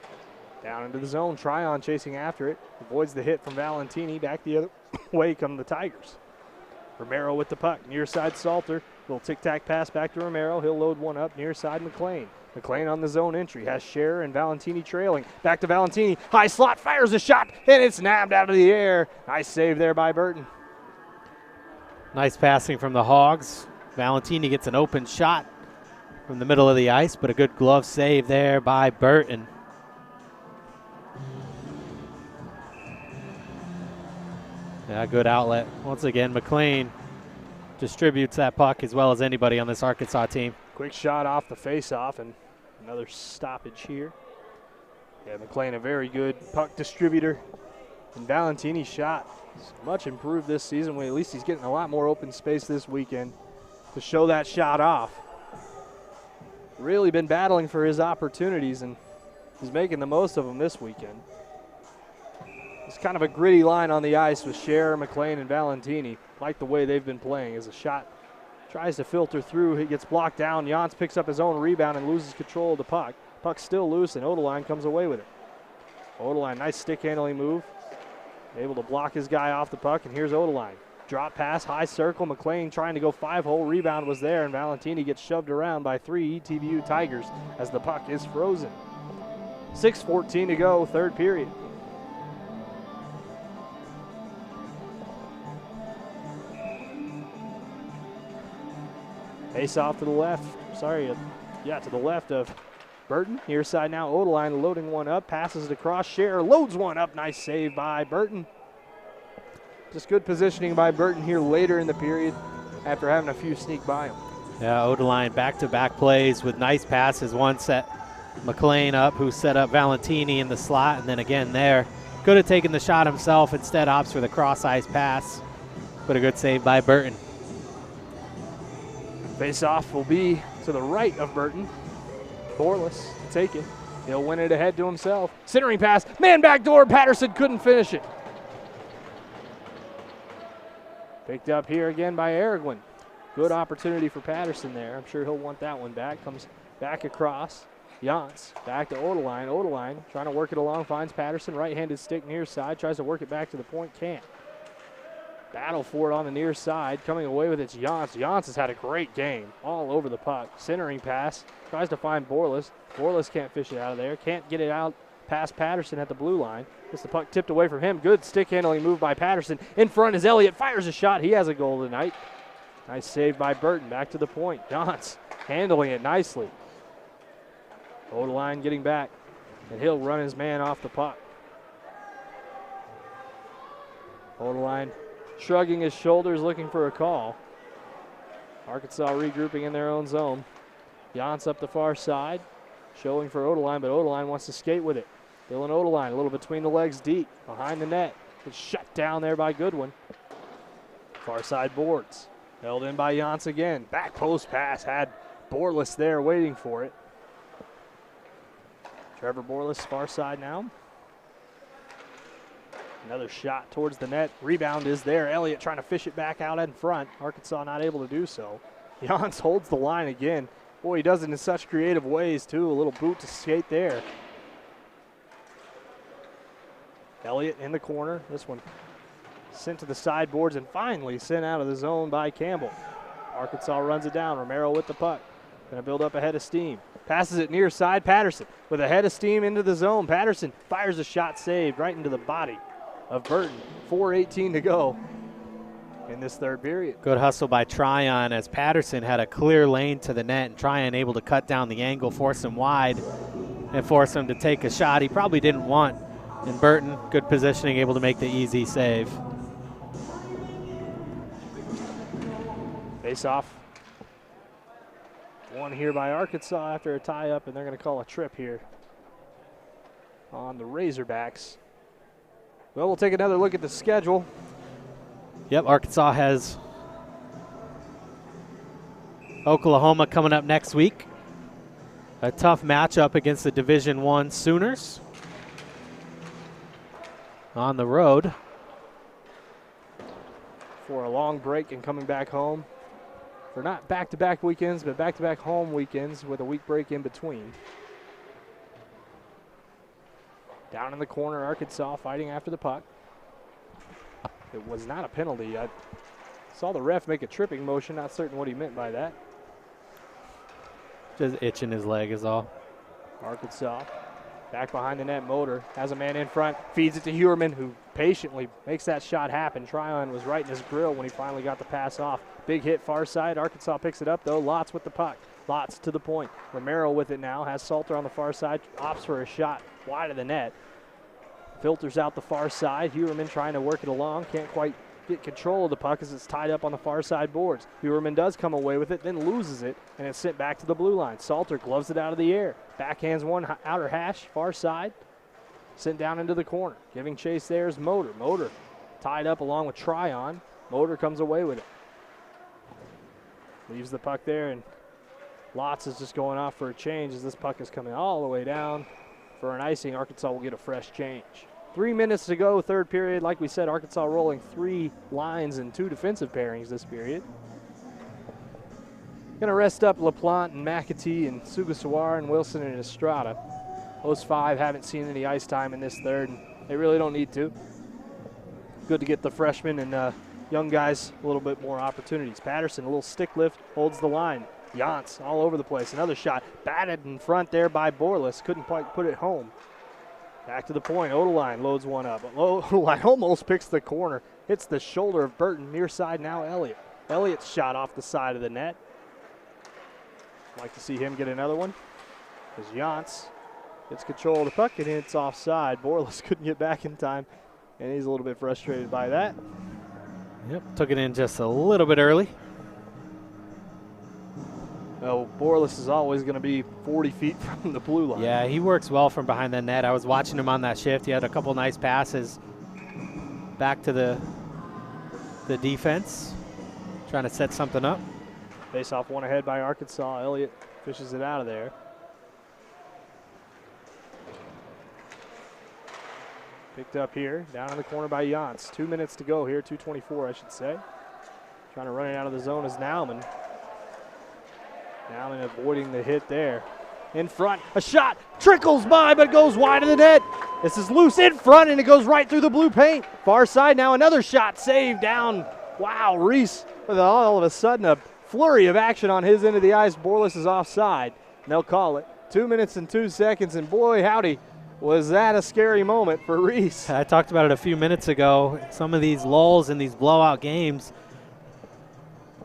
S1: down into the zone. Tryon chasing after it. Avoids the hit from Valentini. Back the other way come the Tigers. Romero with the puck. Near side Salter. Little tic-tac pass back to Romero. He'll load one up. Near side McLean. McLean on the zone entry. Has Scherer and Valentini trailing. Back to Valentini. High slot. Fires a shot. And it's nabbed out of the air. Nice save there by Burton.
S2: Nice passing from the Hogs. Valentini gets an open shot from the middle of the ice, but a good glove save there by Burton. Yeah, good outlet. Once again, McLean distributes that puck as well as anybody on this Arkansas team.
S1: Quick shot off the face-off, and another stoppage here. Yeah, McLean, a very good puck distributor. And Valentini's shot is much improved this season. At least he's getting a lot more open space this weekend to show that shot off. Really been battling for his opportunities, and he's making the most of them this weekend. It's kind of a gritty line on the ice with Scherer, McLean, and Valentini. Like the way they've been playing. As a shot tries to filter through, he gets blocked down. Jans picks up his own rebound and loses control of the puck. Puck's still loose, and Odeline comes away with it. Odeline, nice stick handling move. Able to block his guy off the puck, and here's Odeline. Drop pass, high circle. McLean trying to go 5-hole. Rebound was there, and Valentini gets shoved around by 3 ETBU Tigers as the puck is frozen. 6:14 to go, third period. Face off to the left. To the left of Burton. Near side now, Odeline loading one up, passes it across. Scherer loads one up. Nice save by Burton. Just good positioning by Burton here later in the period after having a few sneak by him.
S2: Yeah, Odeline back-to-back plays with nice passes. One set McLean up, who set up Valentini in the slot, and then again there. Could have taken the shot himself, instead opts for the cross-ice pass. But a good save by Burton.
S1: Face-off will be to the right of Burton. Borlas to take it. He'll win it ahead to himself. Centering pass, man backdoor. Patterson couldn't finish it. Picked up here again by Araguen. Good opportunity for Patterson there. I'm sure he'll want that one back. Comes back across. Jans back to Odeline. Odeline trying to work it along, finds Patterson. Right-handed stick near side. Tries to work it back to the point. Can't. Battle for it on the near side. Coming away with it's Jans. Jans has had a great game. All over the puck. Centering pass. Tries to find Borlas. Borlas can't fish it out of there. Can't get it out past Patterson at the blue line. Gets the puck tipped away from him. Good stick handling move by Patterson. In front is Elliott. Fires a shot. He has a goal tonight. Nice save by Burton. Back to the point. Jans handling it nicely. Odeline getting back. And he'll run his man off the puck. Odeline shrugging his shoulders, looking for a call. Arkansas regrouping in their own zone. Jans up the far side, showing for Odeline, but Odeline wants to skate with it. Dylan Odeline, a little between the legs deep, behind the net. It's shut down there by Goodwin. Far side boards. Held in by Jans again. Back post pass, had Borlas there waiting for it. Trevor Borlas, far side now. Another shot towards the net. Rebound is there. Elliott trying to fish it back out in front. Arkansas not able to do so. Jans holds the line again. Boy, he does it in such creative ways, too. A little boot to skate there. Elliott in the corner. This one sent to the sideboards and finally sent out of the zone by Campbell. Arkansas runs it down. Romero with the puck. Going to build up a head of steam. Passes it near side. Patterson with a head of steam into the zone. Patterson fires a shot saved right into the body of Burton. 4:18 to go in this third period.
S2: Good hustle by Tryon as Patterson had a clear lane to the net, and Tryon able to cut down the angle, force him wide, and force him to take a shot he probably didn't want. And Burton, good positioning, able to make the easy save.
S1: Face off. One here by Arkansas after a tie-up, and they're going to call a trip here on the Razorbacks. Well, we'll take another look at the schedule.
S2: Yep, Arkansas has Oklahoma coming up next week. A tough matchup against the Division I Sooners on the road.
S1: For a long break and coming back home. For not back-to-back weekends, but back-to-back home weekends with a week break in between. Down in the corner, Arkansas fighting after the puck. It was not a penalty. I saw the ref make a tripping motion, not certain what he meant by that.
S2: Just itching his leg is all.
S1: Arkansas back behind the net. Motor has a man in front, feeds it to Huerman, who patiently makes that shot happen. Tryon was right in his grill when he finally got the pass off. Big hit far side. Arkansas picks it up, though. Lotz with the puck. Lotz to the point. Romero with it now. Has Salter on the far side. Opts for a shot wide of the net. Filters out the far side. Huerman trying to work it along. Can't quite get control of the puck as it's tied up on the far side boards. Huerman does come away with it, then loses it, and it's sent back to the blue line. Salter gloves it out of the air. Backhands one outer hash, far side. Sent down into the corner. Giving chase there is Motor. Motor tied up along with Tryon. Motor comes away with it. Leaves the puck there, and Lotz is just going off for a change as this puck is coming all the way down. For an icing, Arkansas will get a fresh change. 3 minutes to go, third period. Like we said, Arkansas rolling 3 lines and 2 defensive pairings this period. Gonna rest up LaPlante and McAtee and Sugasawara and Wilson and Estrada. Those 5 haven't seen any ice time in this third, and they really don't need to. Good to get the freshmen and young guys a little bit more opportunities. Patterson, a little stick lift, holds the line. Yance all over the place. Another shot batted in front there by Borlas. Couldn't quite put it home. Back to the point. Odeline loads one up. Odeline almost picks the corner. Hits the shoulder of Burton. Near side now Elliott. Elliott's shot off the side of the net. Like to see him get another one. As Yance gets control of the puck and it's offside. Borlas couldn't get back in time, and he's a little bit frustrated by that.
S2: Yep, took it in just a little bit early.
S1: Oh, Borlas is always going to be 40 feet from the blue line.
S2: Yeah, he works well from behind the net. I was watching him on that shift. He had a couple nice passes back to the defense, trying to set something up.
S1: Face off one ahead by Arkansas. Elliott fishes it out of there. Picked up here, down in the corner by Yance. 2 minutes to go here, 2:24 I should say. Trying to run it out of the zone is Nauman. Nauman avoiding the hit there. In front, a shot, trickles by but goes wide of the net. This is loose in front and it goes right through the blue paint. Far side now, another shot saved down. Wow, Reese with all of a sudden a flurry of action on his end of the ice. Borlas is offside, and they'll call it. 2 minutes and 2 seconds, and boy howdy, was that a scary moment for Reese.
S2: I talked about it a few minutes ago. Some of these lulls in these blowout games,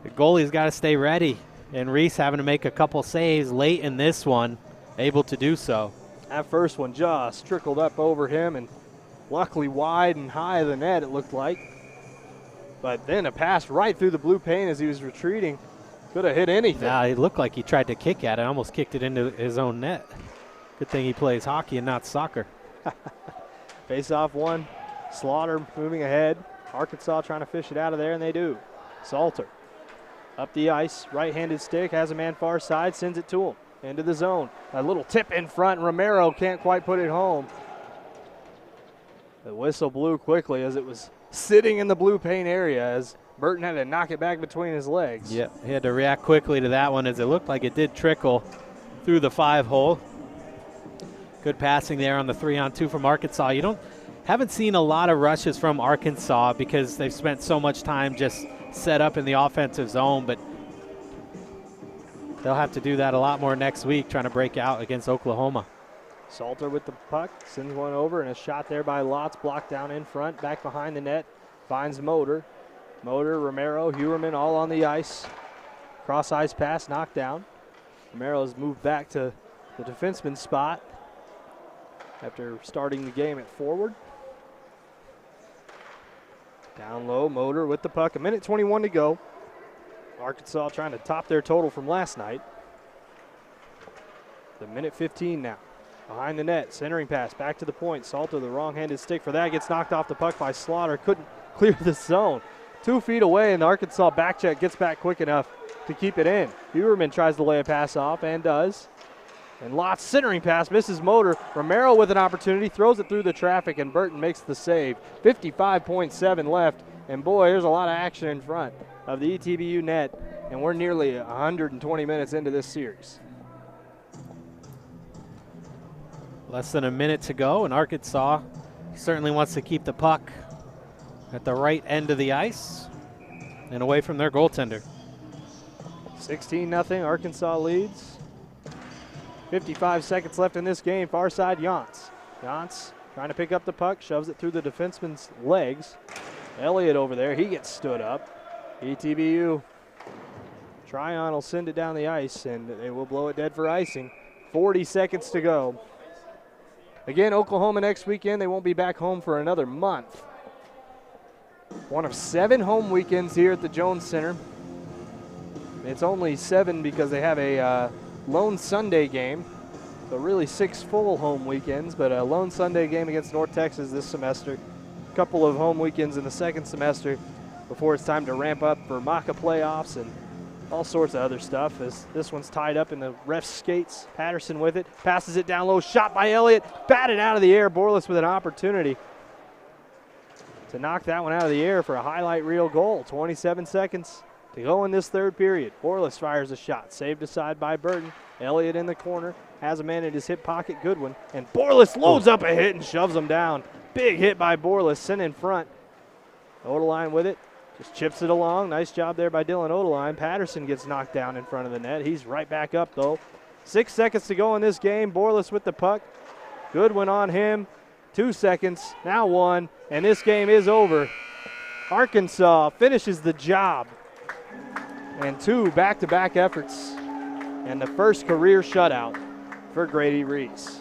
S2: the goalie's got to stay ready. And Reese having to make a couple saves late in this one, able to do so.
S1: That first one just trickled up over him and luckily wide and high of the net, it looked like. But then a pass right through the blue paint as he was retreating. Could have hit anything.
S2: Yeah, it looked like he tried to kick at it, almost kicked it into his own net. Good thing he plays hockey and not soccer.
S1: Face off one. Slaughter moving ahead. Arkansas trying to fish it out of there, and they do. Salter up the ice, right-handed stick, has a man far side, sends it to him. Into the zone. A little tip in front. Romero can't quite put it home. The whistle blew quickly as it was sitting in the blue paint area as Burton had to knock it back between his legs.
S2: Yeah, he had to react quickly to that one as it looked like it did trickle through the 5-hole. Good passing there on the 3-on-2 from Arkansas. Haven't seen a lot of rushes from Arkansas because they've spent so much time just set up in the offensive zone, but they'll have to do that a lot more next week trying to break out against Oklahoma.
S1: Salter with the puck, sends one over, and a shot there by Lotz, blocked down in front, back behind the net, finds Motor. Motor, Romero, Huerman all on the ice. Cross ice pass, knocked down. Romero's moved back to the defenseman's spot after starting the game at forward. Down low, Motor with the puck. 1:21 to go. Arkansas trying to top their total from last night. The 1:15 now. Behind the net, centering pass, back to the point. Salter, the wrong-handed stick for that, gets knocked off the puck by Slaughter. Couldn't clear the zone. 2 feet away, and the Arkansas back check gets back quick enough to keep it in. Huerman tries to lay a pass off and does. And Lott's centering pass misses Motor. Romero with an opportunity, throws it through the traffic, and Burton makes the save. 55.7 left, and boy, there's a lot of action in front of the ETBU net, and we're nearly 120 minutes into this series.
S2: Less than a minute to go, and Arkansas certainly wants to keep the puck at the right end of the ice and away from their goaltender.
S1: 16-0, Arkansas leads. 55 seconds left in this game. Far side, Yance. Yance trying to pick up the puck, shoves it through the defenseman's legs. Elliott over there, he gets stood up. ETBU, Tryon will send it down the ice, and they will blow it dead for icing. 40 seconds to go. Again, Oklahoma next weekend. They won't be back home for another month. One of 7 home weekends here at the Jones Center. It's only 7 because they have a lone Sunday game. So really 6 full home weekends, but a lone Sunday game against North Texas this semester. A couple of home weekends in the second semester before it's time to ramp up for MACA playoffs and all sorts of other stuff. As this one's tied up in the ref's skates. Patterson with it, passes it down low, shot by Elliott, batted out of the air. Borlis with an opportunity to knock that one out of the air for a highlight reel goal. 27 seconds to go in this third period. Borlis fires a shot, saved aside by Burton. Elliott in the corner, has a man in his hip pocket, Goodwin, and Borlis loads up a hit and shoves him down. Big hit by Borlis, sent in front. Odeline with it, just chips it along. Nice job there by Dylan Odeline. Patterson gets knocked down in front of the net. He's right back up though. 6 seconds to go in this game. Borlis with the puck. Goodwin on him. 2 seconds, now 1, and this game is over. Arkansas finishes the job. And 2 back-to-back efforts. And the first career shutout for Grady Reese.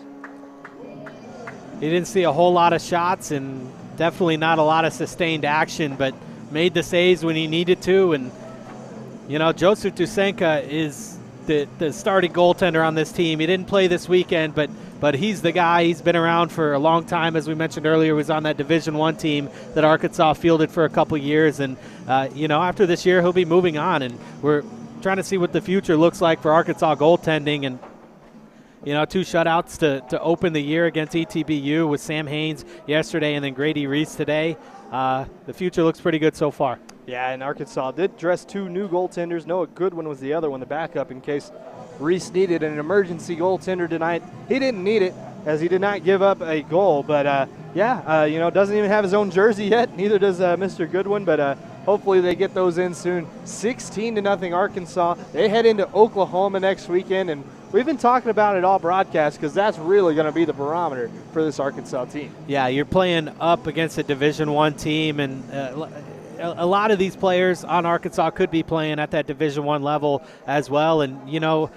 S2: He didn't see a whole lot of shots and definitely not a lot of sustained action, but made the saves when he needed to. And, you know, Joseph Dusenka is the starting goaltender on this team. He didn't play this weekend, but he's the guy. He's been around for a long time. As we mentioned earlier, he was on that Division I team that Arkansas fielded for a couple years. And, you know, after this year, he'll be moving on. And we're trying to see what the future looks like for Arkansas goaltending. And, you know, 2 shutouts to open the year against ETBU with Sam Haynes yesterday and then Grady Reese today. The future looks pretty good so far.
S1: Yeah, and Arkansas did dress 2 new goaltenders. Noah Goodwin was the other one, the backup, in case Reese needed an emergency goaltender tonight. He didn't need it, as he did not give up a goal. But, you know, doesn't even have his own jersey yet. Neither does Mr. Goodwin, but hopefully they get those in soon. 16-0 Arkansas. They head into Oklahoma next weekend, and we've been talking about it all broadcast because that's really going to be the barometer for this Arkansas team.
S2: Yeah, you're playing up against a Division I team, and a lot of these players on Arkansas could be playing at that Division I level as well. And, you know,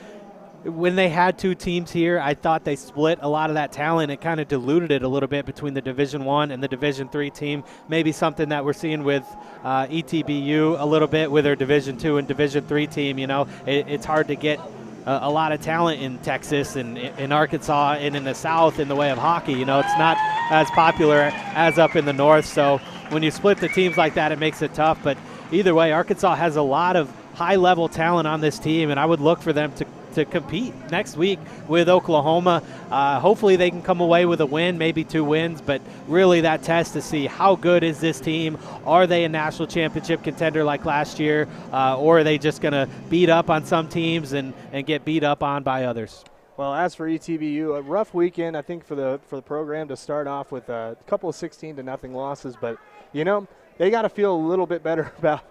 S2: when they had 2 teams here, I thought they split a lot of that talent. It kind of diluted it a little bit between the Division I and the Division III team. Maybe something that we're seeing with ETBU a little bit with their Division II and Division III team. You know, it's hard to get a lot of talent in Texas and in Arkansas and in the South in the way of hockey. You know, it's not as popular as up in the North. So when you split the teams like that, it makes it tough. But either way, Arkansas has a lot of high-level talent on this team, and I would look for them to compete next week with Oklahoma. Hopefully they can come away with a win, maybe 2 wins, but really that test to see how good is this team. Are they a national championship contender like last year, or are they just going to beat up on some teams and get beat up on by others?
S1: Well, as for ETBU, a rough weekend, I think, for the program to start off with a couple of 16-0 losses, but, you know, they got to feel a little bit better about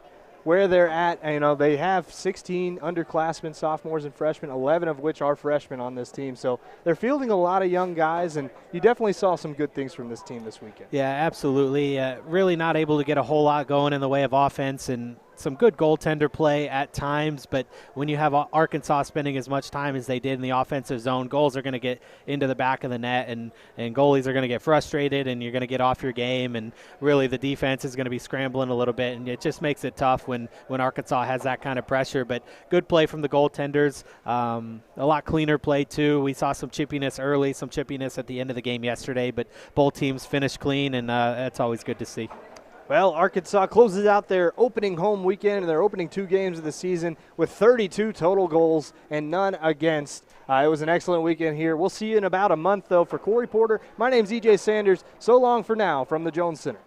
S1: where they're at. You know, they have 16 underclassmen, sophomores and freshmen, 11 of which are freshmen on this team. So they're fielding a lot of young guys, and you definitely saw some good things from this team this weekend.
S2: Yeah, absolutely. Really not able to get a whole lot going in the way of offense, and some good goaltender play at times, but when you have Arkansas spending as much time as they did in the offensive zone, goals are going to get into the back of the net, and goalies are going to get frustrated, and you're going to get off your game, and really the defense is going to be scrambling a little bit, and it just makes it tough when Arkansas has that kind of pressure. But good play from the goaltenders, a lot cleaner play too. We saw some chippiness early, some chippiness at the end of the game yesterday, but both teams finished clean, and that's always good to see.
S1: Well, Arkansas closes out their opening home weekend and their opening 2 games of the season with 32 total goals and none against. It was an excellent weekend here. We'll see you in about a month, though. For Corey Porter, my name's EJ Sanders. So long for now from the Jones Center.